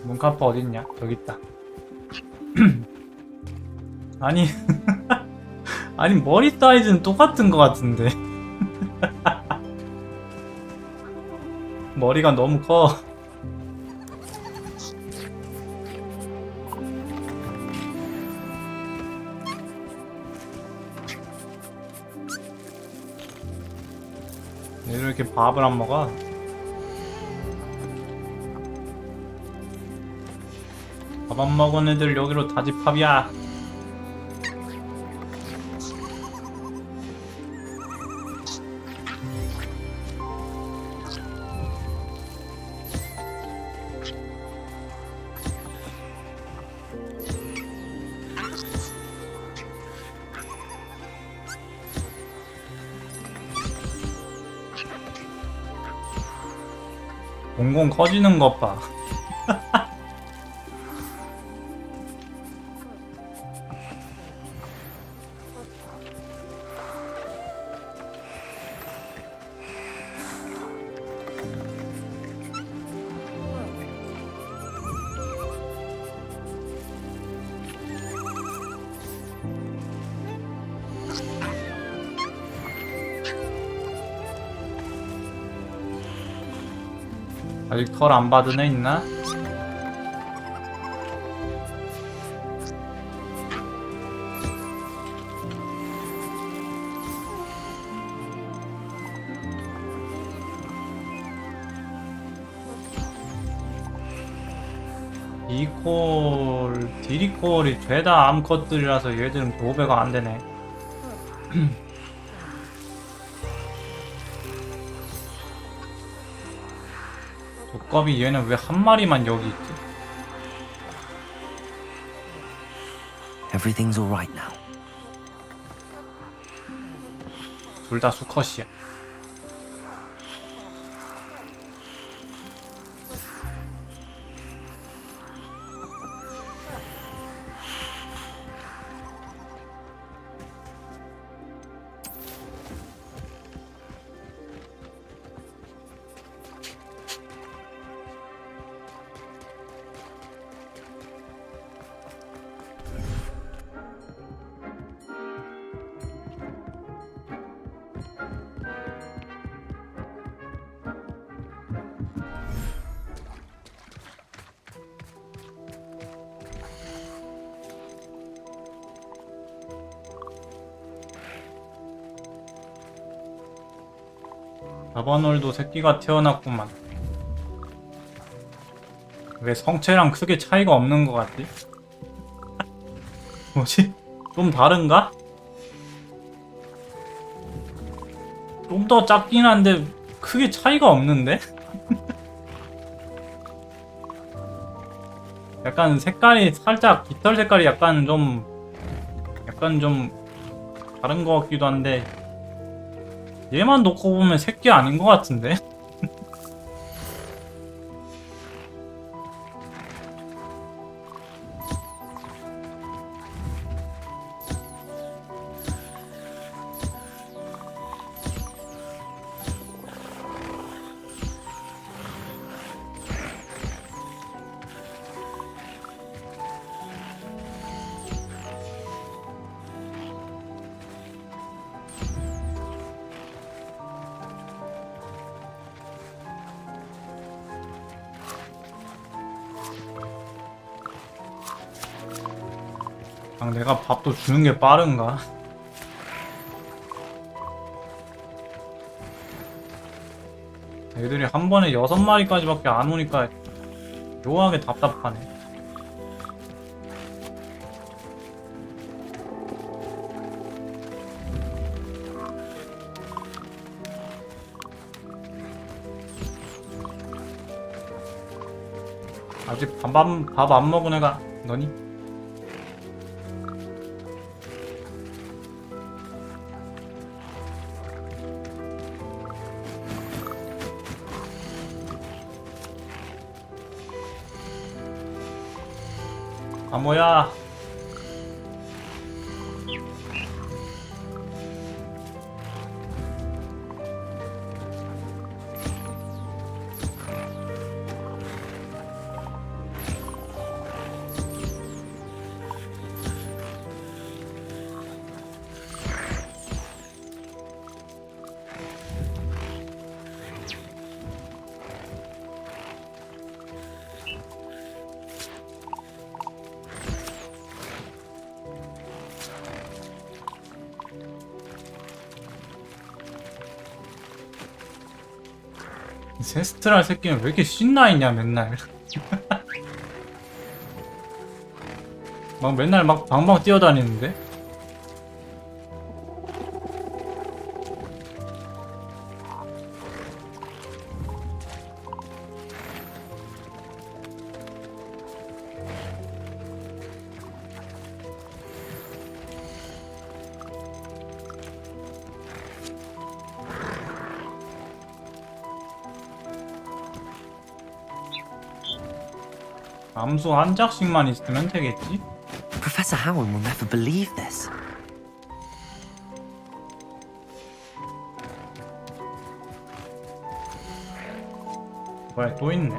문카프 어딨냐? 저기 있다. 아니 아니 머리 사이즈는 똑같은 것 같은데. 머리가 너무 커. 왜 이렇게 밥을 안 먹어? 밥 안 먹은 애들 여기로 다집합이야. 공공 커지는 것 봐. 아직 털 안 받은 애 있나? 디리콜이 죄다 암컷들이라서 얘들은 도배가 안 되네. 두꺼비 얘는 왜 한 마리만 여기 있지? Everything's all right now. 둘 다 수컷이야. 다바놀도 새끼가 태어났구만. 왜 성체랑 크게 차이가 없는 것 같지? 뭐지? 좀 다른가? 좀 더 작긴 한데 크게 차이가 없는데? 약간 색깔이 살짝 깃털 색깔이 약간 좀 다른 것 같기도 한데 얘만 놓고 보면 새끼 아닌 것 같은데? 내가 밥도 주는 게 빠른가? 애들이 한 번에 6마리까지밖에 안 오니까 묘하게 답답하네. 아직 밥 안 먹은 애가 너니? 아 뭐야? 세스트랄 새끼는 왜 이렇게 신나있냐 맨날. 막 맨날 막 방방 뛰어다니는데? 암수 한 장씩만 있으면 되겠지? Professor Howard will never believe this. 뭐야, 또 있네.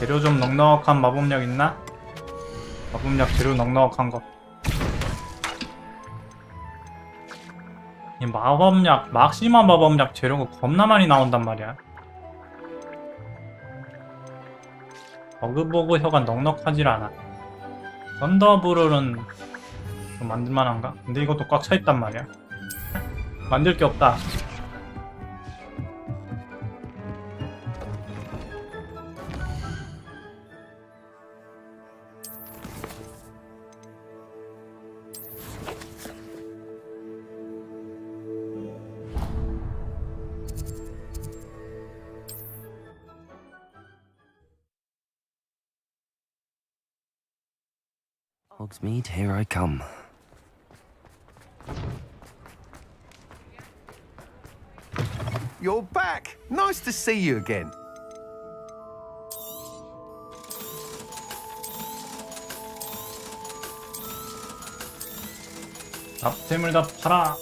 재료 좀 넉넉한 마법약 있나? 마법약 재료 넉넉한 거. 이 마법약, 막시마 마법약 재료가 겁나 많이 나온단 말이야. 버그보그 혀가 넉넉하질 않아. 썬더브롤은 좀 만들만한가? 근데 이것도 꽉 차있단 말이야. 만들 게 없다. Hogsmeade, here I come. You're back! Nice to see you again. 잡템을 다 팔아.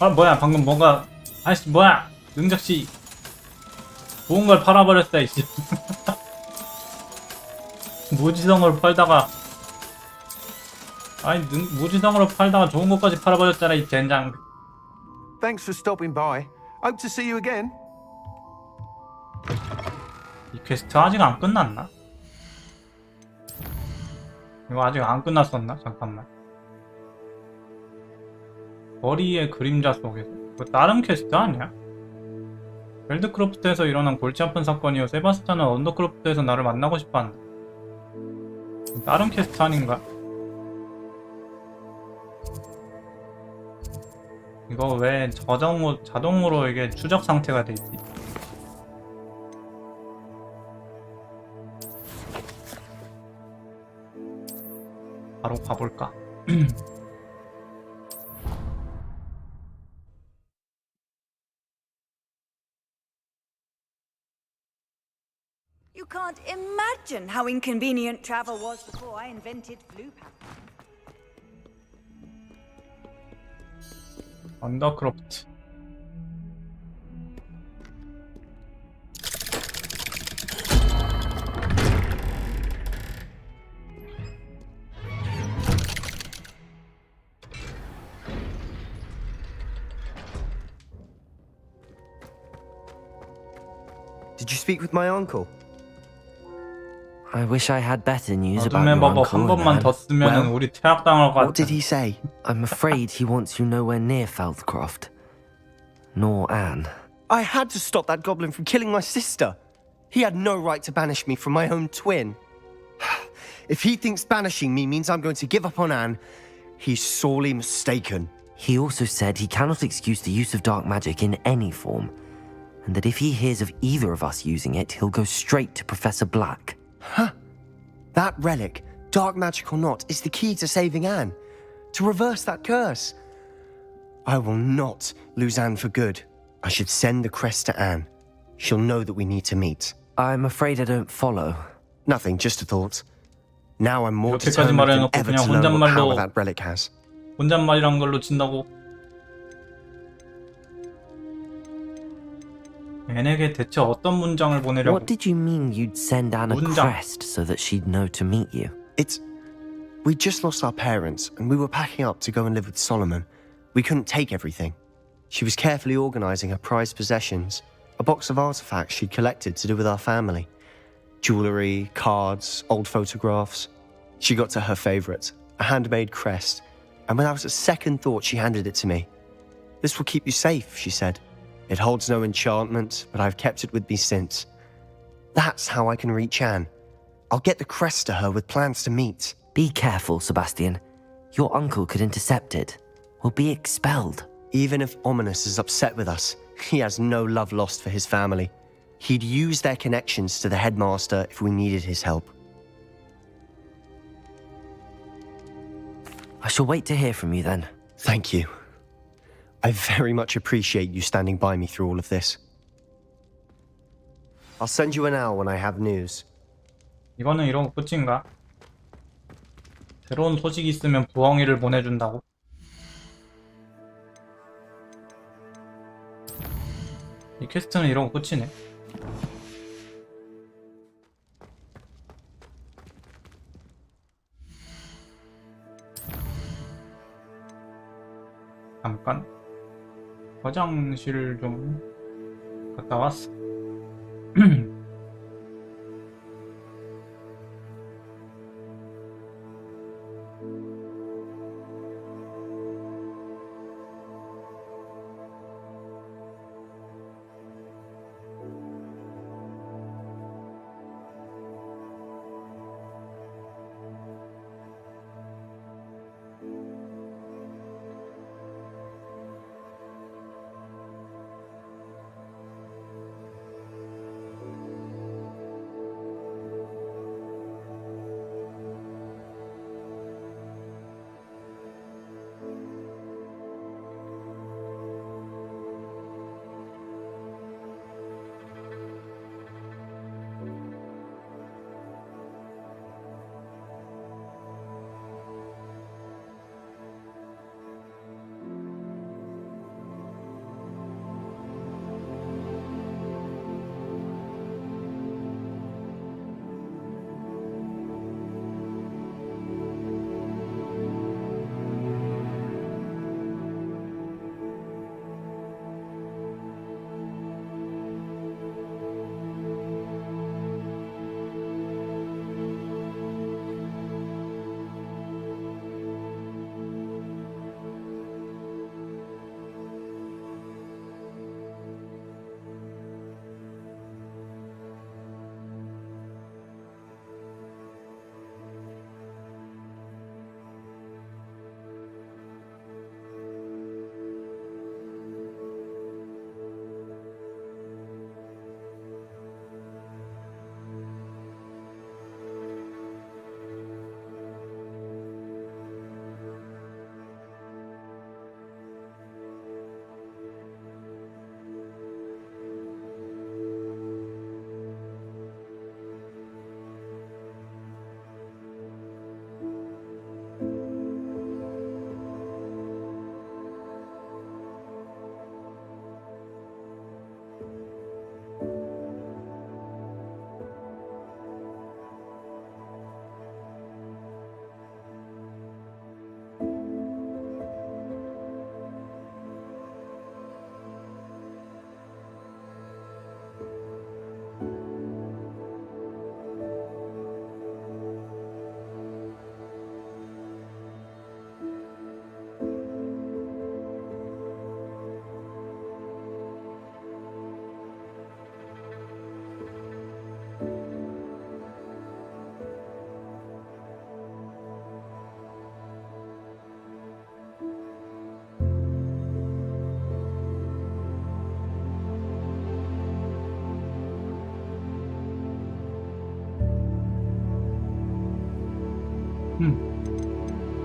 아 뭐야 방금 뭔가 아이씨 뭐야 능적씨 좋은 걸 팔아버렸어 이씨. 무지성으로 팔다가 아니 무지성으로 팔다가 좋은 것까지 팔아버렸잖아 이 젠장. Thanks for stopping by. Hope to see you again. 이 퀘스트 아직 안 끝났나? 이거 아직 안 끝났었나? 잠깐만. 거리의 그림자 속에서 이거 다른 퀘스트 아니야? 벨드크로프트에서 일어난 골치 아픈 사건이요. 세바스찬은 언더크로프트에서 나를 만나고 싶어한다. 다른 퀘스트 아닌가? 이거 왜 자동으로 이게 추적 상태가 돼 있지? 바로 가볼까? You can't imagine how inconvenient travel was before I invented blue pack. 언더크로프트. Did you speak with my uncle? I wish I had better news about 어둠의 your 마법 uncle. 한 번만 Nan. 더 쓰면 Well, 우리 퇴학당할 것 같아. What did he say? I'm afraid he wants you nowhere near Feldcroft. Nor Anne. I had to stop that goblin from killing my sister. He had no right to banish me from my own twin. If he thinks banishing me means I'm going to give up on Anne, he's sorely mistaken. He also said he cannot excuse the use of dark magic in any form, and that if he hears of either of us using it, he'll go straight to Professor Black. Huh? That relic, dark magic or not, is the key to saving Anne. To reverse that curse. I will not lose Anne for good. I should send the crest to Anne. She'll know that we need to meet. I'm afraid I don't follow. Nothing, just a thought. Now I'm more 이렇게까지 determined than 말해놓고 ever 그냥 to learn what power 혼잣말로 that relic has. 혼잣말이란 걸로 친다고. 얘네게 대체 어떤 문장을 보내려고? What did you mean you'd send Anne a 문장. crest so that she'd know to meet you? We just lost our parents, and we were packing up to go and live with Solomon. We couldn't take everything. She was carefully organizing her prized possessions, a box of artifacts she'd collected to do with our family. Jewelry, cards, old photographs. She got to her favorite, a handmade crest, and without a second thought she handed it to me. This will keep you safe, she said. It holds no enchantment, but I've kept it with me since. That's how I can reach Anne. I'll get the crest to her with plans to meet. Be careful, Sebastian. Your uncle could intercept it. We'll be expelled. Even if Ominous is upset with us, he has no love lost for his family. He'd use their connections to the headmaster if we needed his help. I shall wait to hear from you then. Thank you. I very much appreciate you standing by me through all of this. I'll send you an owl when I have news. 이거는 이러고 끝인가? 새로운 소식이 있으면 부엉이를 보내준다고? 이 퀘스트는 이러고 끝이네. 잠깐 화장실 좀 갔다 왔어.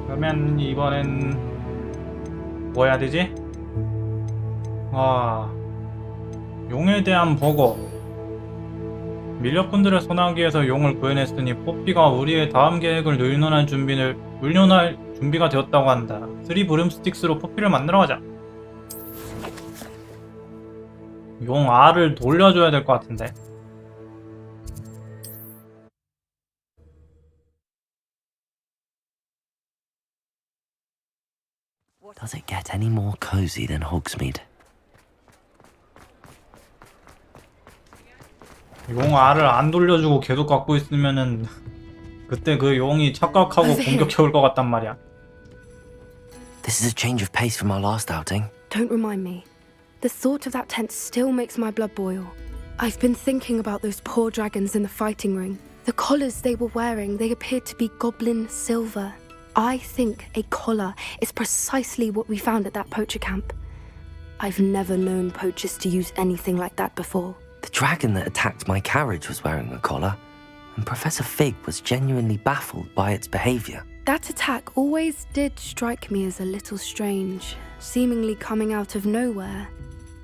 그러면 이번엔 뭐 해야 되지? 용에 대한 보고. 밀렵꾼들을 손하기 위해서 용을 구해냈으니 포피가 우리의 다음 계획을 의논할 준비가 되었다고 한다. 3 브룸스틱스로 포피를 만들어 가자. 용 알을 돌려줘야 될 것 같은데. Does it get any more cozy than Hogsmeade? 용 알을 안 돌려주고 계속 갖고 있으면은 그때 그 용이 착각하고 공격해 올 것 같단 말이야. This is a change of pace from our last outing. Don't remind me. The thought of that tent still makes my blood boil. I've been thinking about those poor dragons in the fighting ring. The collars they were wearing, they appeared to be goblin silver. I think a collar is precisely what we found at that poacher camp. I've never known poachers to use anything like that before. The dragon that attacked my carriage was wearing a collar, and Professor Fig was genuinely baffled by its behavior. That attack always did strike me as a little strange, seemingly coming out of nowhere.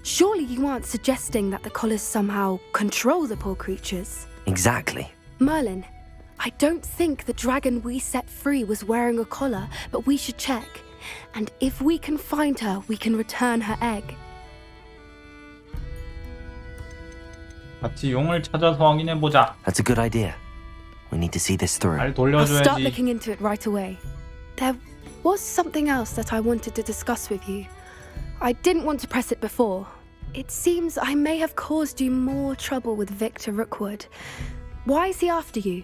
Surely you aren't suggesting that the collars somehow control the poor creatures? Exactly. Merlin, I don't think the dragon we set free was wearing a collar, but we should check. And if we can find her, we can return her egg. 같이 용을 찾아서 확인해보자. That's a good idea. We need to see this through. 잘 I'll start 돌려줘야지. looking into it right away. There was something else that I wanted to discuss with you. I didn't want to press it before. It seems I may have caused you more trouble with Victor Rookwood. Why is he after you?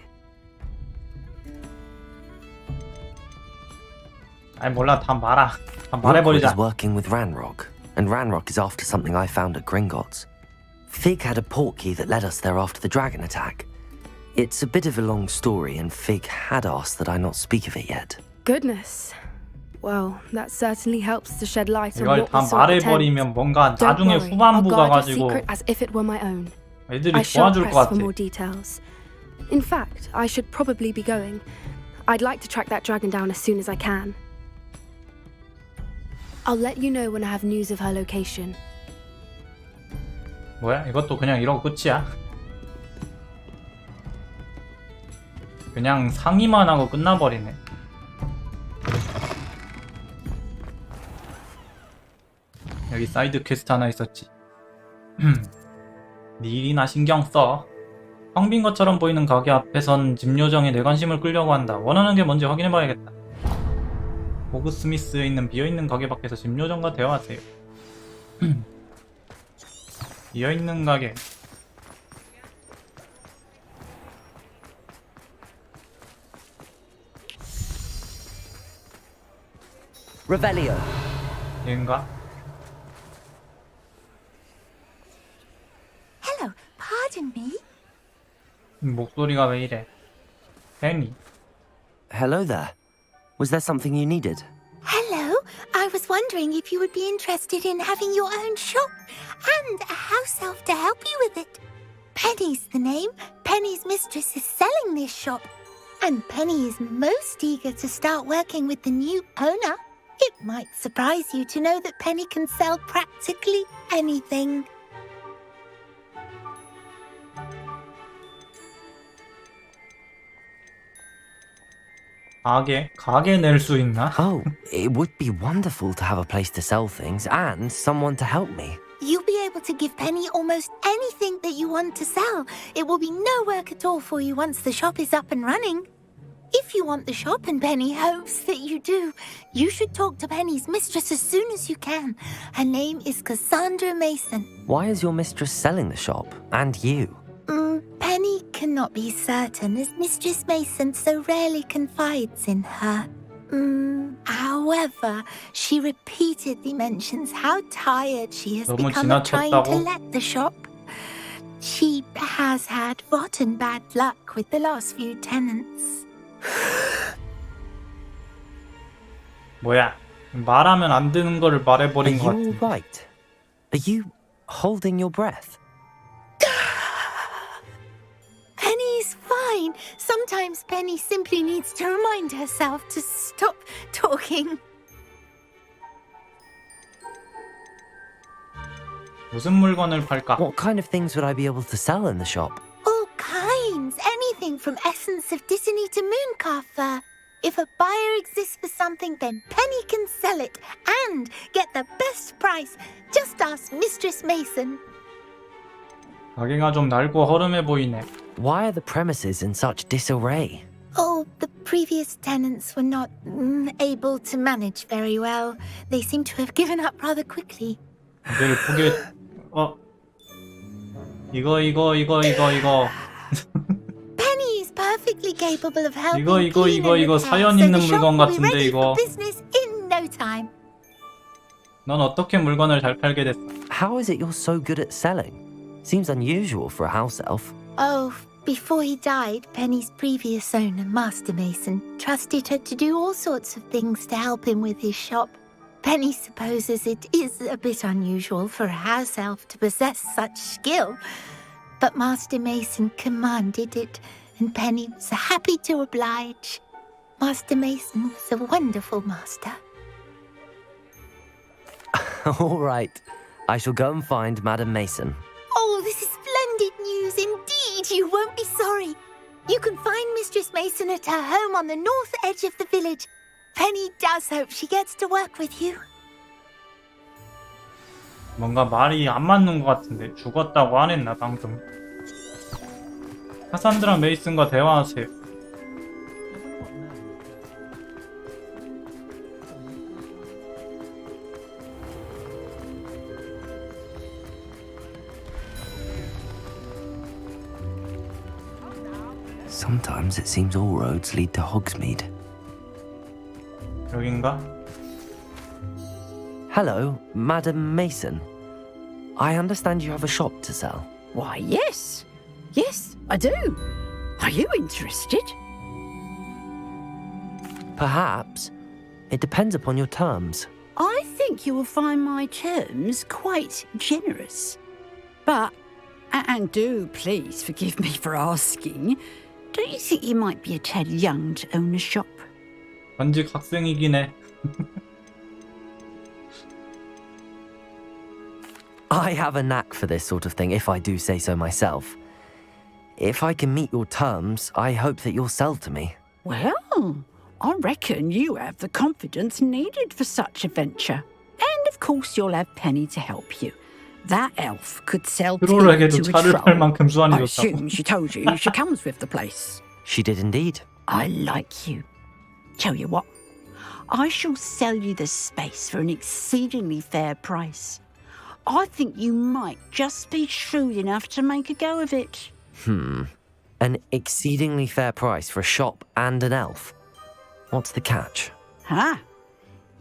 아니 몰라, 다 말아. 다 Rookwood 말해버리자. is working with Ranrock, and Ranrock is after something I found at Gringotts. Fig had a portkey that led us there after the dragon attack. It's a bit of a long story, and Fig had asked that I not speak of it yet. Goodness. Well, that certainly helps to shed light on 이걸 what 다 we saw at the 말해버리면 tent. 뭔가 Don't 나중에 worry, I'll 후반부 guard your 가가지고 secret as if it were my own. 애들이 I shan't 도와줄 것 press for 같아. more details. In fact, I should probably be going. I'd like to track that dragon down as soon as I can. I'll let you know when I have news of her location. 뭐야? 이것도 그냥 이러고 끝이야? 그냥 상의만 하고 끝나버리네. 여기 사이드 퀘스트 하나 있었지. 네 일이나 신경 써. 텅 빈 것처럼 보이는 가게 앞에선 집 요정에 내 관심을 끌려고 한다. 원하는 게 뭔지 확인해봐야겠다. 호그 스미스에 있는 비어있는 가게 밖에서 집 요정과 대화하세요. 비어있는 가게. Revelio. 얘인가? Hello, pardon me. 목소리가 왜 이래? 페니. Hello there. Was there something you needed? Hello, I was wondering if you would be interested in having your own shop and a house elf to help you with it. Penny's the name. Penny's mistress is selling this shop. And Penny is most eager to start working with the new owner. It might surprise you to know that Penny can sell practically anything. 가게 낼 수 있나? Oh, it would be wonderful to have a place to sell things and someone to help me. You'll be able to give Penny almost anything that you want to sell. It will be no work at all for you once the shop is up and running. If you want the shop and Penny hopes that you do, you should talk to Penny's mistress as soon as you can. Her name is Cassandra Mason. Why is your mistress selling the shop? And you? Penny cannot be certain as Mistress Mason so rarely confides in her. However, she repeatedly mentions how tired she has 너무 become of trying to 지나쳤다고? let the shop. She has had rotten bad luck with the last few tenants. 뭐야? 말하면 안 되는 거를 Are 말해버린 것 you all 같아. right? Are you holding your breath? Penny's fine. Sometimes Penny simply needs to remind herself to stop talking. 무슨 물건을 팔까? What kind of things would I be able to sell in the shop? All kinds. Anything from essence of Disney to mooncalf fur. If a buyer exists for something, then Penny can sell it and get the best price. Just ask Mistress Mason. 가게가 좀 낡고 허름해 보이네. Why are the premises in such disarray? Oh, the previous tenants were not able to manage very well. They seem to have given up rather quickly. 가게를 포기해. 이거. Penny is perfectly capable of helping. 이거 사연 있는 물건 같은데 이거. Business in no time. 넌 어떻게 물건을 잘 팔게 됐어? How is it you're so good at selling? Seems unusual for a house elf. Oh, before he died, Penny's previous owner, Master Mason, trusted her to do all sorts of things to help him with his shop. Penny supposes it is a bit unusual for a house elf to possess such skill, but Master Mason commanded it, and Penny was happy to oblige. Master Mason was a wonderful master. All right. I shall go and find Madam Mason. Oh, this is splendid news indeed. You won't be sorry. You can find Mistress Mason at her home on the north edge of the village. Penny does hope she gets to work with you. 뭔가 말이 안 맞는 것 같은데. 죽었다고 안 했나 방금. 카산드라 메이슨과 대화하세요. Sometimes it seems all roads lead to Hogsmeade. 여긴가? Hello, Madam Mason. I understand you have a shop to sell. Why, yes. Yes, I do. Are you interested? Perhaps. It depends upon your terms. I think you will find my terms quite generous. But, and do please forgive me for asking, don't you think you might be a tad young to own a shop? 전직 학생이긴 해. I have a knack for this sort of thing, if I do say so myself. If I can meet your terms, I hope that you'll sell to me. Well, I reckon you have the confidence needed for such a venture. And of course you'll have Penny to help you. That elf could sell tea to 트롤에게도 a 차를 팔 troll. 만큼 수완이 I 좋다고. assume she told you she comes with the place. She did indeed. I like you. Tell you what, I shall sell you the space for an exceedingly fair price. I think you might just be shrewd enough to make a go of it. An exceedingly fair price for a shop and an elf. What's the catch? Huh?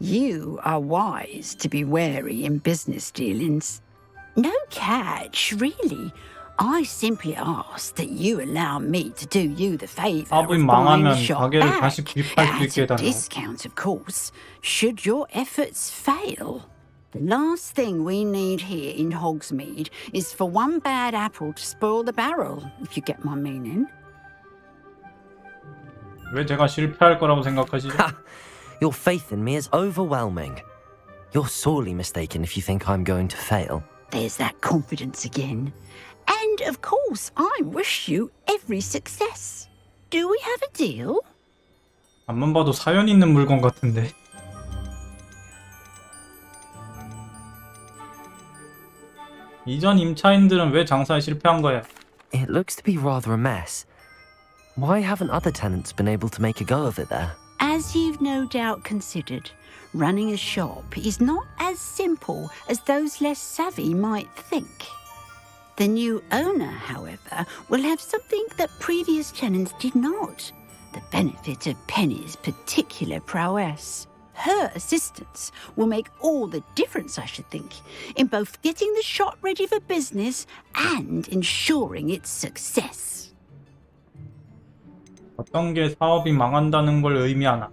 You are wise to be wary in business dealings. No catch, really. I simply ask that you allow me to do you the favour of 사업이 buying the 망하면 shop 가게를 back 다시 구입할 수 at 있게 a 해달라고. discount, of course, should your efforts fail. The last thing we need here in Hogsmeade is for one bad apple to spoil the barrel, if you get my meaning. 왜 제가 실패할 거라고 생각하시죠? Your faith in me is overwhelming. You're sorely mistaken if you think I'm going to fail. There's that confidence again. And of course, I wish you every success. Do we have a deal? 앞만 봐도 사연 있는 물건 같은데. 이전 임차인들은 왜 장사에 실패한 거야? It looks to be rather a mess. Why haven't other tenants been able to make a go of it there? As you've no doubt considered, running a shop is not as simple as those less savvy might think. The new owner, however, will have something that previous tenants did not. The benefit of Penny's particular prowess. Her assistance will make all the difference, I should think, in both getting the shop ready for business and ensuring its success. 어떤 게 사업이 망한다는 걸 의미하나?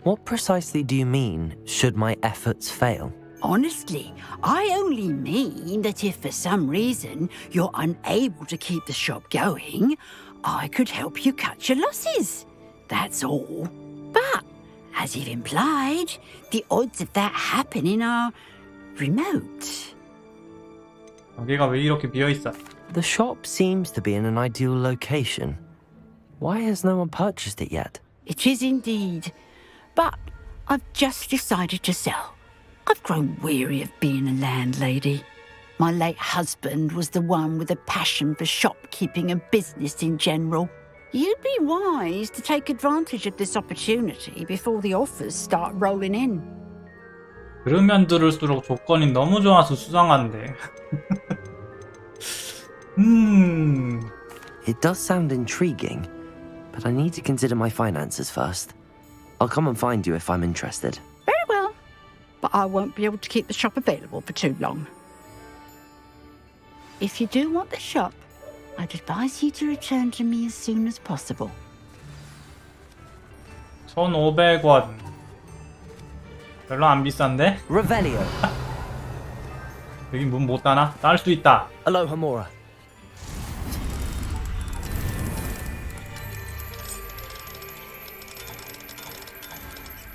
What precisely do you mean, should my efforts fail? Honestly, I only mean that if for some reason you're unable to keep the shop going, I could help you cut your losses. That's all. But, as you've implied, the odds of that happening are remote. 가게가 왜 이렇게 비어있어? The shop seems to be in an ideal location. Why has no one purchased it yet? It is indeed. But I've just decided to sell. I've grown weary of being a landlady. My late husband was the one with a passion for shopkeeping and business in general. You'd be wise to take advantage of this opportunity before the offers start rolling in. 들으면 들을수록 조건이 너무 좋아서 수상한데. It does sound intriguing, but I need to consider my finances first. I'll come and find you if I'm interested. Very well. But I won't be able to keep the shop available for too long. If you do want the shop, I'd advise you to return to me as soon as possible. 1,500원. 별로 안 비싼데? Revelio. 여기 문 못 닫나? 딸 수 있다. Aloha Mora.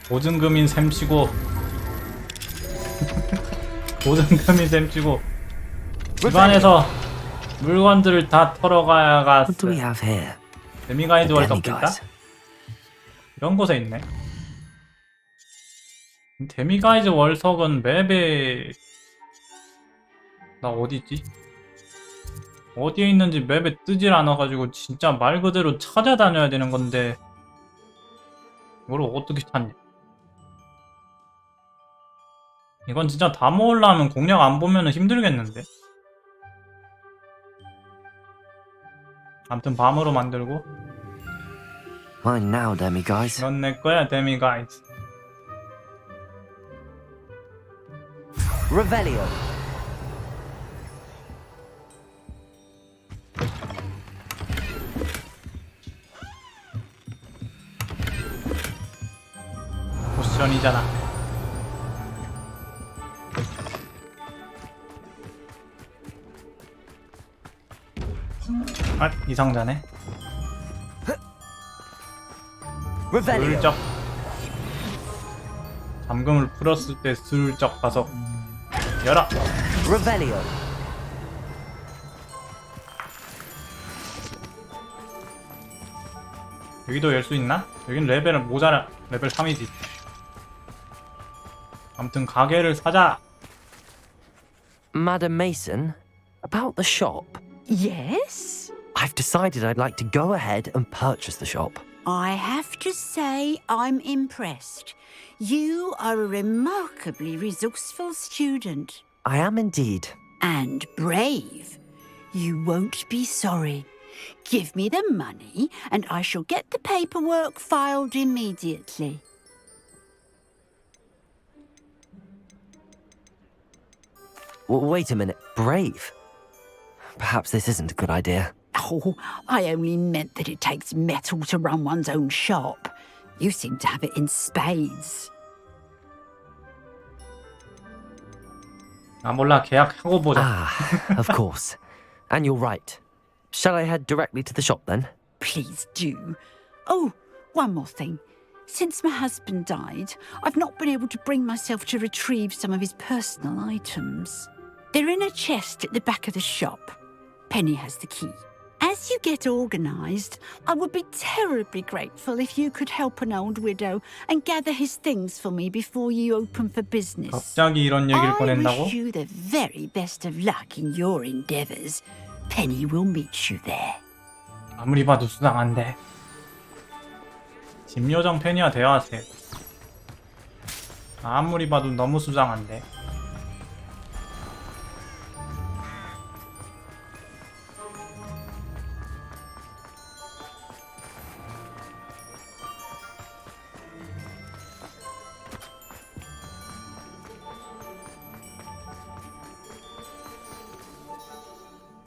보증금인 셈치고 보증금인 셈치고 집안에서 물건들을 다 털어가야 What do we have here? 데미가이즈 월석도 있다? 이런 곳에 있네. 데미가이즈 월석은 맵에... 나 어디있지? 어디에 있는지 맵에 뜨질 않아가지고 진짜 말 그대로 찾아다녀야 되는 건데 이걸 어떻게 찾냐? 이건 진짜 다 모으려면 공략 안 보면 힘들겠는데? 아무튼 밤으로 만들고. Mine now, demi-guys. 넌 내 거야, 데미가이즈. Revelio. 포션이잖아. 아, 이 상자네. 슬쩍 잠금을 풀었을 때 슬쩍 가서 열어. Revelio. 여기도 열 수 있나? 여긴 레벨은 모자라. 레벨 3이지. 아무튼 가게를 사자. Madam Mason, about the shop. Yes? I've decided I'd like to go ahead and purchase the shop. I have to say I'm impressed. You are a remarkably resourceful student. I am indeed. And brave. You won't be sorry. Give me the money, and I shall get the paperwork filed immediately. Wait a minute. Brave? Perhaps this isn't a good idea. Oh, I only meant that it takes metal to run one's own shop. You seem to have it in spades. 아 몰라, 계약하고 보자. Ah, of course. And you're right. Shall I head directly to the shop then? Please do. Oh, one more thing. Since my husband died, I've not been able to bring myself to retrieve some of his personal items. They're in a chest at the back of the shop. Penny has the key. As you get organised, I would be terribly grateful if you could help an old widow and gather his things for me before you open for business. 갑자기 이런 얘기를 I 꺼낸다고? wish you the very best of luck in your endeavours. Penny will meet you there. 아무리 봐도 수상한데. 집요정 페니와 대화하세요. 아무리 봐도 너무 수상한데.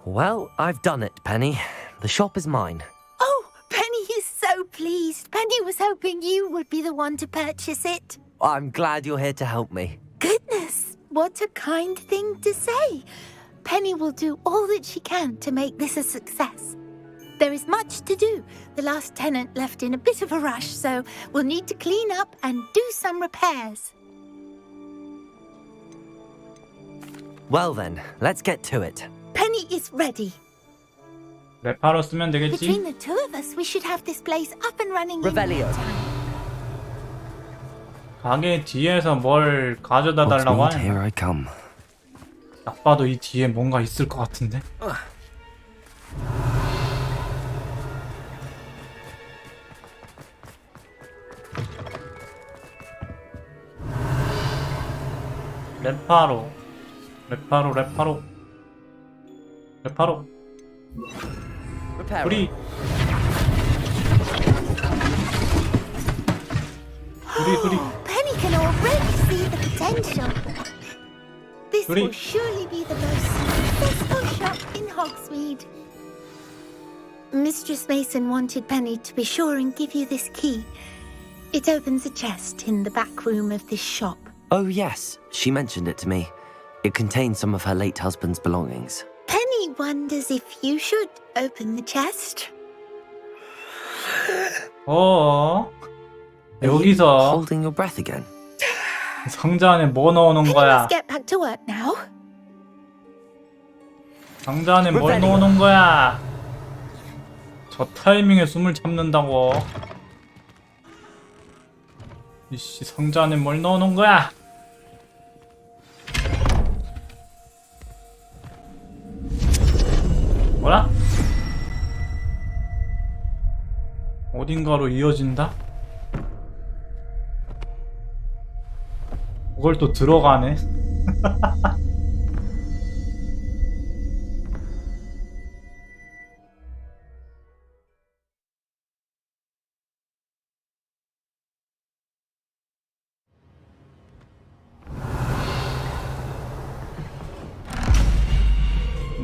Well, I've done it, Penny. The shop is mine. Oh, Penny is so pleased. Penny was hoping you would be the one to purchase it. I'm glad you're here to help me. Goodness, what a kind thing to say. Penny will do all that she can to make this a success. There is much to do. The last tenant left in a bit of a rush, so we'll need to clean up and do some repairs. Well then, let's get to it. Penny is ready. 랩하러 쓰면 되겠지? Between the two of us, we should have this place up and running in Revelio. no time. 가게 뒤에서 뭘 가져다 달라고 What's 하냐? here I come. 딱 봐도 이 뒤에 뭔가 있을 것 같은데? 랩하러 랩하러 랩하러 랩하러 우리 Penny can already see the potential. This Hurry. will surely be the most successful shop in Hogsmeade. Mistress Mason wanted Penny to be sure and give you this key. It opens a chest in the back room of this shop. Oh yes, she mentioned it to me. It contains some of her late husband's belongings. Penny wonders if you should open the chest. 여기서 Holding your breath again. 상자 안에 뭐 넣어놓은 Penny 거야? must get back to work now. 상자 안에 뭘 넣어놓은 거야? 저 타이밍에 숨을 참는다고. 이씨, 상자 안에 뭘 넣어놓은 거야? 뭐라? 어딘가로 이어진다? 그걸 또 들어가네.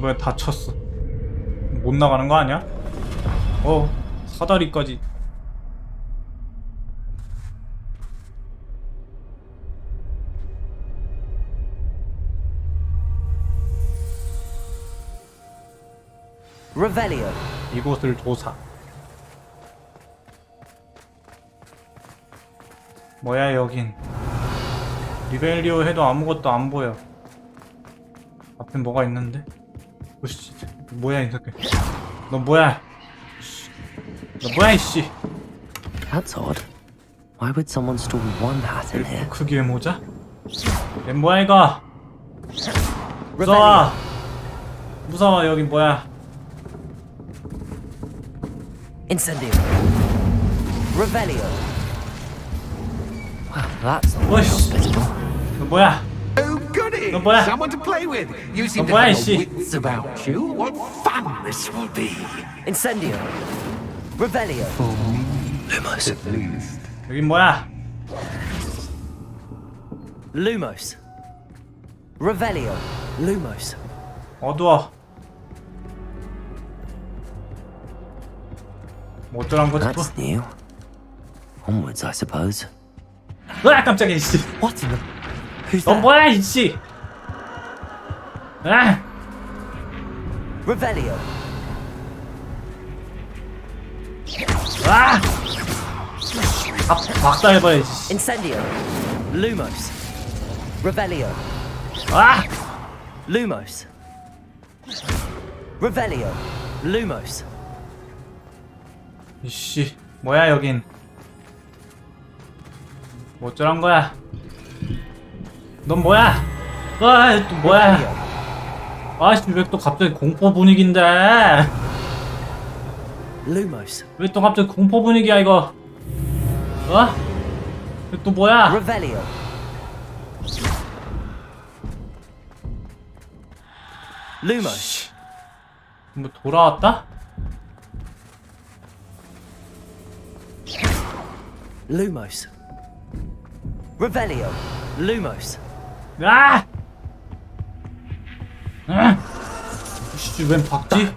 뭐야, 다쳤어. 못 나가는 거 아니야? 사다리까지. Revelio. 이곳을 조사. 뭐야 여긴. 리벨리오 해도 아무것도 안 보여. 앞에 뭐가 있는데? 오씨, 뭐야 이 새끼. 너 뭐야? 너 뭐야 이씨. That's odd. Why would someone store one hat in here? 크기의 모자? 얘 뭐야 이거? 무서워. 무서워. 여긴 뭐야? Incendio. Revelio. Well, that's not 오이씨. 너 뭐야? Oh, goody! 너 뭐야? Someone to play with. You 너 seem to 뭐야 have 이씨. no wits about you. What fun this will be. Incendio. Revelio. For me, Lumos. At least. 여긴 뭐야? Lumos. Revelio. Lumos. 어두워. 뭐 어쩌란 거지? That's new. Onwards, I suppose. 으아, 깜짝이야 이씨. What in the... Who's 너 that? 뭐야 이씨. 아. Revelio. 아. 박살내버려야지. Incendio. Lumos. Revelio. 아. Lumos. Revelio. Lumos. 이씨, 뭐야 여긴? 뭐 어쩌란 거야? 넌 뭐야? 또 뭐야? 아씨, 왜 또 갑자기 공포 분위기인데? Lumos. 왜 또 갑자기 공포 분위기야 이거? 이거 또 뭐야? Revelio. Lumos. 뭐 돌아왔다? Lumos. Revelio. Lumos. 아! 씨, 웬 박쥐?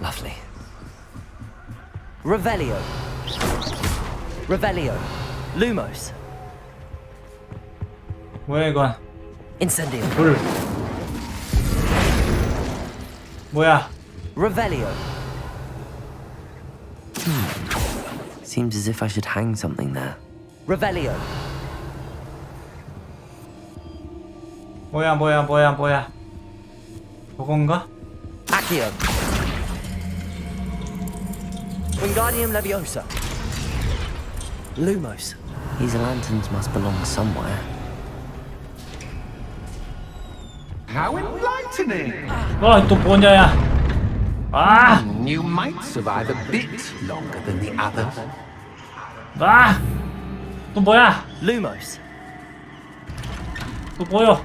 Lovely. Revelio. Revelio. Lumos. 뭐야 이건? Incendio. 불. 뭐야? Revelio. Seems as if I should hang something there. Revelio. 뭐야? 저건가? Accio. Wingardium Leviosa. Lumos. These lanterns must belong somewhere. How enlightening! 또 뭐냐야? 아! You might survive a bit longer than the others. 아! 또 뭐야? Lumos. 또 뭐요?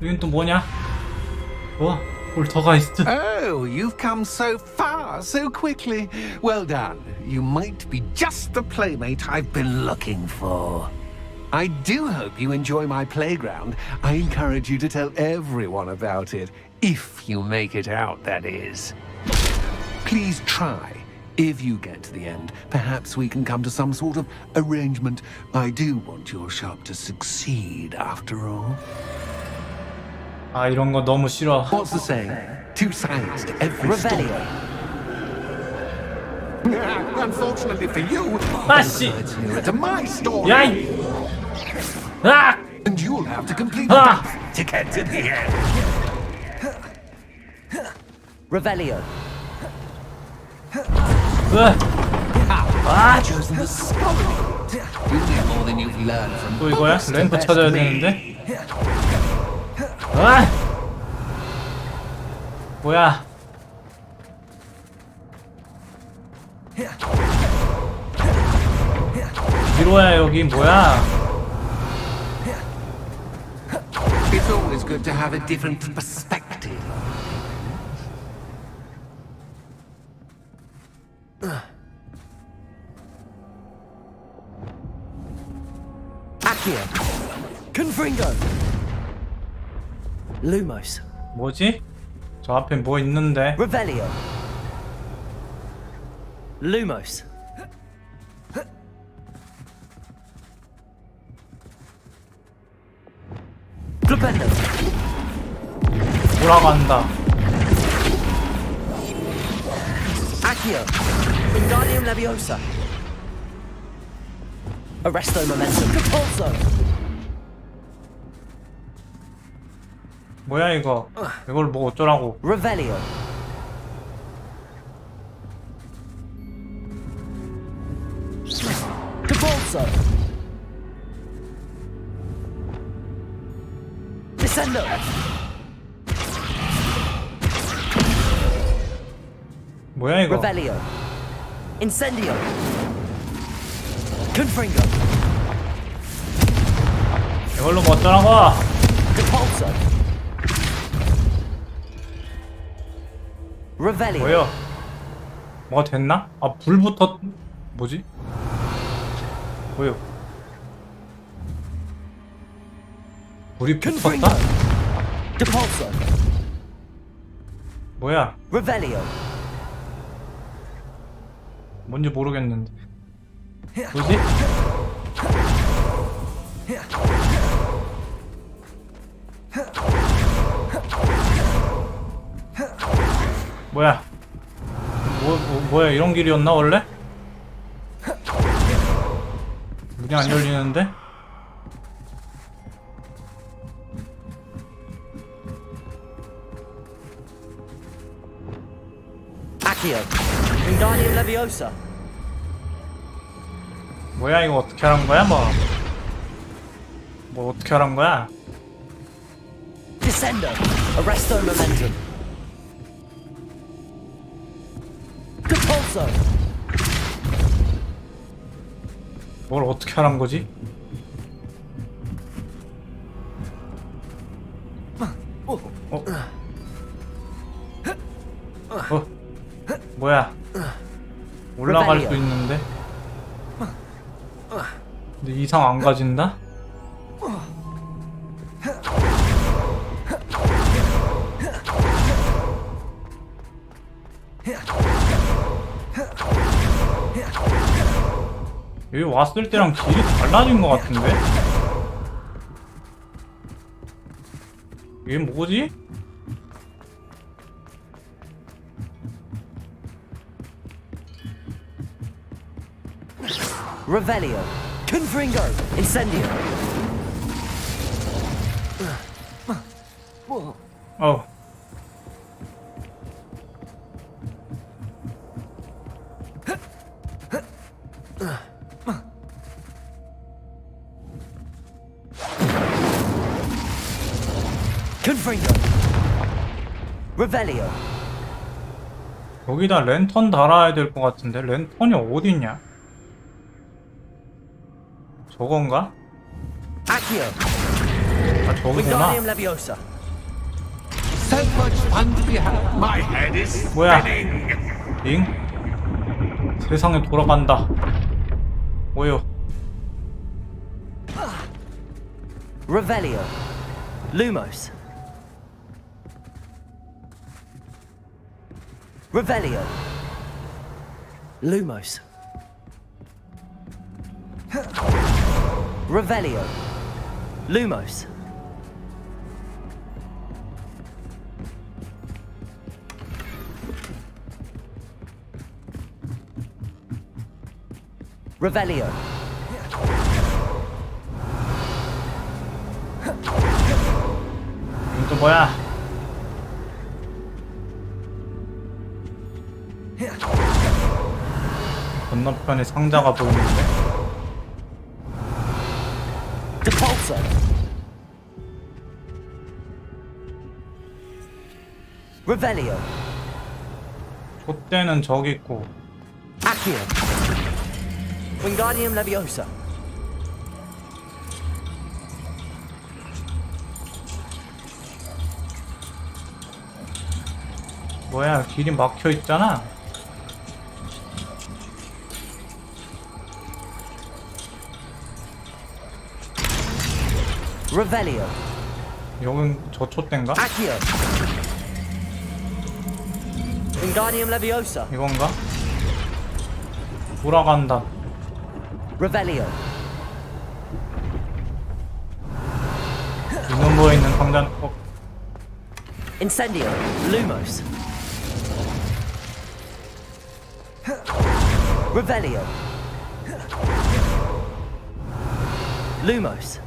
여긴 또 뭐냐? 폴터가이스트. Oh, you've come so far so quickly. Well done. You might be just the playmate I've been looking for. I do hope you enjoy my playground. I encourage you to tell everyone about it. If you make it out, that is. Please try. If you get to the end, perhaps we can come to some sort of arrangement. I do want your shop to succeed, after all. 아, 이런 거 너무 싫어. What's the saying? Two sides to every story. Unfortunately for you, 아씨. to my story. 야, 이. 아! And you'll have to complete the path to get to the end. Revelio. 또 이거야? 램프 찾아야 되는데? 뭐야? 뒤로야 여기 뭐야? It's always good to have a different perspective. Accio. Confringo. Lumos. 뭐지? 저 앞에 뭐 있는데? Revelio. Lumos. Flipendo. 돌아간다. Accio. Wingardium Leviosa. Arresto Momentum. Repulso. 뭐야 이거? 이걸 뭐 어쩌라고? Revelio. Repulso. Descendo. 뭐야 이거? Revelio. Incendio. Confringo. 이걸로 뭐 어쩌라고? Repulso. Revelio. 뭐야? 뭐가 됐나? 아 불부터 뭐지? 뭐요? 불이 붙었다? Repulso. 뭐야? Revelio. 뭔지 모르겠는데. 뭐지? 뭐야? 뭐야 이런 길이었나 원래? 문이 안 열리는데? Accio. Wingardium Leviosa. 뭐야 이거 어떻게 하란 거야 뭐? 뭐 어떻게 하란 거야? Descendo. Arresto Momentum. Repulso. 뭘 어떻게 하란 거지? 뭐야? 올라갈 수 있는데? 근데 이상 안 가진다? 여기 왔을 때랑 길이 달라진 것 같은데? 이게 뭐지? Revelio. Confringo. Incendio. 어. Confringo. Revelio. 여기다 랜턴 달아야 될 것 같은데 랜턴이 어딨냐? 저건가? Accio. 아 저거구나. Wingardium Leviosa. So much fun to be had. My head is 뭐야? spinning. 잉? 세상에 돌아간다. 뭐요? Revelio. Lumos. Revelio. Lumos. Revelio. Lumos. Revelio. 이건 또 뭐야? 건너편에 상자가 보이는데? Depulso. Revelio. 촛대는 저기 있고. Accio. Wingardium Leviosa. 뭐야, 길이 막혀 있잖아. Revelio. 여긴 저 촛대인가? Accio. Wingardium Leviosa. 이건가? 돌아간다. Revelio. 이놈부에 있는 상자는 Incendio. Lumos. Revelio. Lumos.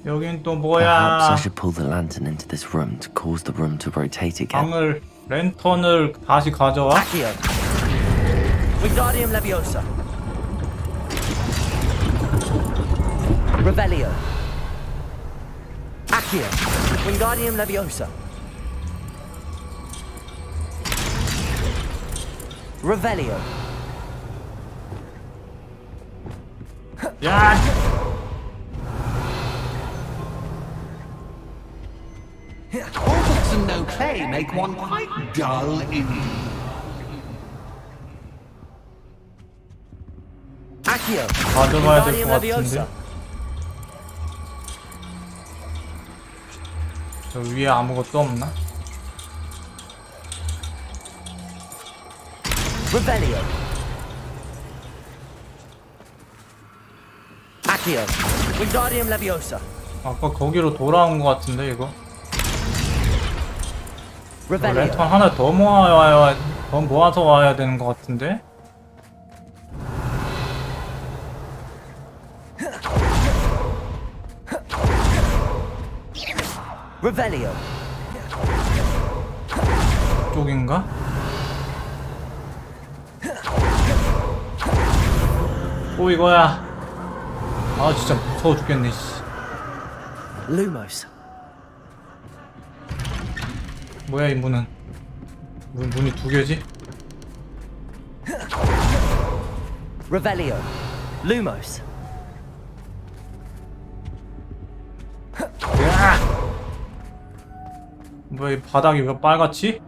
여긴 또 Perhaps I 뭐야? should pull the lantern into this room to cause the room to rotate again. 방을 랜턴을 다시 가져와? Accio. Wingardium Leviosa. Revelio. Accio. Wingardium Leviosa. Revelio. 야! All books and no clay make one quite dull indeed. Accio. 가져가야 될 Wingardium 것 Leviosa. 같은데? 저 위에 아무것도 없나? Revelio. Accio. Wingardium Leviosa. 아까 거기로 돌아온 것 같은데 이거? Revelio. 랜턴 하나 더 모아야 더 모아서 와야 되는 것 같은데? Revelio. 쪽인가? 또 이거야. 아 진짜 무서워 죽겠네. 씨. Lumos. 뭐야 이 문은? 문이 두 개지? Revelio. Lumos. 야! 뭐야 이 바닥이 왜 빨갛지?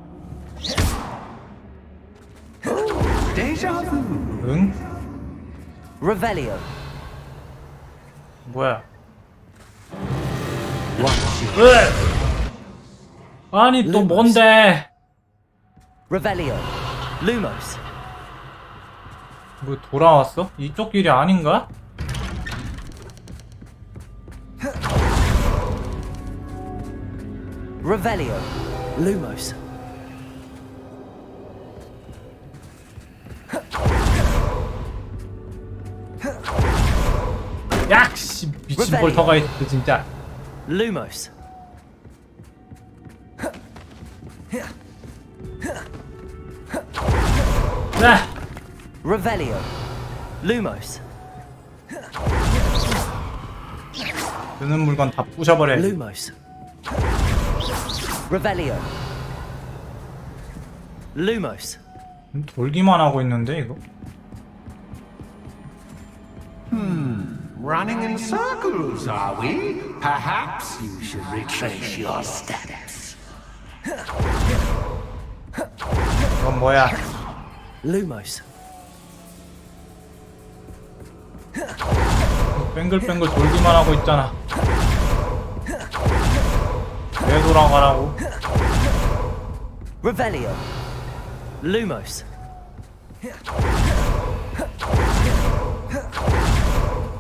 Deja vu. 응? Revelio. 뭐야? Watch. 왜? 아니 또 뭔데? Revelio. Lumos. 뭐 돌아왔어? 이쪽 길이 아닌가? Revelio. Lumos. 야! 씨 미친 볼터가 있어 진짜. Lumos. 네! Revelio. Lumos. 드는 물건 다 부셔버려. Lumos. Revelio. Lumos. 돌기만 하고 있는데 이거? Running in circles, are we? Perhaps you should retrace your steps. 이건 뭐야? Lumos. 뱅글뱅글 돌기만 하고 있잖아. 왜 돌아가라고? Revelio. Lumos.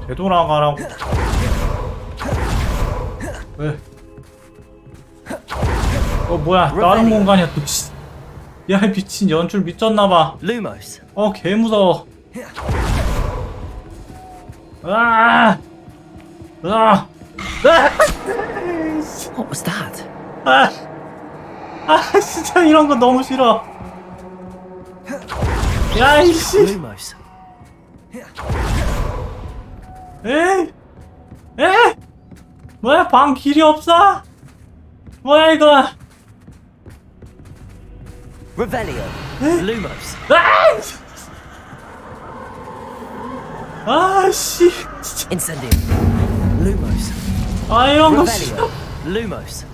되돌아가라고. 왜? 뭐야? 다른 공간이야 또. 씨. 야 미친 연출 미쳤나봐. Lumos. 개 무서워. 아! 아! 아! What was that? 진짜 이런 거 너무 싫어. 야, 이씨. Lumos. 에이, 뭐야, 방 길이 없어? 뭐야, 이거? Revelio. Lumos. 씨. Incendio. Lumos. 이런 거 Revelio. 싫어. Lumos.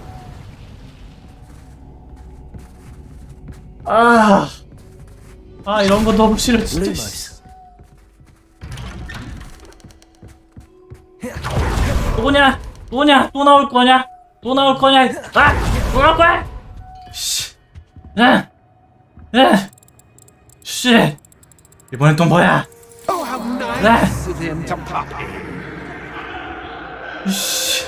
이런 거 너무 싫어, 진짜. Lumos. 또냐? 또 나올 거냐? 또 나올 거냐? 또 나올 거야? 씨. 씨. 이번엔 또 뭐야? Oh, how nice of him to pop in. 씨.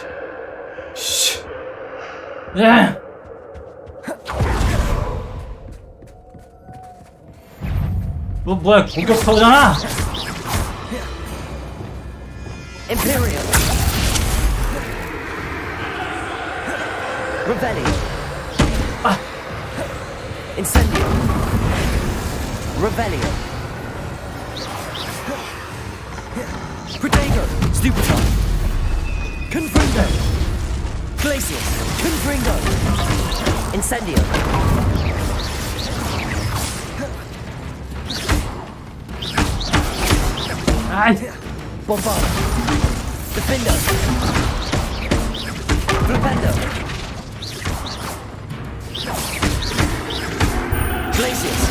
뭐야, 공격사오잖아? Imperial. Revelio. Incendio. Revelio. Protego. Stupefy. Confringo. Glacius. Confringo. Incendio. Bombardo. Defender. Flipendo. Glacius.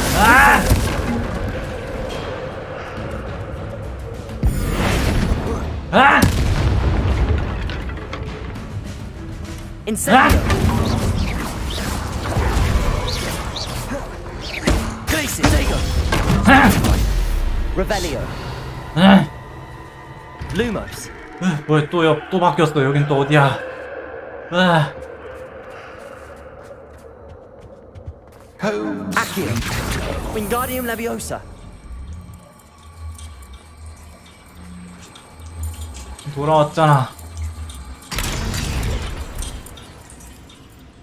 Incendio. Glacius. Tego. Revelio. Lumos. 뭐야, 또 바뀌었어. 여긴 또 어디야? Accio. Wingardium Leviosa. 돌아왔잖아.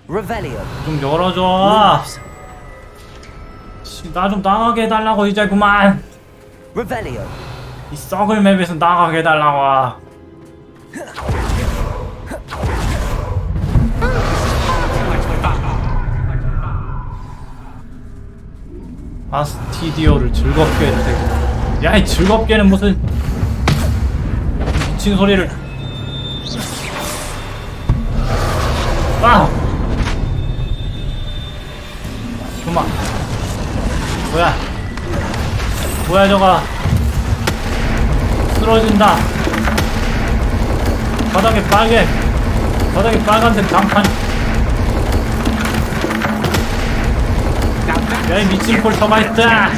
Revelio. 좀 열어줘. 나 좀 나가게 해달라고, 이제 그만. Revelio. 이 썩을 맵에서 나가게 해달라고. 아스티디오를 즐겁게 해주세요. 야, 이 즐겁게는 무슨 미친 소리를. 그만. 뭐야 저거. 쓰러진다. 바닥에 빨간색 장판. 야, 이 미친 폴터가 있다.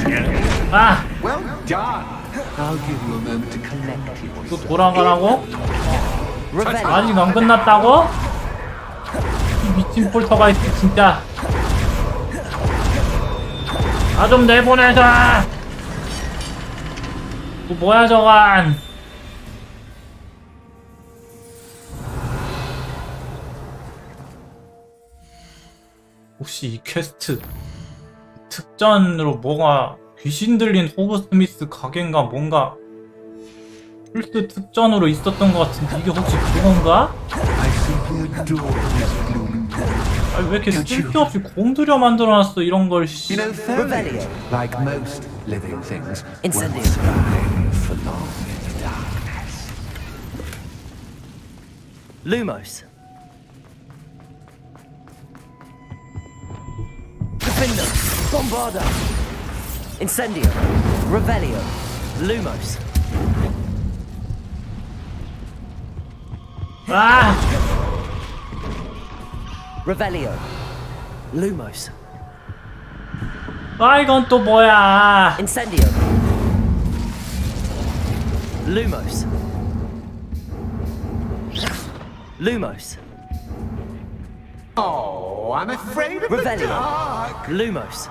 Well done. I'll give you a moment to collect yourself. 또 돌아가라고? 아직 안 끝났다고? 이 미친 폴터가 있어, 진짜. 좀 내보내자. 뭐야 저건. 혹시 이 퀘스트 특전으로 뭐가 귀신 들린 호그 스미스 가게인가 뭔가 플스 특전으로 있었던 것 같은데 이게 혹시 그건가? 아니 왜 이렇게 쓸데없이 공들여 만들어놨어 이런 걸. 씨. You know, Revelio, like most living things, will survive for long in the darkness. Lumos. Defender. Bombarda. Incendio. Revelio. Lumos. Revelio. Lumos. 이건 또 뭐야? Incendio. Lumos. Lumos. Oh, I'm afraid of the Revelio. dark. Lumos.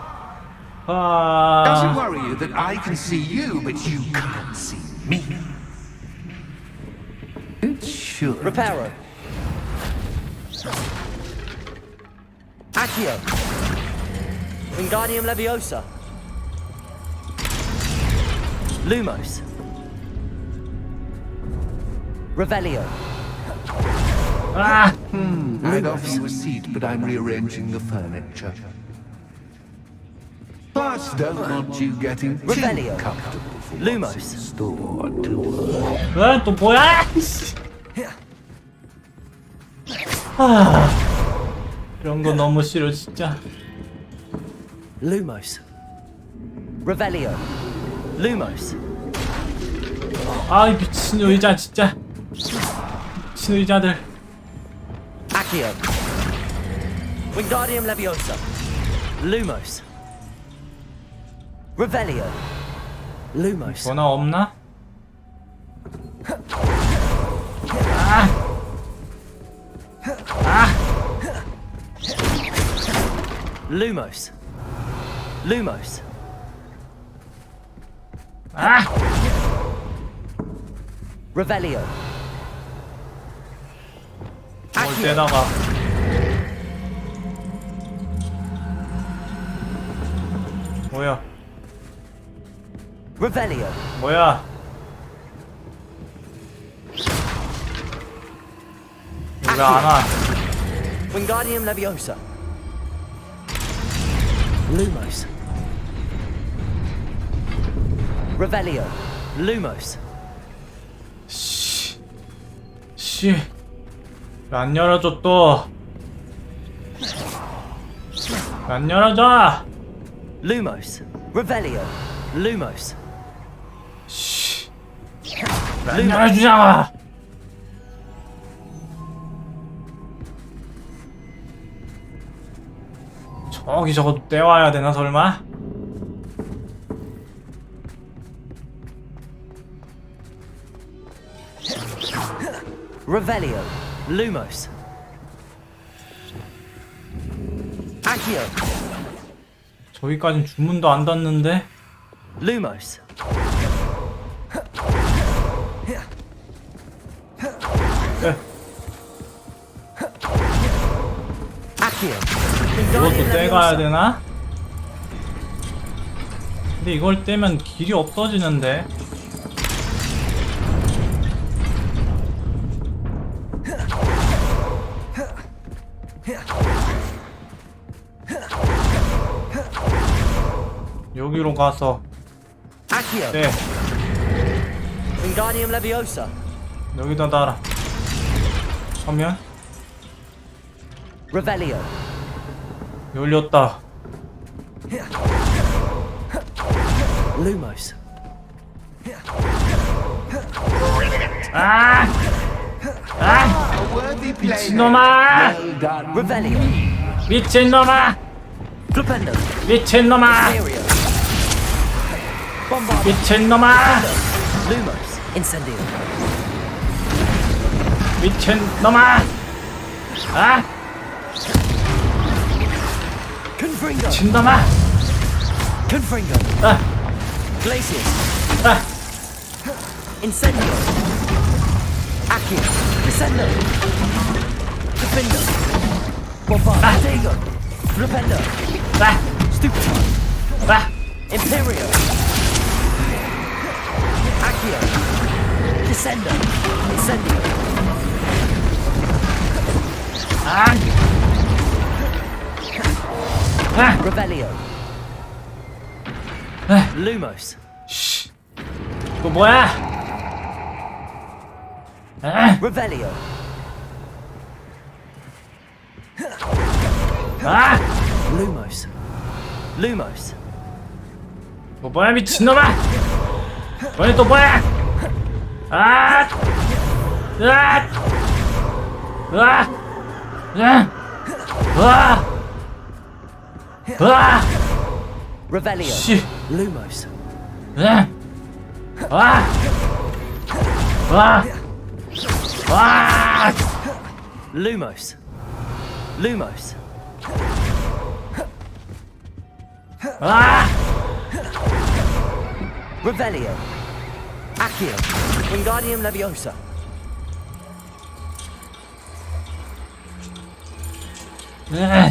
Doesn't worry you that I can see you, but you can't see me. It should. Reparo. Accio. Wingardium Leviosa. Lumos. Revelio. Ah! I'd offer you a seat, but I'm rearranging the furniture. Plus, don't want you getting too Revelio. comfortable for Lumos. what's in store to 왜 또 뭐야? 아, 이런 거 너무 싫어 진짜. Lumos. Revelio. Lumos. 아이 미친 의자 진짜. 미친 의자들. Accio. Wingardium Leviosa. Lumos. Revelio. Lumos. 전화 없나? 아! 아! Lumos. Lumos. 아! Revelio. 뭘 때다가 뭐야? Revelio. 뭐야? 왜 안 와? Wingardium Leviosa. Lumos. Revelio. Lumos. 씨, 왜 안 열어줘 또? 왜 안 열어줘? Lumos. Revelio. Lumos. 왜 안 열어주냐고? 저기 저거 떼와야 되나 설마? Revelio. Lumos. Accio. 저기까진 주문도 안 닿는데? Lumos. 네. Accio. 이것도 떼가야 되나? 근데 이걸 떼면 길이 없어지는데? 여기로 가서 Accio. 네, Wingardium Leviosa. 여기다 달아. 하면 Revelio. 열렸다. Lumos. 아! 아! 미친놈아! Revelio. 미친놈아! Flipendo. 미친놈아! 미친놈아! Lumos. Incendio. 미친놈아! 아! Confringo. 미친놈아! Confringo. 아! Glacius. 아! Incendio. Accio. Descendo. Defendo. Bombard. Dago. Rependo. 아! Stupefy. 아! Imperio. Accio. Descendo. Incendio. 아! 아! Revelio. 아! Lumos. 씨. 이거 뭐야? 아! Revelio. 아! Lumos. Lumos. 뭐 뭐야 미친놈아! 너네 또 뭐야? 아! 으아! 으아! 으아! 으아! 으아! Revelio. 씨! Lumos. 으아! 와! 와! 와! Lumos. Lumos. 와! Revelio. Accio. Wingardium Leviosa. 으아!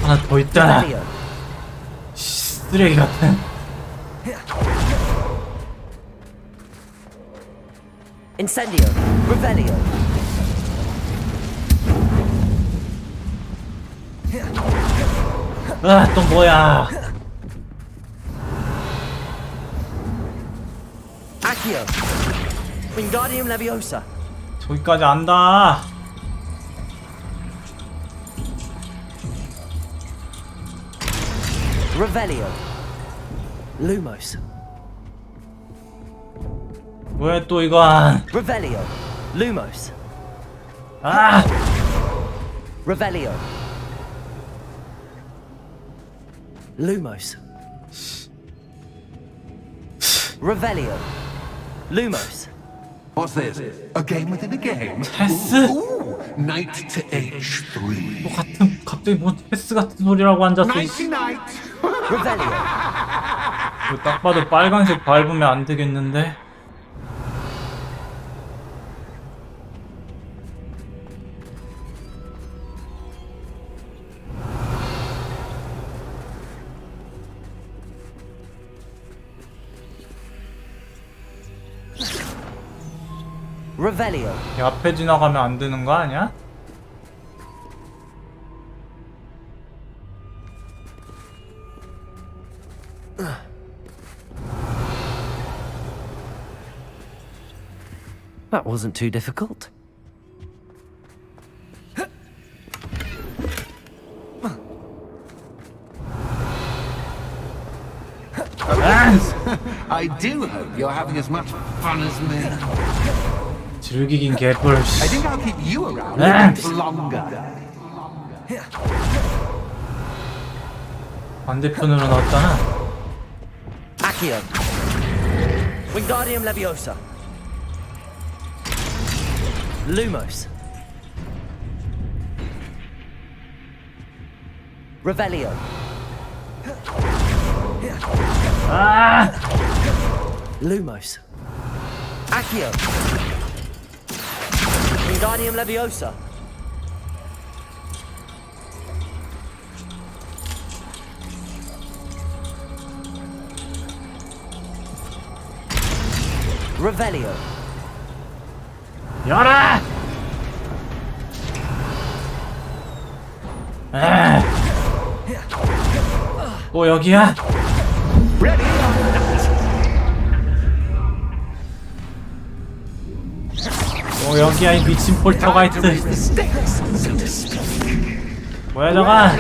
하나 더 있잖아. 쓰레기 같은. Incendio. Revelio. 아, 또 뭐야? Accio. Wingardium Leviosa. 저기까지 안다. Revelio. Lumos. 왜 또 이건? Revelio. Lumos. 아! Revelio. Lumos. Revelio. Lumos. What's this? A game within a game? 체스? Ooh, knight to h3. 또 같은 갑자기 뭐 체스 같은 소리라고 앉았어. Knighty knight. Revelio. 이거 딱 봐도 빨간색 밟으면 안 되겠는데? Revelio. 이 앞에 지나가면 안 되는 거 아니야? That wasn't too difficult. I do hope you're having as much fun as me. 즐기긴 개뿔. I think I'll keep you around a bit longer. 반대편으로 나왔잖아. Accio. Wingardium Leviosa. Lumos. Revelio. 아! Lumos. Accio. Wingardium Leviosa. Revelio. 열어! 아! 또 여기야? 또 여기야 이 미친 폴터가이트. 뭐야 저건?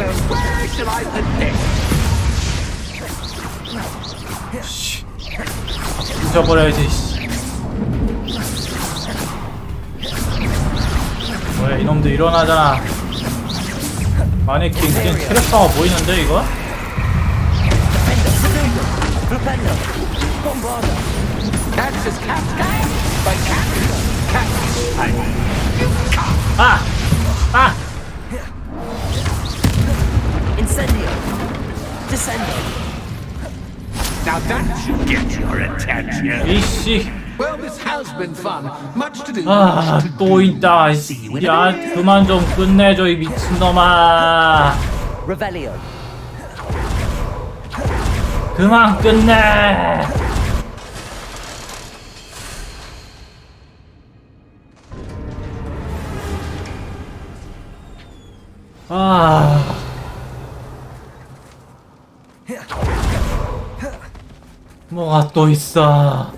부숴버려야지. 뭐야 이놈들 일어나잖아. 마네킹 그냥 캐릭터가 보이는데 이거? 아! 아! Incendio. Descendo. Now that should get your attention. 이씨. Well, this has been fun. Much to do. 아, 또 있다. 야, 그만 좀 끝내줘 이 미친놈아. Revelio. 그만 끝내. 아. 뭐가 또 있어.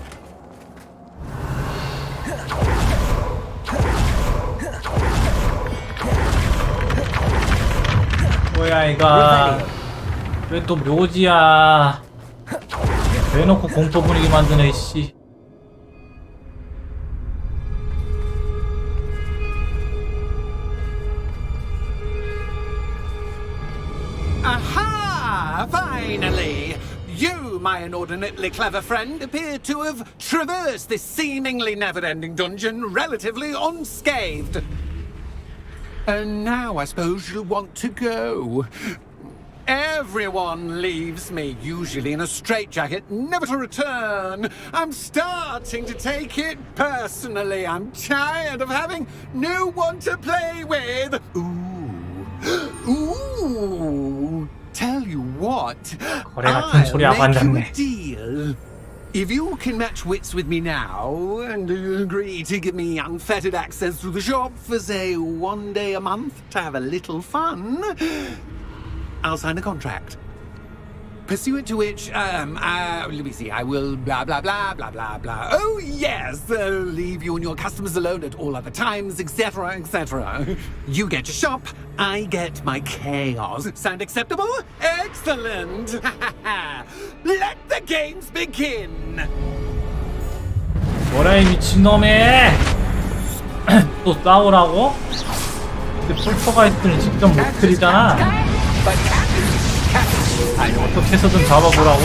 뭐야 이거. 왜 또 묘지야. 대놓고 공포 분위기 만드네 씨. Aha! Finally! You, my inordinately clever friend, appear to have traversed this seemingly never-ending dungeon relatively unscathed. And now I suppose you'll want to go. Everyone leaves me, usually in a straitjacket, never to return. I'm starting to take it personally. I'm tired of having no one to play with. Ooh, Ooh, tell you what, 거래 같은 소리하고 I'll make you 앉았네. a deal. If you can match wits with me now and agree to give me unfettered access to the shop for, say, 1 day a month to have a little fun, I'll sign a contract. Pursuant to which, let me see, I will blah, blah, blah, blah, blah, blah. Oh, yes, leave you and your customers alone at all other times, etc., etc. You get your shop, I get my chaos. Sound acceptable? Excellent! Let the games begin! 뭐라 이 미친놈이! 또 싸우라고? 근데 폴터가이스트는 직접 못 그리잖아. 어떻게 해서든 잡아보라고?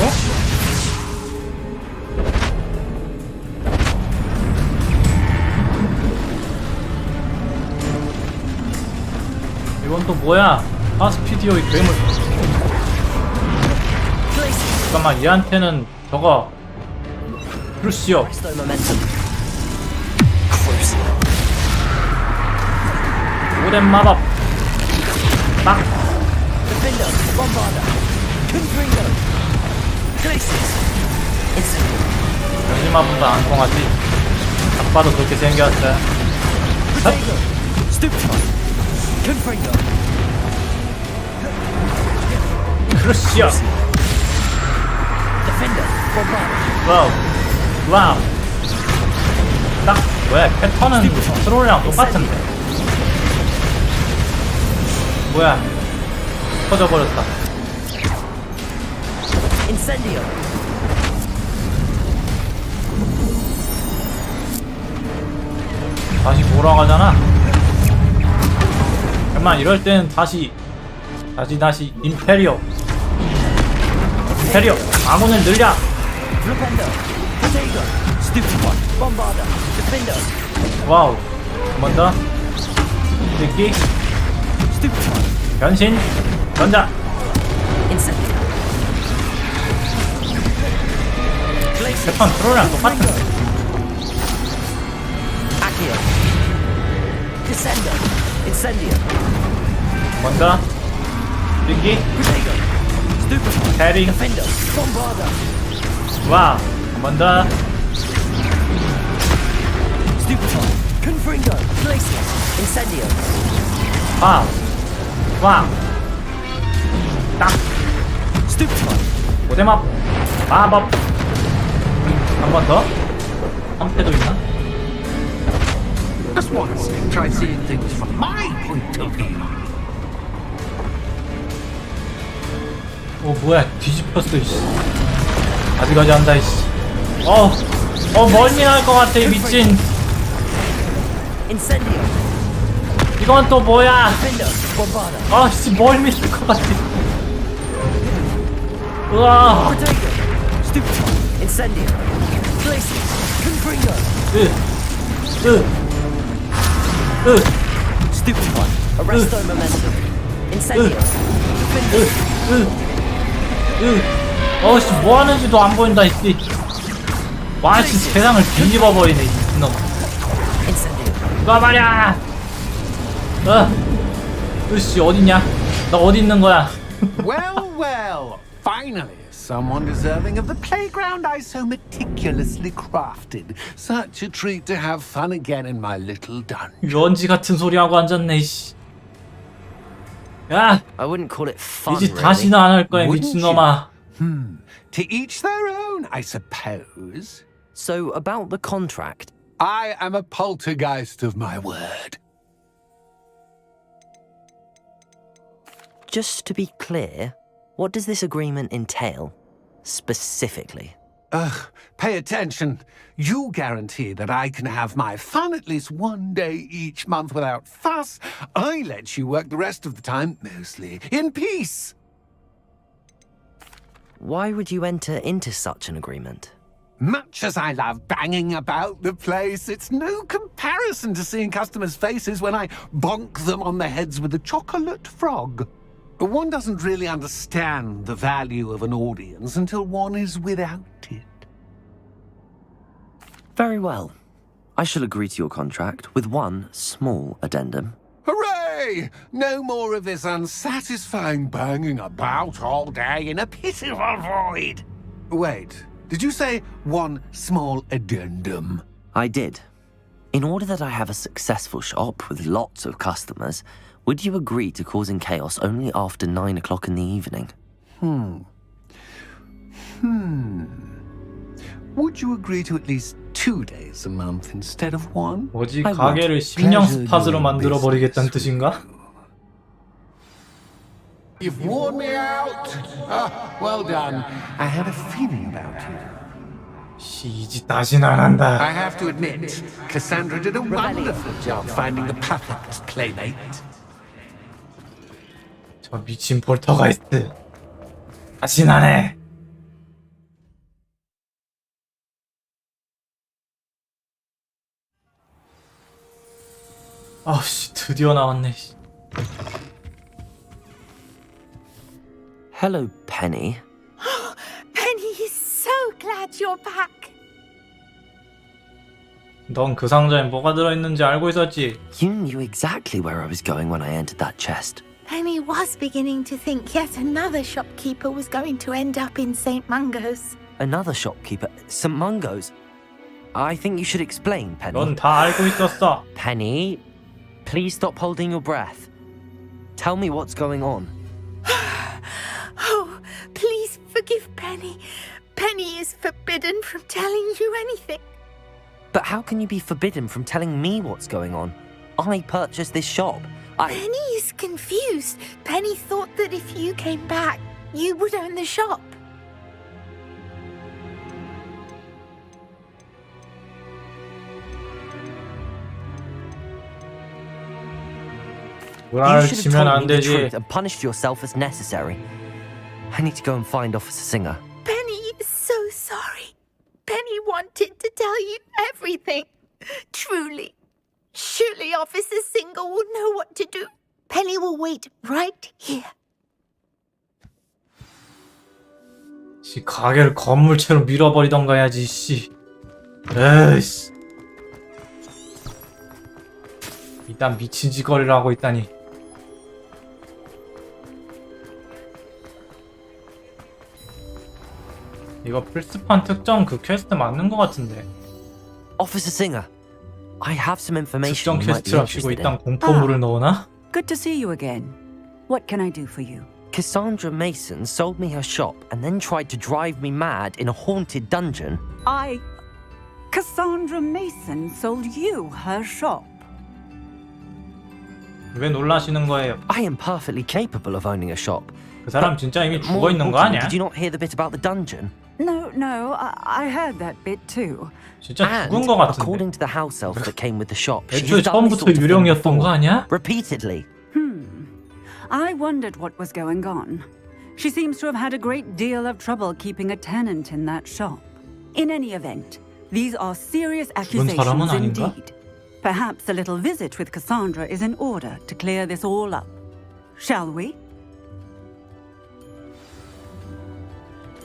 이건 또 뭐야? 파스피디오의 괴물. 잠깐만, 얘한테는 저거 크루시오. 오랜 마법. 딱. 변신 마법도 안 통하지. 딱 봐도 그렇게 생겼어. 크루시오. 와우. 와우. 딱 뭐야, 패턴은 트롤이랑 똑같은데. 뭐야, 터져버렸다. 다시 몰아가잖아. 잠깐만, 이럴 때는 다시 임페리오. 아군을 늘려. 와우. 한 번 더. 듣기. 변신. 전자. 패턴 트롤이랑 똑같은데. 한 번 더. 듣기. 캐리. 와우. 한 번 더. 와우. 와우. 딱. 고대마법. 마법. 한 번 더. 한패도 있나? Just once, try seeing things from my point of view. 뭐야, 뒤집혔어, 이씨. 아직까지 한다, 이씨. 멀미 날 것 같아, 이 미친. 이건 또 뭐야? 씨, 멀미 날 것 같아. 우와. 씨, 뭐 하는지도 안 보인다, 이씨. 와, 씨, 세상을 뒤집어 버리네, 이놈. 놔 말이야. 으씨, 어딨냐? 나 어디 있는 거야? Well, well, finally, someone deserving of the playground I so meticulously crafted. Such a treat to have fun again in my little dungeon. 유언지 같은 소리 하고 앉았네, 이씨. 야, I wouldn't call it fun, 이제 다시는 안 할 거야, Wouldn't 미친놈아. To each their own, I suppose. So, about the contract. I am a poltergeist of my word. Just to be clear, what does this agreement entail, specifically? Pay attention. You guarantee that I can have my fun at least 1 day each month without fuss. I let you work the rest of the time, mostly in peace. Why would you enter into such an agreement? Much as I love banging about the place, it's no comparison to seeing customers' faces when I bonk them on the heads with a chocolate frog. One doesn't really understand the value of an audience until one is without it. Very well. I shall agree to your contract with one small addendum. Hooray! Hey, no more of this unsatisfying banging about all day in a pitiful void. Wait, did you say one small addendum? I did. In order that I have a successful shop with lots of customers, would you agree to causing chaos only after 9 o'clock in the evening? Would you agree to at least 2 days a month instead of one? 뭐지? 가게를 심령 스팟으로 만들어 버리겠다는 뜻인가? You've worn me out. Well done. I had a feeling about you. 이지 다신 안 한다. I have to admit, Cassandra did a wonderful job finding the perfect playmate. 저 미친 폴터가이스트. 다신 안 해. 아씨, 드디어 나왔네. Hello, Penny. Penny is so glad you're back. 넌 그 상자에 뭐가 들어있는지 알고 있었지? You knew exactly where I was going when I entered that chest. Penny was beginning to think yet another shopkeeper was going to end up in St. Mungo's. Another shopkeeper? St. Mungo's? I think you should explain, Penny. 넌 다 알고 있었어. Penny, please stop holding your breath. Tell me what's going on. Oh, please forgive Penny. Penny is forbidden from telling you anything. But how can you be forbidden from telling me what's going on? I purchased this shop. Penny is confused. Penny thought that if you came back, you would own the shop. You should have told me the truth and punished yourself as necessary. I need to go and find Officer Singer. Penny is so sorry. Penny wanted to tell you everything. Truly. Surely Officer Singer will know what to do. Penny will wait right here. 씨, 가게를 건물채로 밀어버리던가 해야지, 씨. 에이씨. 일단 미친 짓거리를 하고 있다니. 이거 플스판 특정 그 퀘스트 맞는 것 같은데. Officer Singer, I have some information 특정 you might be 퀘스트랍시고 interested 일단 in. 공포물을 넣으나? Good to see you again. What can I do for you? Cassandra Mason sold me her shop and then tried to drive me mad in a haunted dungeon. Cassandra Mason sold you her shop. 왜 놀라시는 거예요? I am perfectly capable of owning a shop. 그 사람 진짜 이미 죽어 있는 거 아니야? Did you not hear the bit about the dungeon? No, I heard that bit too. 진짜 죽은 거 같은데. According to the house elf that came with the shop, 애초에 처음부터 유령이었던 거 아니야? Repeatedly. I wondered what was going on. She seems to have had a great deal of trouble keeping a tenant in that shop. In any event, these are serious accusations indeed. Perhaps a little visit with Cassandra is in order to clear this all up. Shall we?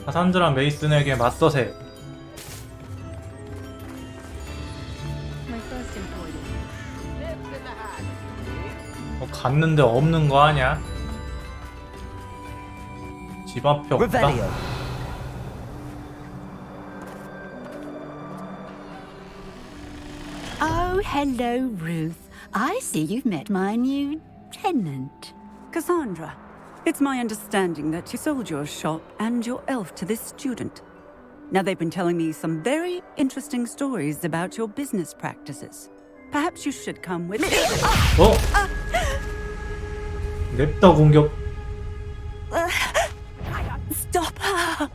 카산드라 메이슨에게 맞서세요. 갔는데 없는 거 아니야? 집 앞에 없다. Oh, hello, Ruth. I see you've met my new tenant. Cassandra, it's my understanding that you sold your shop and your elf to this student. Now, they've been telling me some very interesting stories about your business practices. Perhaps you should come with me. 냅다 공격. Stop her!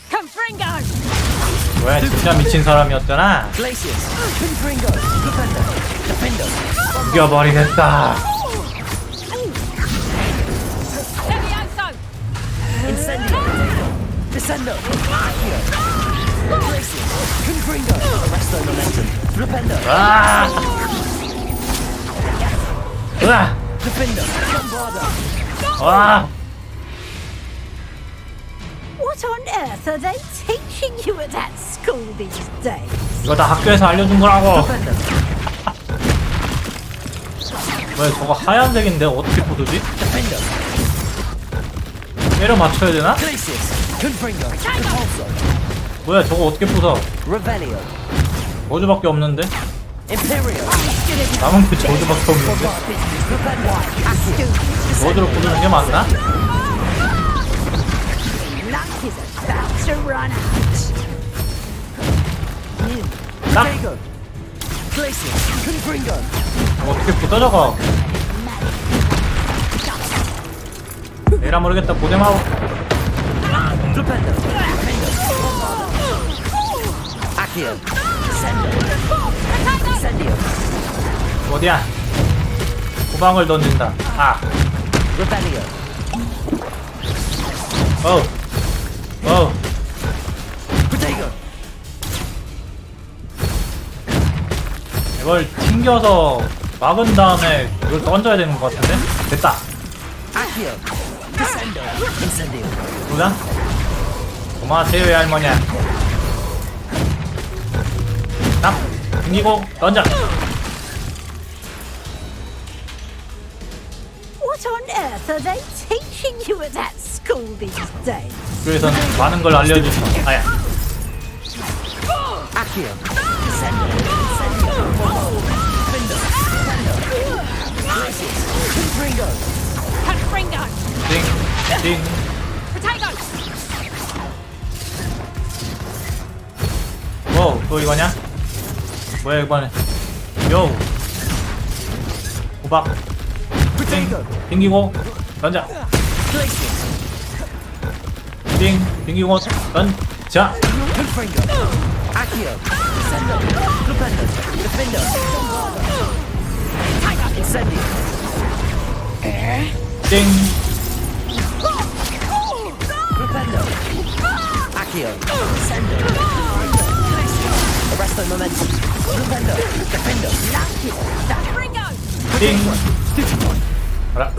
Confringo! 뭐야, 진짜 미친 사람이었잖아. 죽여버리겠다. Descendo! Confringo! Resto momentum! Rependo! 으아! Defender! 와! What on earth are they teaching you at that school these days? 이거 다 학교에서 알려준 거라고. 왜 저거 하얀색인데 어떻게 부수지? 때려 맞춰야 되나? 뭐야 저거 어떻게 부숴? 저주밖에 없는데? 남은 게 저주밖에 없는데? 저주로 부수는 게 맞나? 딱! 어떻게 부서져가? 에라 모르겠다 고대마우. 어디야? 후방을 던진다. 아. 어우. 어우. 이걸 튕겨서 막은 다음에 이걸 던져야 되는 것 같은데? 됐다. 보자. 고마세요 할머니야. 딱 튕기고 던져. What on earth are they teaching you at that school these days? 그래서 많은 걸 알려주시. 아야. 띵. 뭐, 또 이거냐? 뭐야 이번에? 요. 호박. 띵. 튕기고 던져. 띵. 튕기고 던져. 띵. 띵. 알아.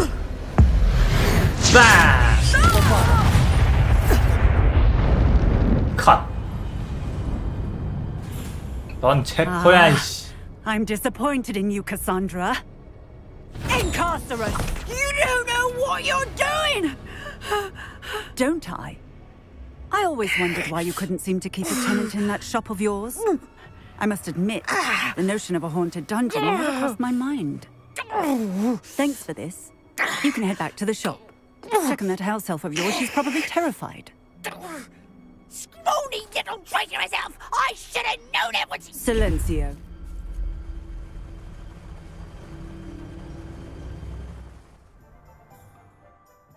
빠. 컷. 넌 체포야 이씨. I'm disappointed in you, Cassandra. Incarcerate! You don't know what you're doing! Don't I? I always wondered why you couldn't seem to keep a tenant in that shop of yours. I must admit, the notion of a haunted dungeon never crossed my mind. Thanks for this. You can head back to the shop. Checking that house elf of yours, she's probably terrified. Scrawny little traitor herself! I should have known it was... Silencio.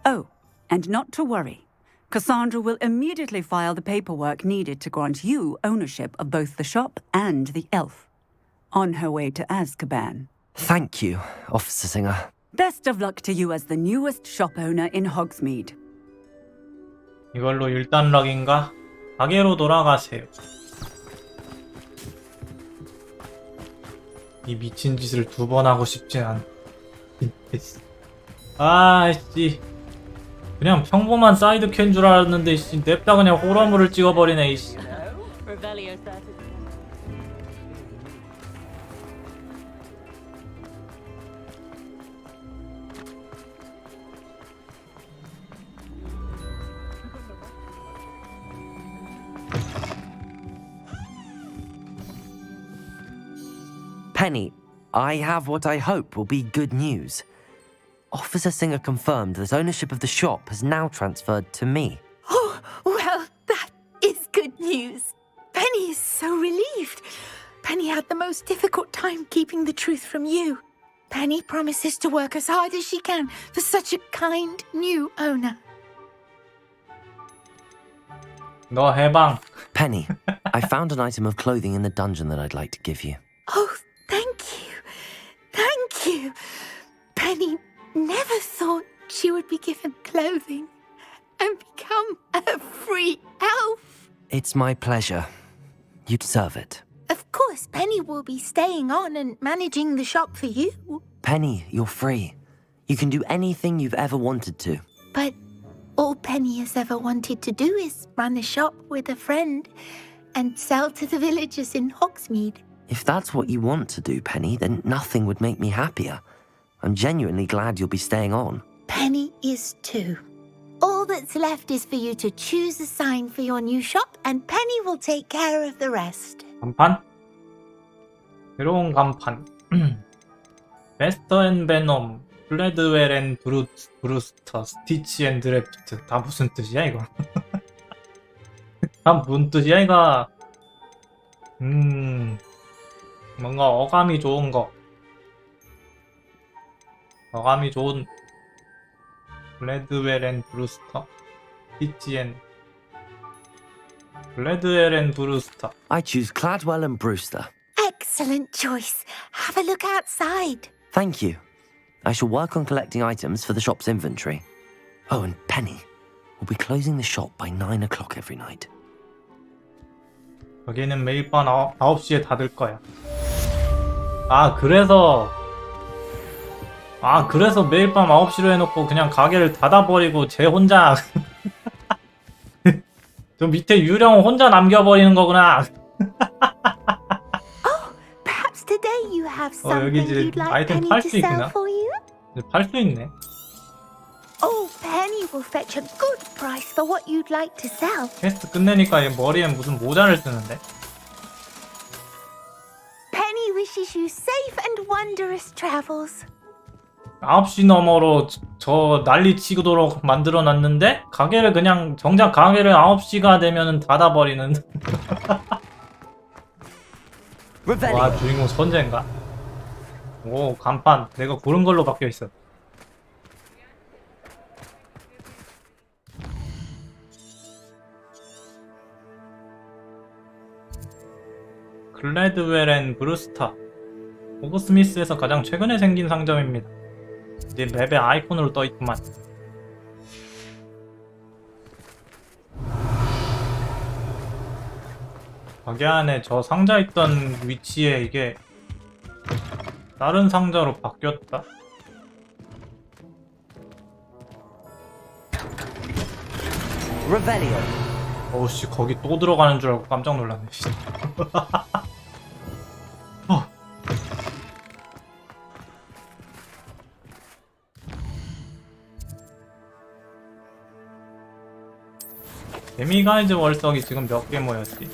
Oh, and not to worry. Cassandra will immediately file the paperwork needed to grant you ownership of both the shop and the elf. On her way to Azkaban. Thank you, Officer Singer. Best of luck to you as the newest shop owner in Hogsmeade. 이걸로 일단 락인가? 가게로 돌아가세요. 이 미친 짓을 2번 하고 싶진 않. 아씨. 그냥 평범한 사이드 캔 줄 알았는데 씨, 냅다 그냥 호러물을 찍어버리네 이씨. Penny, I have what I hope will be good news. Officer Singer confirmed that ownership of the shop has now transferred to me. Oh, well, that is good news. Penny is so relieved. Penny had the most difficult time keeping the truth from you. Penny promises to work as hard as she can for such a kind new owner. 너 해방. Penny, I found an item of clothing in the dungeon that I'd like to give you. Oh, thank you. Thank you. Penny never thought she would be given clothing and become a free elf. It's my pleasure. You deserve it. Of course, Penny will be staying on and managing the shop for you. Penny, you're free. You can do anything you've ever wanted to. But all Penny has ever wanted to do is run a shop with a friend and sell to the villagers in Hogsmeade. If that's what you want to do, Penny, then nothing would make me happier. I'm genuinely glad you'll be staying on. Penny is too. All that's left is for you to choose a sign for your new shop, and Penny will take care of the rest. 간판? 새로운 간판. 베스터 앤 베놈, 블레드웰 앤 브루스터, 스티치 앤 드래프트. 다 무슨 뜻이야 이거? 다 무슨 뜻이야 이거? 뭔가 어감이 좋은 거. 어감이 좋은 블레드웰 앤 브루스터, 스티치 앤 블레드웰 앤 브루스터. I choose Cladwell and Brewster. Excellent choice. Have a look outside. Thank you. I shall work on collecting items for the shop's inventory. Oh, and Penny. We'll be closing the shop by 9 o'clock every night. 여기는 매일 밤 9시에 닫을 거야. 그래서 매일 밤 9시로 해놓고 그냥 가게를 닫아버리고 쟤 혼자 저 밑에 유령 혼자 남겨버리는 거구나. Perhaps today you have something 여기 이제 you'd like 아이템 Penny 팔 to 수 sell 있구나. for you? 팔 수 있네. Oh, Penny will fetch a good price for what you'd like to sell. 퀘스트 끝내니까 얘 머리에 무슨 모자를 쓰는데? Penny wishes you safe and wondrous travels. 9시 너머로 저 난리 치도록 만들어놨는데 가게를 그냥 정작 가게를 9시가 되면은 닫아버리는. 와, 주인공 선재인가? 오, 간판 내가 고른 걸로 바뀌어있어. 글래드웰 앤 브루스터, 호그스미스에서 가장 최근에 생긴 상점입니다. 이제 맵의 아이콘으로 떠있구만. 가게 안에 저 상자 있던 위치에 이게 다른 상자로 바뀌었다. Revelio. 어우씨, 거기 또 들어가는 줄 알고 깜짝 놀랐네. 데미가이즈 월석이 지금 몇 개 모였지?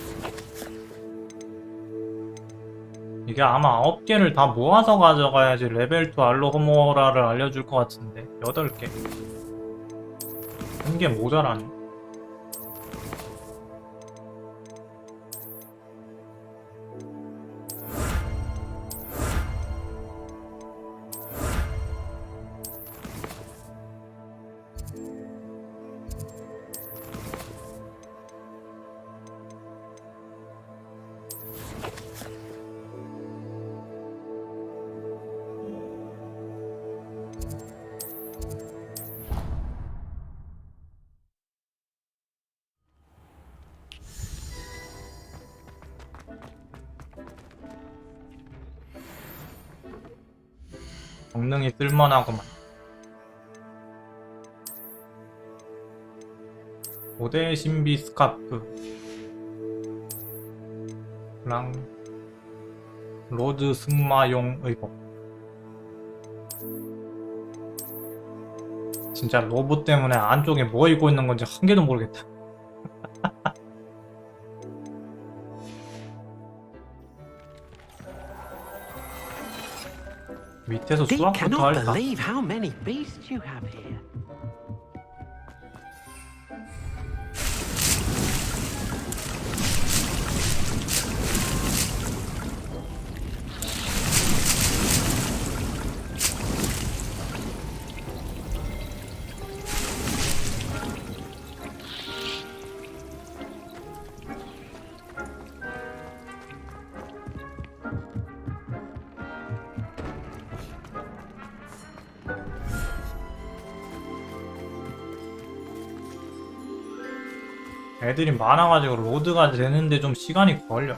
이게 아마 9개를 다 모아서 가져가야지 레벨 2 알로호모라를 알려줄 것 같은데 8개. 1개 모자라네. 성능이 쓸만하구만. 5대 신비 스카프 랑 로드 승마용 의복. 진짜 로봇 때문에 안쪽에 뭐 입고 있는 건지 한 개도 모르겠다. 밑에서 수학부터 할까? believe how many beasts you have here. 애들이 많아가지고 로드가 되는데 좀 시간이 걸려.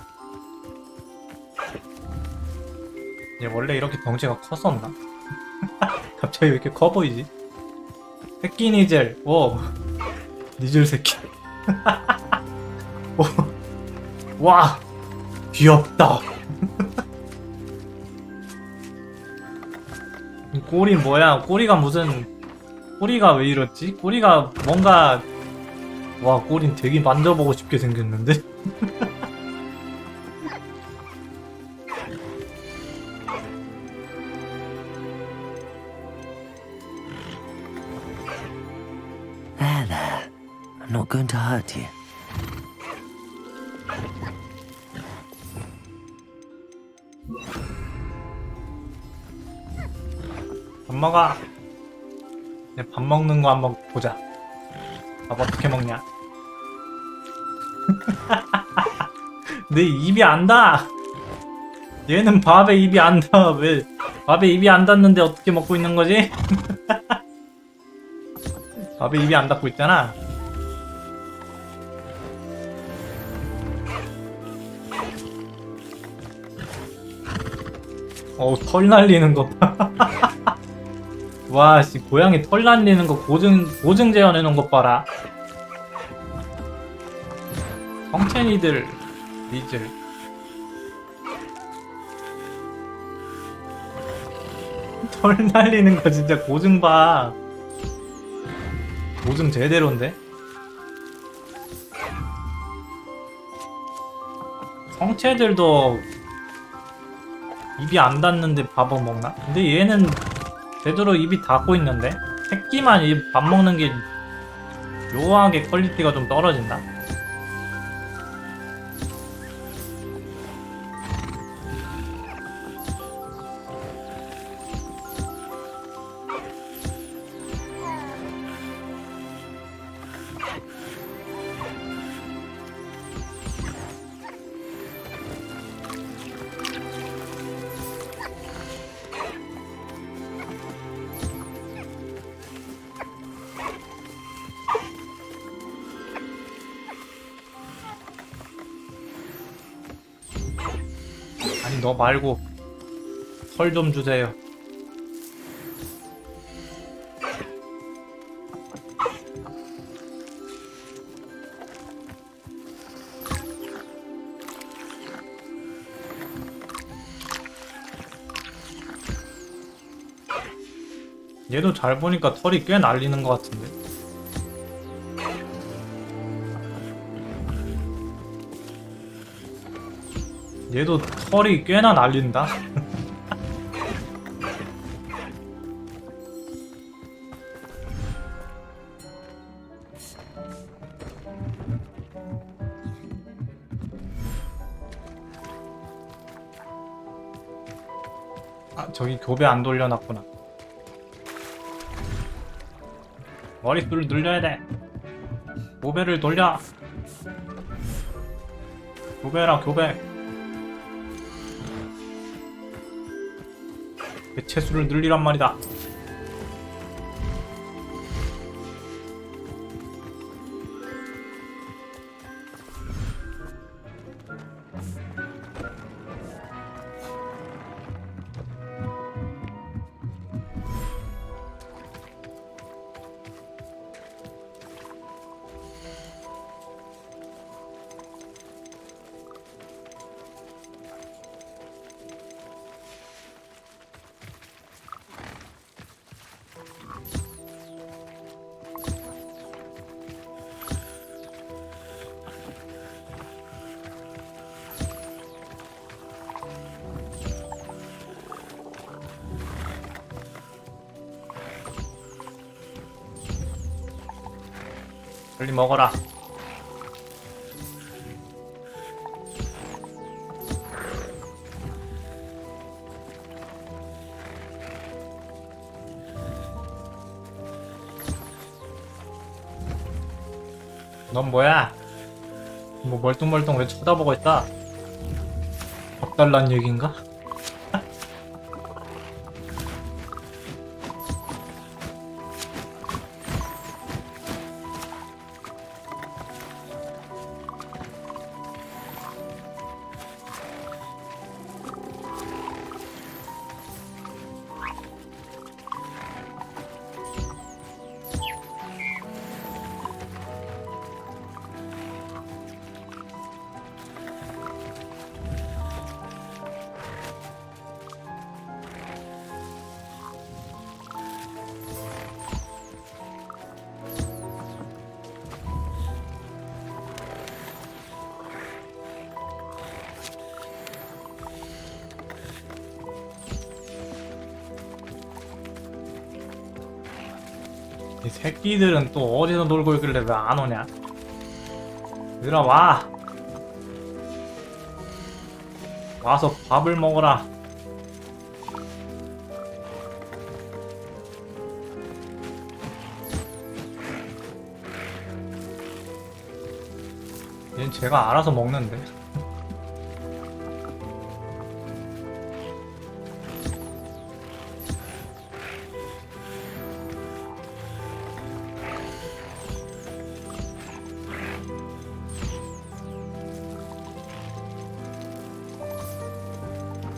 얘 원래 이렇게 덩치가 컸었나? 갑자기 왜 이렇게 커 보이지? 새끼 니젤. 오, 니젤 새끼. 오. 와, 귀엽다. 꼬리 뭐야? 꼬리가 무슨 꼬리가 왜 이렇지? 꼬리가 뭔가 와 꼬린 되게 만져보고 싶게 생겼는데? There. I'm not going to hurt you. 밥 먹어. 이제 밥 먹는 거 한번 보자. 밥 어떻게 먹냐? 내 입이 안 닿아. 얘는 밥에 입이 안 닿아. 왜 밥에 입이 안 닿는데 어떻게 먹고 있는 거지? 밥에 입이 안 닿고 있잖아. 털 날리는 거 봐. 와, 씨, 고양이 털 날리는 거 고증 재현해 놓은 것 봐라. 성첸이들, 리즐. 털 날리는 거 진짜 고증 봐. 고증 제대로인데? 성체들도 입이 안 닿는데 밥을 먹나? 근데 얘는 제대로 입이 닿고 있는데? 새끼만 밥 먹는 게 묘하게 퀄리티가 좀 떨어진다. 아니 너 말고 털 좀 주세요. 얘도 잘 보니까 털이 꽤 날리는 것 같은데. 얘도 털이 꽤나 날린다. 아, 저기 교배 안 돌려놨구나. 머릿수를 늘려야 돼. 교배를 돌려. 교배라 교배. 개체수를 늘리란 말이다. 빨리 먹어라. 넌 뭐야? 뭐 멀뚱멀뚱 왜 쳐다보고 있다? 덕달란 얘기인가? 새끼들은 또 어디서 놀고 있길래 왜 안 오냐? 들어와. 와서 밥을 먹어라. 얘는 제가 알아서 먹는데.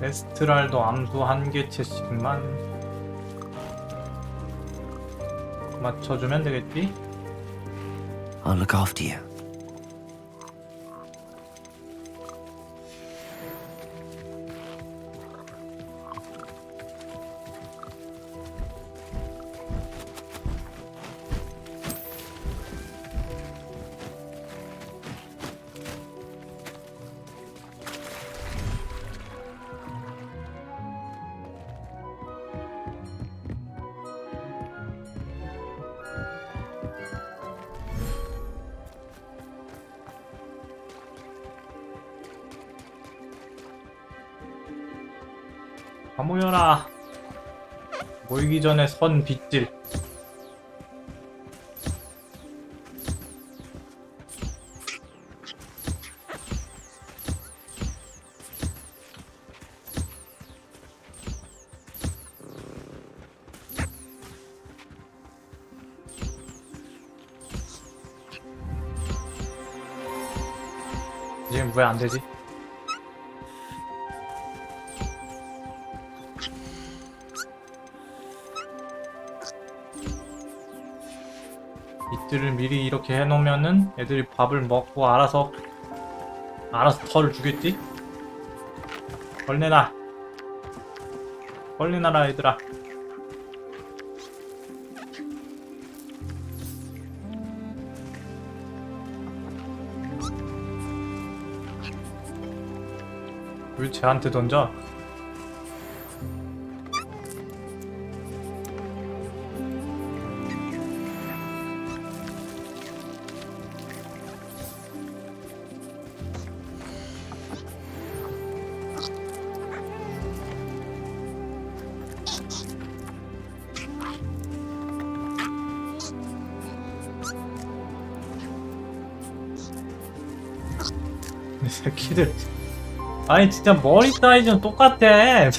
에스트랄도 암수 한 개체씩만 맞춰주면 되겠지? I'll look after you. 다 모여라. 모이기 전에 선 빗질. 지금 왜 안 되지? 이틀을 미리 이렇게 해놓으면은 애들이 밥을 먹고 알아서 털을 주겠지? 벌레 나! 벌레 나라 얘들아. 왜 쟤한테 던져? 이 새끼들. 아니 진짜 머리 사이즈는 똑같아.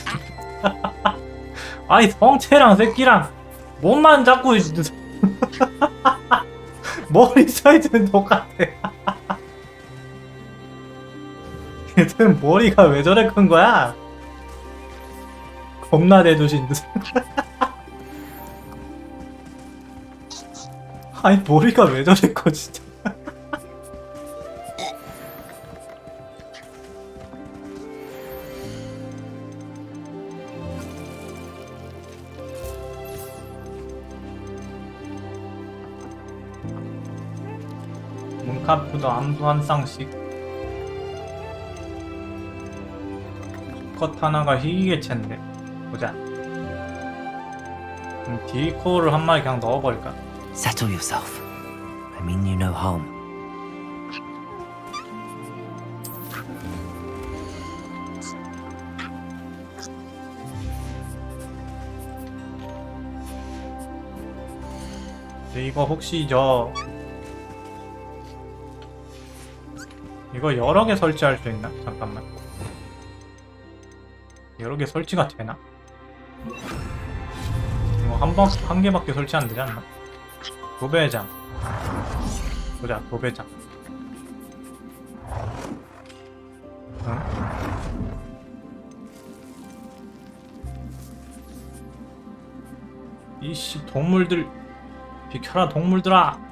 아니 성체랑 새끼랑 몸만 잡고 머리 사이즈는 똑같아. 얘들은 머리가 왜 저래 큰 거야? 겁나 대두신 듯. 아니 머리가 왜 저래 커 진짜. 문카프도 암수 한 쌍씩. 컷 하나가 희귀개체인데 보자. 디코를 한 마리 그냥 넣어버릴까? Settle yourself. I mean you no harm. 근데 이거 혹시 이거 여러 개 설치할 수 있나? 잠깐만. 여러 개 설치가 되나? 이거 한 개밖에 설치 안 되지 않나? 도배장. 보자, 도배장. 응? 이씨, 동물들. 비켜라, 동물들아!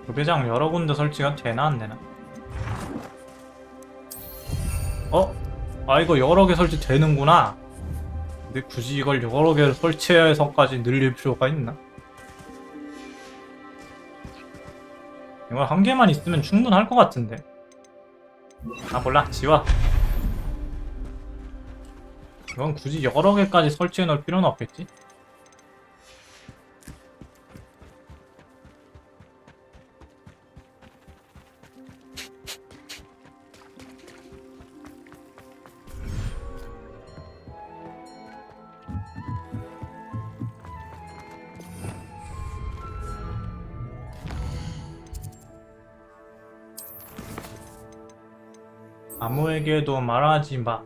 도배장 여러 군데 설치가 되나 안 되나? 아 이거 여러 개 설치 되는구나. 근데 굳이 이걸 여러 개를 설치해서까지 늘릴 필요가 있나? 이거 한 개만 있으면 충분할 것 같은데. 아 몰라, 지워. 이건 굳이 여러 개까지 설치해 놓을 필요는 없겠지? 아무에게도 말하지 마.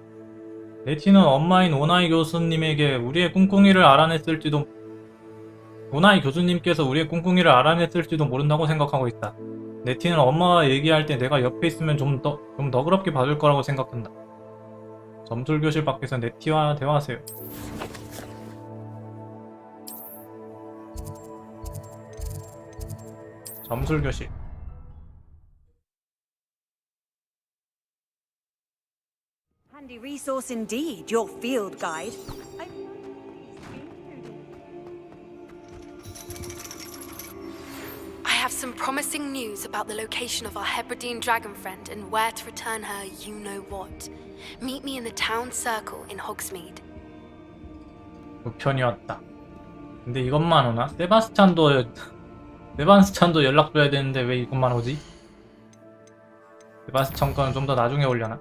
네티는 엄마인 오나이 교수님에게 우리의 꿍꿍이를 알아냈을지도 오나이 교수님께서 우리의 꿍꿍이를 알아냈을지도 모른다고 생각하고 있다. 네티는 엄마와 얘기할 때 내가 옆에 있으면 좀 너그럽게 봐줄 거라고 생각한다. 점술교실 밖에서 네티와 대화하세요. 점술교실. Handy resource indeed, your field guide. I have some promising news about the location of our Hebridean dragon friend and where to return her you-know-what. Meet me in the town circle in Hogsmeade. 우편이었다. 근데 이것만 오나? 세바스찬도 연락줘야 되는데 왜 이것만 오지? 세바스찬 거는 좀 더 나중에 올려나?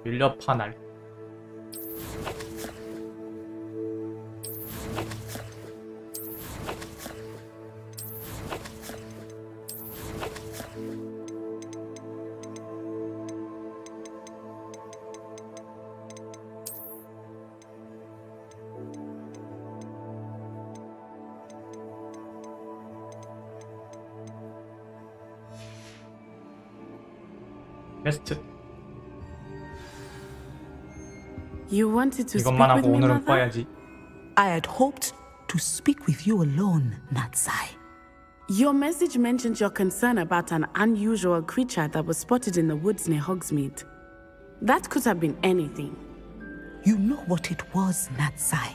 밀렵한 날. 퀘스트. You wanted to speak 이것만 with 하고 me, 오늘은 Mother? 꺼야지. I had hoped to speak with you alone, Natsai. Your message mentioned your concern about an unusual creature that was spotted in the woods near Hogsmeade. That could have been anything. You know what it was, Natsai.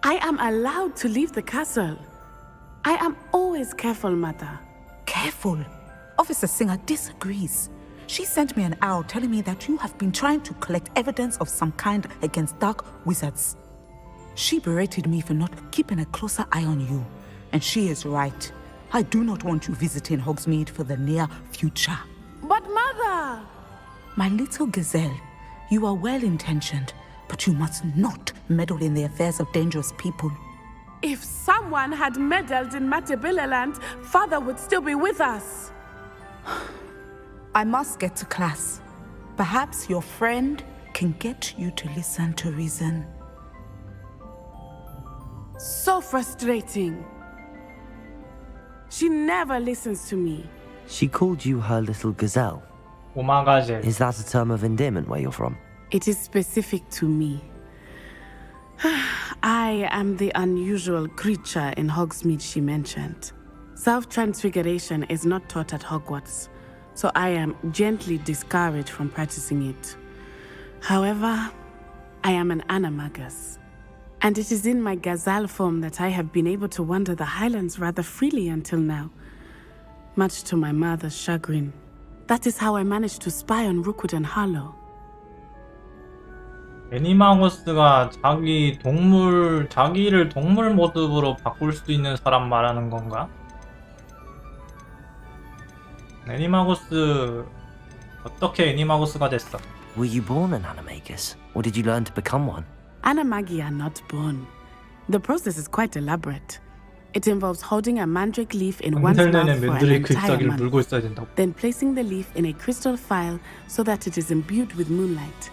I am allowed to leave the castle. I am always careful, Mother. Careful. Officer Singer disagrees. She sent me an owl telling me that you have been trying to collect evidence of some kind against dark wizards. She berated me for not keeping a closer eye on you. And she is right. I do not want you visiting Hogsmeade for the near future. But Mother! My little gazelle, you are well-intentioned, but you must not meddle in the affairs of dangerous people. If someone had meddled in Matabeleland, Father would still be with us. I must get to class. Perhaps your friend can get you to listen to reason. So frustrating. She never listens to me. She called you her little gazelle. 오마가젤. Is that a term of endearment where you're from? It is specific to me. I am the unusual creature in Hogsmeade she mentioned. Self-transfiguration is not taught at Hogwarts, so I am gently discouraged from practicing it. However, I am an animagus, and it is in my gazelle form that I have been able to wander the Highlands rather freely until now, much to my mother's chagrin. That is how I managed to spy on Rookwood and Harlow. 애니마고스가 자기를 동물 모습으로 바꿀 수 있는 사람 말하는 건가? 애니마고스 어떻게 애니마고스가 됐어? Were you born an animagus, or did you learn to become one? Animagi are not born. The process is quite elaborate. It involves holding a mandrake leaf in one's mouth for an entire month, then placing the leaf in a crystal phial so that it is imbued with moonlight,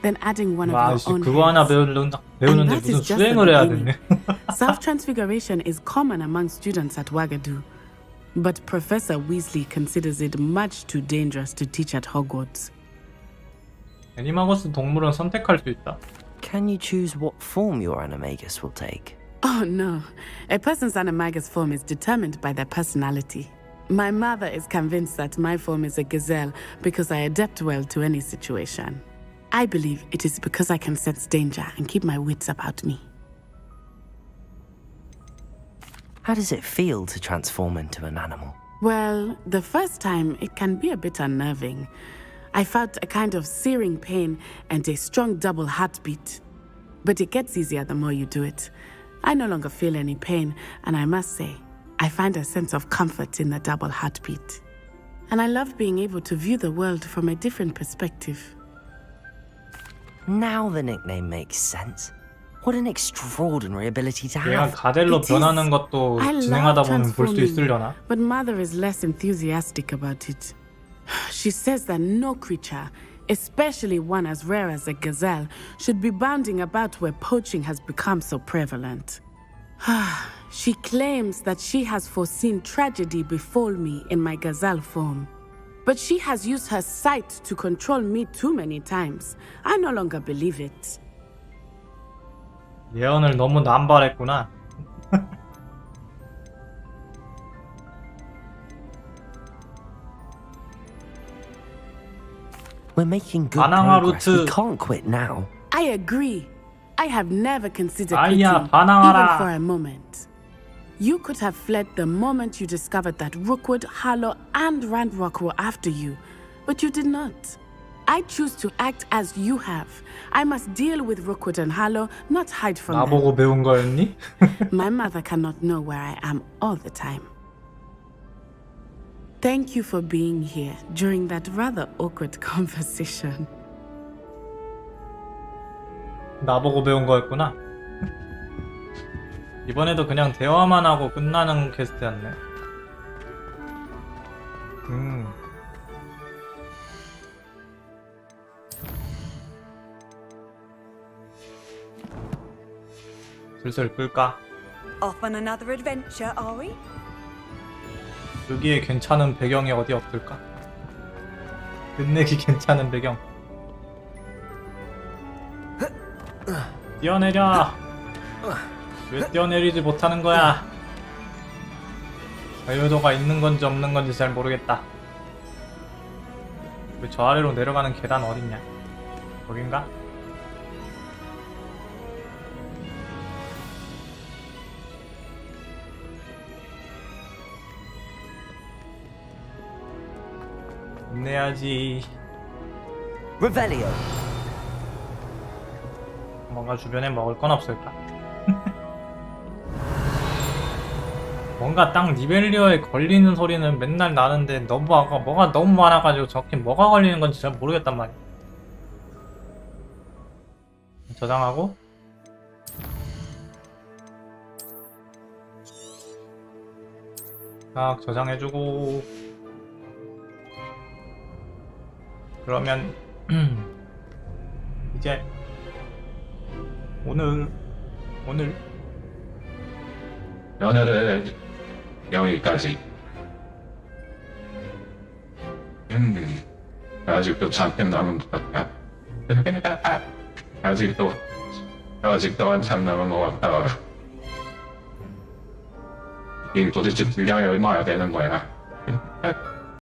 then adding one of your own hairs. And that is just the beginning. Self-transfiguration is common among students at Wagadu, but Professor Weasley considers it much too dangerous to teach at Hogwarts. 애니마고스 동물은 선택할 수 있다. Can you choose what form your animagus will take? Oh no, a person's animagus form is determined by their personality. My mother is convinced that my form is a gazelle because I adapt well to any situation. I believe it is because I can sense danger and keep my wits about me. How does it feel to transform into an animal? Well, the first time it can be a bit unnerving. I felt a kind of searing pain and a strong double heartbeat. But it gets easier the more you do it. I no longer feel any pain, and I must say, I find a sense of comfort in the double heartbeat. And I love being able to view the world from a different perspective. Now the nickname makes sense. What an extraordinary ability to 얘가 have. 가델로 변하는 것도 진행하다 보면 볼 수 있으려나? But Mother is less enthusiastic about it. She says that no creature, especially one as rare as a gazelle, should be bounding about where poaching has become so prevalent. She claims that she has foreseen tragedy befall me in my gazelle form. But she has used her sight to control me too many times. I no longer believe it. 예언을 너무 남발했구나. We're making good progress. We can't quit now. I agree. I have never considered 아이야, quitting, even 반항하라. for a moment. You could have fled the moment you discovered that Rookwood, Harlow, and Randrock were after you, but you did not. I choose to act as you have. I must deal with Rookwood and Harlow, not hide from them. 나보고 배운 거였니? My mother cannot know where I am all the time. Thank you for being here during that rather awkward conversation. 나보고 배운 거였구나. 이번에도 그냥 대화만 하고 끝나는 퀘스트였네. 슬슬 끌까? Off on another adventure, are we? 여기에 괜찮은 배경이 어디 없을까? 끝내기 괜찮은 배경. 뛰어내려! 왜 뛰어내리지 못하는 거야? 자유도가 있는 건지 없는 건지 잘 모르겠다. 왜 저 아래로 내려가는 계단 어딨냐? 여긴가? 힘내야지. Revelio. 뭔가 주변에 먹을 건 없을까? 뭔가 딱 리벨리어에 걸리는 소리는 맨날 나는데 뭐가 너무 많아가지고 저긴 뭐가 걸리는 건지 잘 모르겠단 말이야. 저장하고 딱 저장해주고 그러면 이제 오늘은 여기까지. 아직도 잠깐 남은 것 같다. 아직도 한참 남은 것 같다. 이게 도대체 분량이 얼마나 되는 거야?